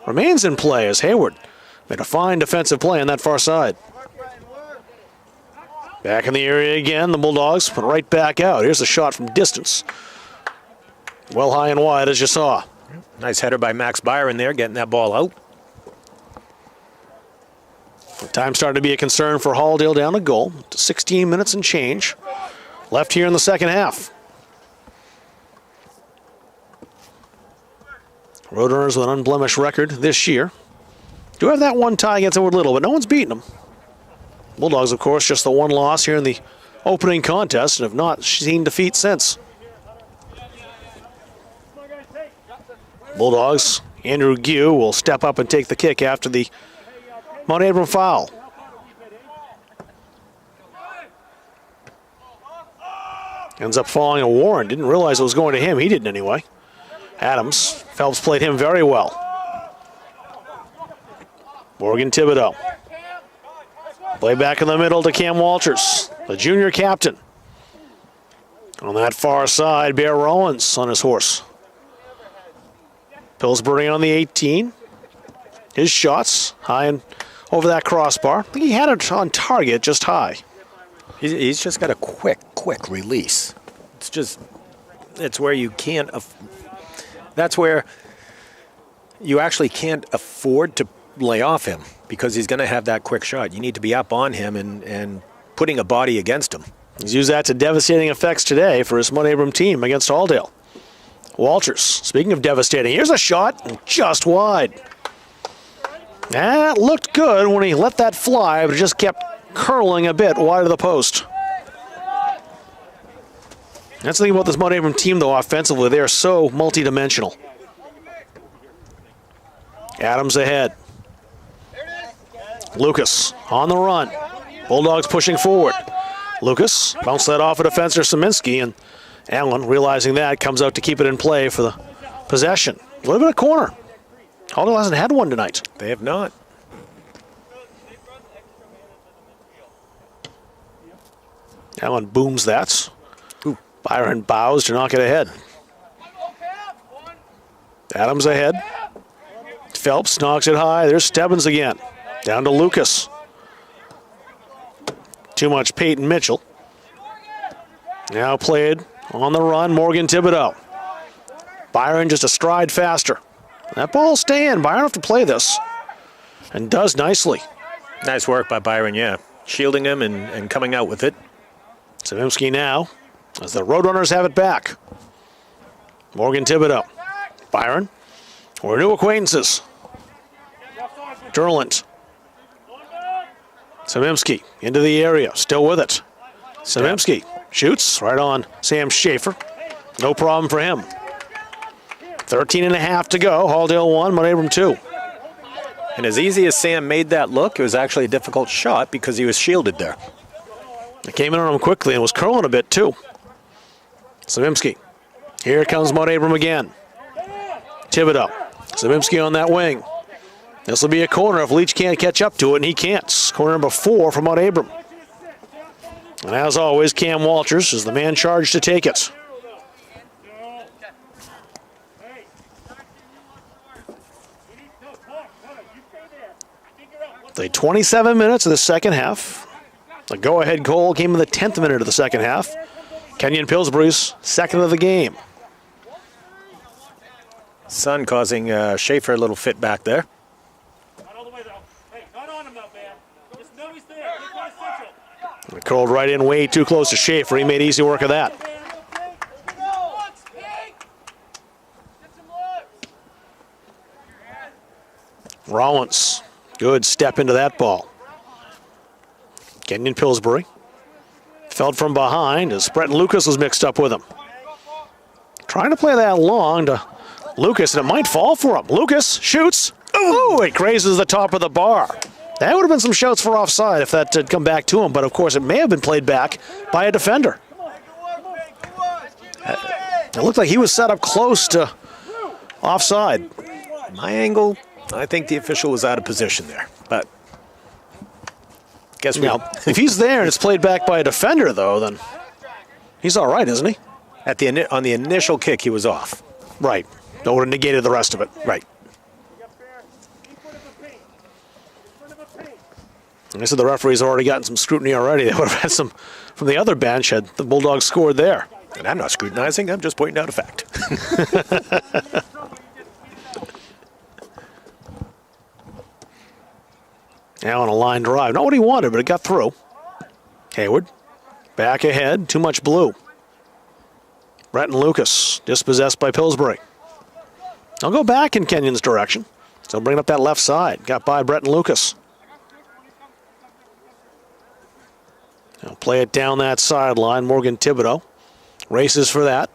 remains in play as Hayward made a fine defensive play on that far side. Back in the area again, the Bulldogs put right back out. Here's a shot from distance. Well high and wide as you saw. Nice header by Max Byron there, getting that ball out. Time started to be a concern for Halldale down a goal. 16 minutes and change left here in the second half. Roadrunners with an unblemished record this year. Do have that one tie against Edward Little, but no one's beaten them. Bulldogs, of course, just the one loss here in the opening contest and have not seen defeat since. Bulldogs, Andrew Gue will step up and take the kick after the Mt.Abram foul. Ends up falling to Warren. Didn't realize it was going to him. He didn't anyway. Adams. Phelps played him very well. Morgan Thibodeau. Play back in the middle to Cam Walters, the junior captain. On that far side, Bear Rowans on his horse. Pillsbury on the 18. His shots high and over that crossbar. I think he had it on target, just high. He's just got a quick release. It's where you can't. That's where you actually can't afford to lay off him because he's going to have that quick shot. You need to be up on him and putting a body against him. He's used that to devastating effects today for his Mt.Abram team against Halldale. Walters, speaking of devastating, here's a shot just wide. That looked good when he let that fly, but it just kept curling a bit wide of the post. That's the thing about this Mt.Abram team, though, offensively. They are so multidimensional. Adams ahead. Lucas on the run. Bulldogs pushing forward. Lucas bounced that off a defender, Seminski, and Allen, realizing that, comes out to keep it in play for the possession. A little bit of corner. Halldale hasn't had one tonight. They have not. Allen booms that. Ooh. Byron bows to knock it ahead. Adams ahead. Phelps knocks it high. There's Stebbins again. Down to Lucas. Too much Peyton Mitchell. Now played on the run, Morgan Thibodeau. Byron just a stride faster. That ball'll stay in. Byron have to play this. And does nicely. Nice work by Byron, yeah. Shielding him and coming out with it. Samimsky now, as the Roadrunners have it back. Morgan Thibodeau. Byron. We're new acquaintances. Derlant. Samimsky into the area, still with it. Samimsky shoots right on Sam Schaefer. No problem for him. 13.5 to go. Halldale 1, Mt.Abram 2. And as easy as Sam made that look, it was actually a difficult shot because he was shielded there. It came in on him quickly and was curling a bit too. Samimsky. Here comes Mt.Abram again. Thibodeau. Samimsky on that wing. This will be a corner if Leach can't catch up to it, and he can't. Corner number 4 for Mt.Abram. And as always, Cam Walters is the man charged to take it. The 27 minutes of the second half. The go-ahead goal came in the 10th minute of the second half. Kenyon Pillsbury's second of the game. Sun causing Schaefer a little fit back there. Curled right in way too close to Schaefer. He made easy work of that. Rollins. Good step into that ball. Kenyon Pillsbury. Felled from behind as Bretton Lucas was mixed up with him. Trying to play that long to Lucas, and it might fall for him. Lucas shoots. Ooh, it grazes the top of the bar. That would have been some shouts for offside if that had come back to him, but of course it may have been played back by a defender. It looked like he was set up close to offside. My angle, I think the official was out of position there, but guess we now, if he's there and it's played back by a defender, though, then he's all right, isn't he? On the initial kick, he was off. Right. That would have negated the rest of it. Right. I said the referees have already gotten some scrutiny already. They would have had some from the other bench had the Bulldogs scored there. And I'm not scrutinizing, I'm just pointing out a fact. Now on a line drive. Not what he wanted, but it got through. Hayward. Back ahead. Too much blue. Bretton Lucas. Dispossessed by Pillsbury. I'll go back in Kenyon's direction. So bring up that left side. Got by Bretton Lucas. Now play it down that sideline. Morgan Thibodeau races for that.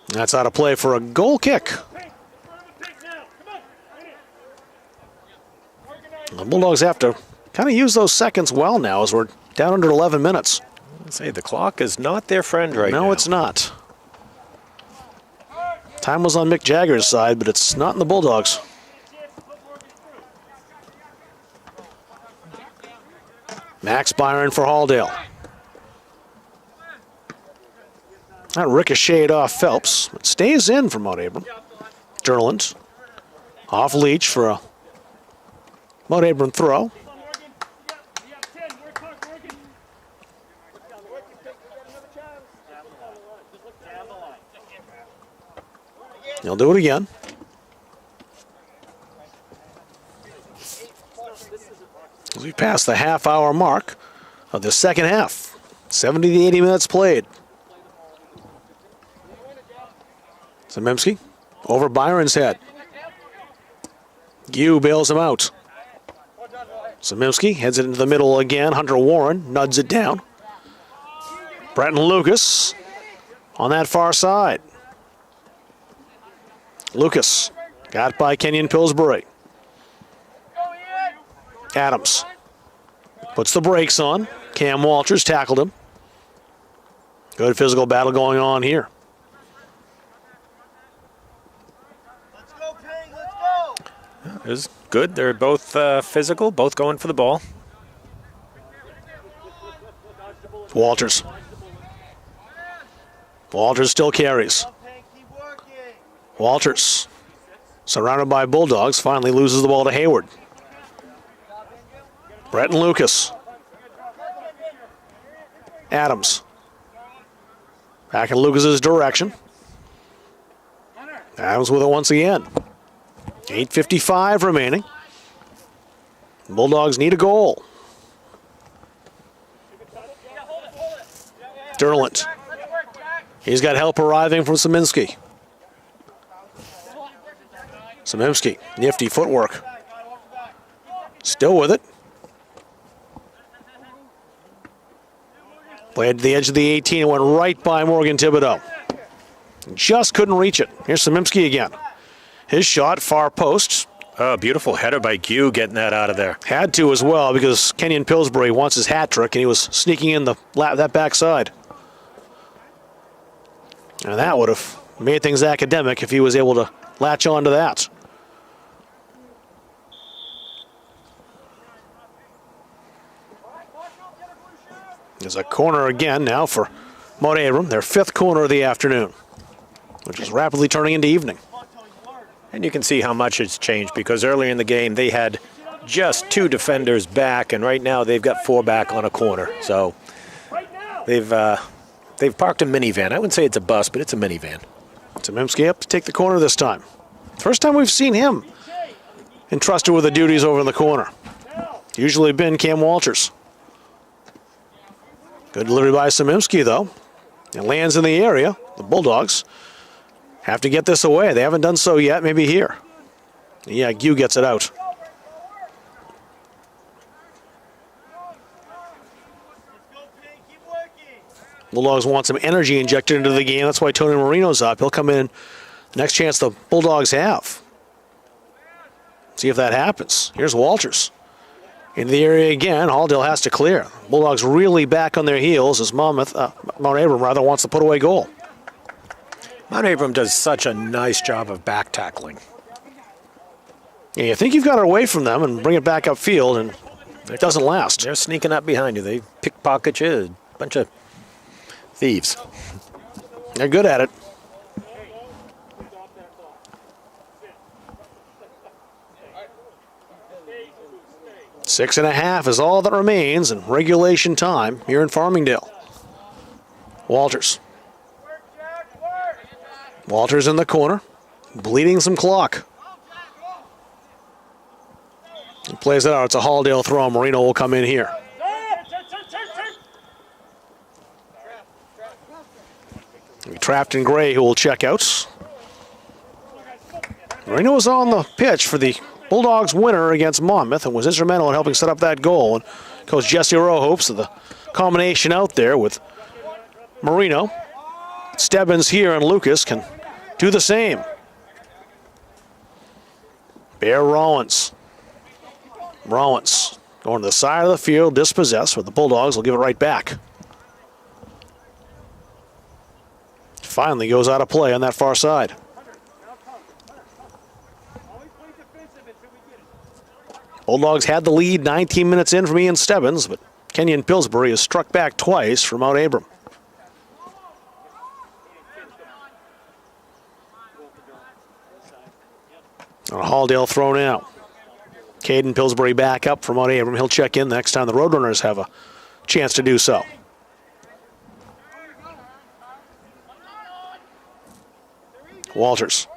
That's out of play for a goal kick. The Bulldogs have to kind of use those seconds well now as we're down under 11 minutes. I'd say the clock is not their friend right now. No, it's not. Time was on Mick Jagger's side, but it's not in the Bulldogs. Max Byron for Halldale. That ricocheted off Phelps. It stays in for Mt.Abram. Derlant. Off Leach for a Mt.Abram throw. He'll do it again. As we pass the half-hour mark of the second half. 70 to 80 minutes played. Samimsky over Byron's head. Gue bails him out. Samimsky heads it into the middle again. Hunter Warren nuds it down. Bretton Lucas on that far side. Lucas got by Kenyon Pillsbury. Adams puts the brakes on. Cam Walters tackled him. Good physical battle going on here. It was good. They're both physical, both going for the ball. Walters. Walters still carries. Walters, surrounded by Bulldogs, finally loses the ball to Hayward. Brett and Lucas. Adams. Back in Lucas's direction. Adams with it once again. 8:55 remaining. Bulldogs need a goal. Derlant. He's got help arriving from Szymanski. Szymanski, nifty footwork. Still with it. Played to the edge of the 18 and went right by Morgan Thibodeau. Just couldn't reach it. Here's Szymanski again. His shot, far post. Oh, beautiful header by Gue getting that out of there. Had to as well because Kenyon Pillsbury wants his hat trick and he was sneaking in that backside. And that would have made things academic if he was able to latch on to that. There's a corner again now for Mt.Abram, their 5th corner of the afternoon, which is rapidly turning into evening. And you can see how much it's changed because earlier in the game they had just 2 defenders back, and right now they've got 4 back on a corner. So they've parked a minivan. I wouldn't say it's a bus, but it's a minivan. Szymanski up to take the corner this time. First time we've seen him entrusted with the duties over in the corner. Usually been Cam Walters. Good delivery by Szymanski, though. It lands in the area. The Bulldogs have to get this away. They haven't done so yet. Maybe here. Yeah, Gue gets it out. Bulldogs want some energy injected into the game. That's why Tony Marino's up. He'll come in next chance the Bulldogs have. See if that happens. Here's Walters. Into the area again. Halldale has to clear. Bulldogs really back on their heels as Mt.Abram rather wants to put away goal. Mt.Abram does such a nice job of back tackling. Yeah, you think you've got it away from them and bring it back upfield, and it doesn't last. They're sneaking up behind you. They pickpocket you. A bunch of thieves. They're good at it. Six and a half is all that remains in regulation time here in Farmingdale. Walters. Walters in the corner, bleeding some clock. He plays it out. It's a Halldale throw. Marino will come in here. Trapped in Gray, who will check out. Marino was on the pitch for the Bulldogs winner against Monmouth and was instrumental in helping set up that goal. And Coach Jesse Rowe hopes that the combination out there with Marino, Stebbins here, and Lucas can do the same. Bear Rollins. Rollins going to the side of the field, dispossessed, but the Bulldogs will give it right back. Finally goes out of play on that far side. Bulldogs had the lead 19 minutes in from Ian Stebbins, but Kenyon Pillsbury has struck back twice for Mt.Abram. A Halldale throw now. Caden Pillsbury back up for Mt.Abram. He'll check in next time the Roadrunners have a chance to do so. Walters.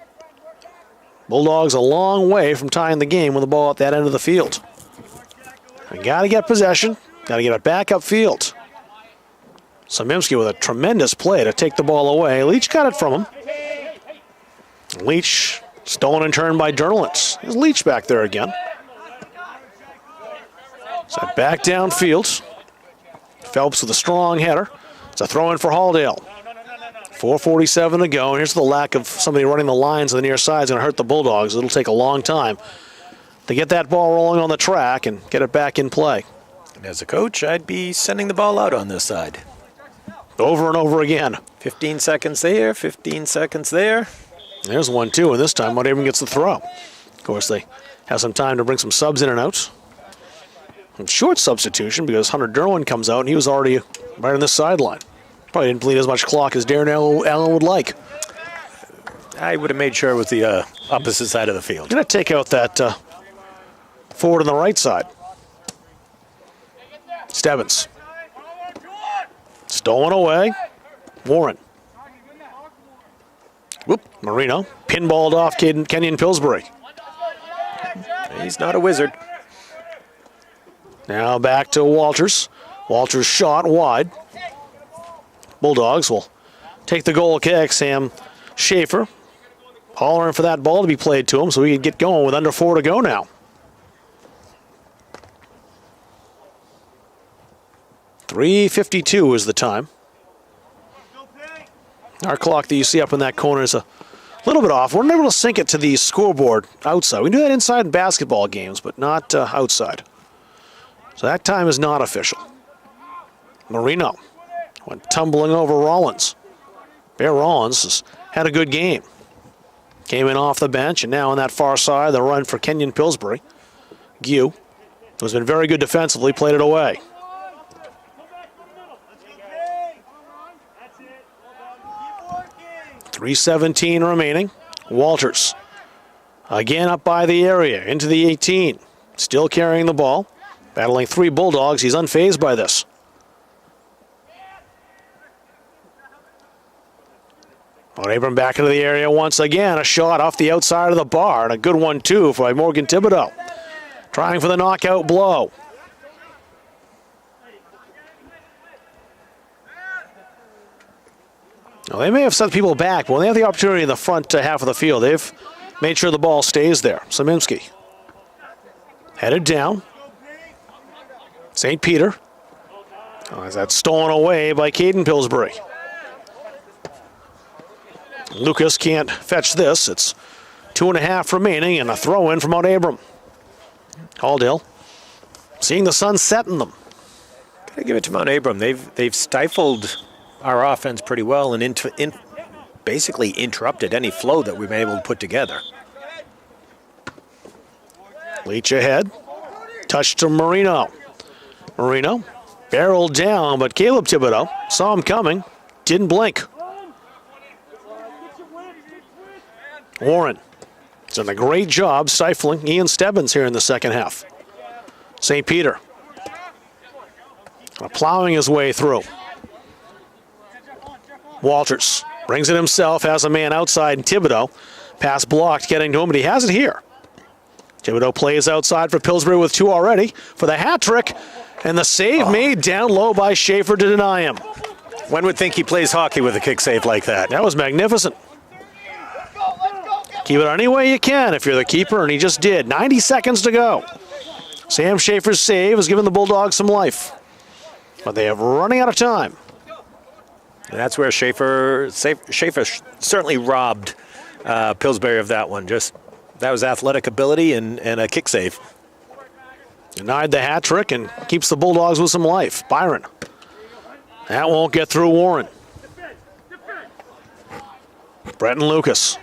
Bulldogs a long way from tying the game with the ball at that end of the field. We got to get possession. Got to get it back upfield. Szymanski with a tremendous play to take the ball away. Leach got it from him. Leach stolen in turn by Derlant. There's Leach back there again. So back downfield. Phelps with a strong header. It's a throw in for Halldale. 4:47 to go. Here's the lack of somebody running the lines on the near side is going to hurt the Bulldogs. It'll take a long time to get that ball rolling on the track and get it back in play. And as a coach, I'd be sending the ball out on this side. Over and over again. 15 seconds there, 15 seconds there. There's 1-2, and this time Mt.Abram gets the throw. Of course, they have some time to bring some subs in and out. And short substitution because Hunter Derwin comes out, and he was already right on this sideline. Probably didn't bleed as much clock as Darren Allen would like. I would have made sure it was the opposite side of the field. Going to take out that forward on the right side. Stebbins. Stolen away. Warren. Whoop. Marino. Pinballed off Kenyon Pillsbury. He's not a wizard. Now back to Walters. Walters shot wide. Bulldogs will take the goal kick. Sam Schaefer hollering for that ball to be played to him so we can get going with under 4 to go now. 3:52 is the time. Our clock that you see up in that corner is a little bit off. We're not able to sync it to the scoreboard outside. We can do that inside in basketball games, but not outside. So that time is not official. Marino went tumbling over Rollins. Bear Rollins has had a good game. Came in off the bench, and now on that far side, the run for Kenyon Pillsbury. Gue, who's been very good defensively, played it away. .317 remaining. Walters again up by the area, into the 18. Still carrying the ball. Battling 3 Bulldogs. He's unfazed by this. Mt.Abram back into the area once again. A shot off the outside of the bar, and a good one, too, by Morgan Thibodeau. Trying for the knockout blow. Now, they may have set people back, but when they have the opportunity in the front half of the field, they've made sure the ball stays there. Samimski headed down. St. Peter. That's stolen away by Caden Pillsbury. Lucas can't fetch this. It's 2.5 remaining and a throw-in from Mt.Abram. Halldale seeing the sun set in them. Gotta give it to Mt.Abram. They've stifled our offense pretty well and basically interrupted any flow that we've been able to put together. Leach ahead. Touch to Marino. Marino barreled down, but Caleb Thibodeau saw him coming. Didn't blink. Warren has done a great job stifling Ian Stebbins here in the second half. St. Peter plowing his way through. Walters brings it himself, has a man outside, and Thibodeau. Pass blocked, getting to him, but he has it here. Thibodeau plays outside for Pillsbury with 2 already for the hat trick, and the save made down low by Schaefer to deny him. One would think he plays hockey with a kick save like that. That was magnificent. Keep it any way you can if you're the keeper, and he just did. 90 seconds to go. Sam Schaefer's save has given the Bulldogs some life, but they have running out of time. And that's where Schaefer certainly robbed Pillsbury of that one. That was athletic ability and a kick save. Denied the hat trick and keeps the Bulldogs with some life. Byron. That won't get through Warren. Bretton Lucas.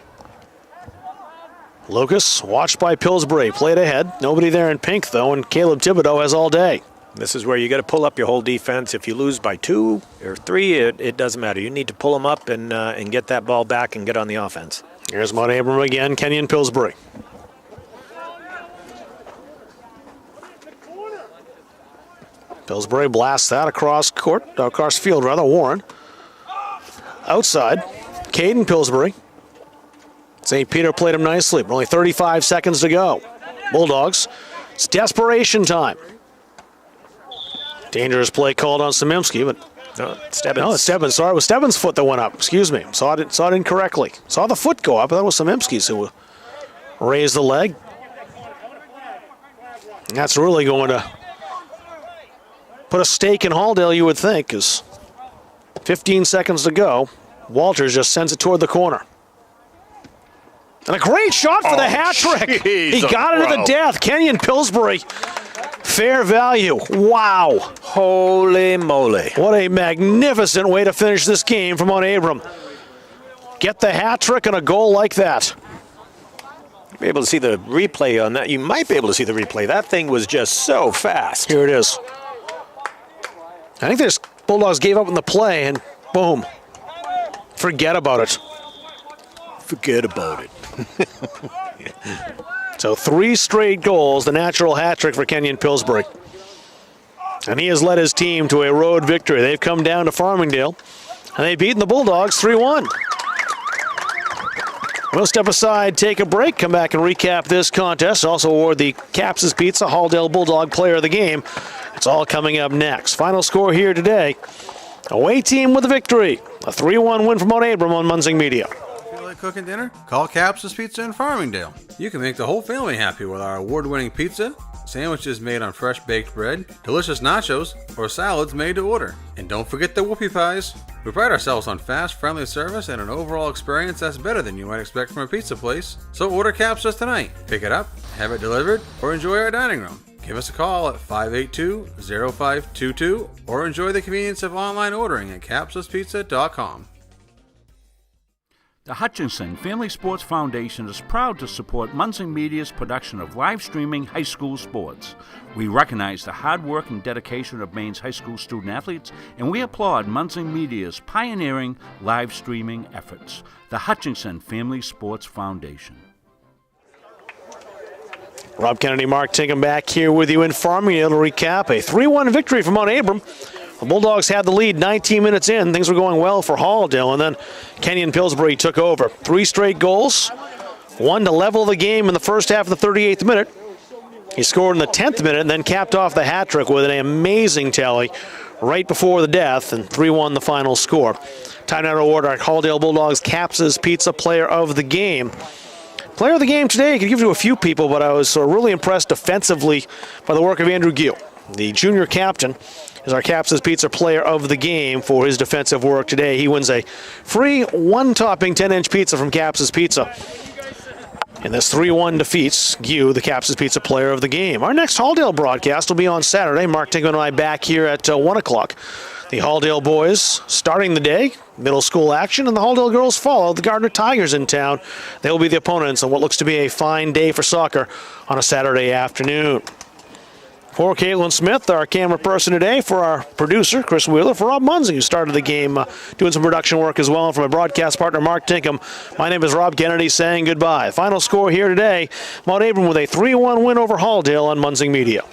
Lucas, watched by Pillsbury, played ahead. Nobody there in pink, though, and Caleb Thibodeau has all day. This is where you got to pull up your whole defense. If you lose by 2 or 3, it doesn't matter. You need to pull them up and get that ball back and get on the offense. Here's Mt.Abram again, Kenyon Pillsbury. Pillsbury blasts that across field, Warren. Outside, Caden Pillsbury. St. Peter played him nicely, but only 35 seconds to go. Bulldogs, it's desperation time. Dangerous play called on Samimski, but Stebbins. No, it's Stebbins. Sorry, it was Stebbins' foot that went up. Excuse me. Saw it incorrectly. Saw the foot go up, but that was Samimski's who raised the leg. And that's really going to put a stake in Halldale, you would think, because 15 seconds to go. Walters just sends it toward the corner. And a great shot for the hat trick. He got it to the death. Kenyon Pillsbury, fair value. Wow. Holy moly. What a magnificent way to finish this game from Mt.Abram. Get the hat trick and a goal like that. Be able to see the replay on that. You might be able to see the replay. That thing was just so fast. Here it is. I think this Bulldogs gave up on the play and boom. Forget about it. Forget about it. So 3 straight goals, the natural hat trick for Kenyon Pillsbury. And he has led his team to a road victory. They've come down to Farmingdale, and they've beaten the Bulldogs 3-1. We'll step aside, take a break, come back and recap this contest. Also award the Caps' Pizza Halldale Bulldog Player of the Game. It's all coming up next. Final score here today. Away team with a victory. A 3-1 win for Mt.Abram on Munzing Media. Feel like cooking dinner? Call Caps' Pizza in Farmingdale. You can make the whole family happy with our award-winning pizza, sandwiches made on fresh baked bread, delicious nachos, or salads made to order. And don't forget the whoopie pies. We pride ourselves on fast, friendly service and an overall experience that's better than you might expect from a pizza place. So order Caps tonight. Pick it up, have it delivered, or enjoy our dining room. Give us a call at 582-0522 or enjoy the convenience of online ordering at capsuspizza.com. The Hutchinson Family Sports Foundation is proud to support Munzing Media's production of live streaming high school sports. We recognize the hard work and dedication of Maine's high school student athletes, and we applaud Munzing Media's pioneering live streaming efforts. The Hutchinson Family Sports Foundation. Rob Kennedy, Mark Tinkham back here with you in Farmingdale to recap a 3-1 victory for Mt.Abram. The Bulldogs had the lead 19 minutes in. Things were going well for Halldale, and then Kenyon Pillsbury took over. 3 straight goals, 1 to level the game in the first half of the 38th minute. He scored in the 10th minute and then capped off the hat trick with an amazing tally right before the death, and 3-1 the final score. Time now to award our Halldale Bulldogs Caps' Pizza Player of the Game. Player of the game today, I could give you a few people, but I was really impressed defensively by the work of Andrew Gill. The junior captain is our Caps' Pizza Player of the Game for his defensive work today. He wins a free 1-topping 10-inch pizza from Caps' Pizza. And this 3-1 defeats Gu, the Caps' Pizza Player of the Game. Our next Halldale broadcast will be on Saturday. Mark Tinkham and I back here at 1 o'clock. The Halldale boys starting the day, middle school action, and the Halldale girls follow the Gardner Tigers in town. They will be the opponents on what looks to be a fine day for soccer on a Saturday afternoon. For Caitlin Smith, our camera person today, for our producer, Chris Wheeler, for Rob Munzing, who started the game doing some production work as well, and for my broadcast partner, Mark Tinkham, my name is Rob Kennedy saying goodbye. Final score here today, Mt.Abram with a 3-1 win over Halldale on Munzing Media.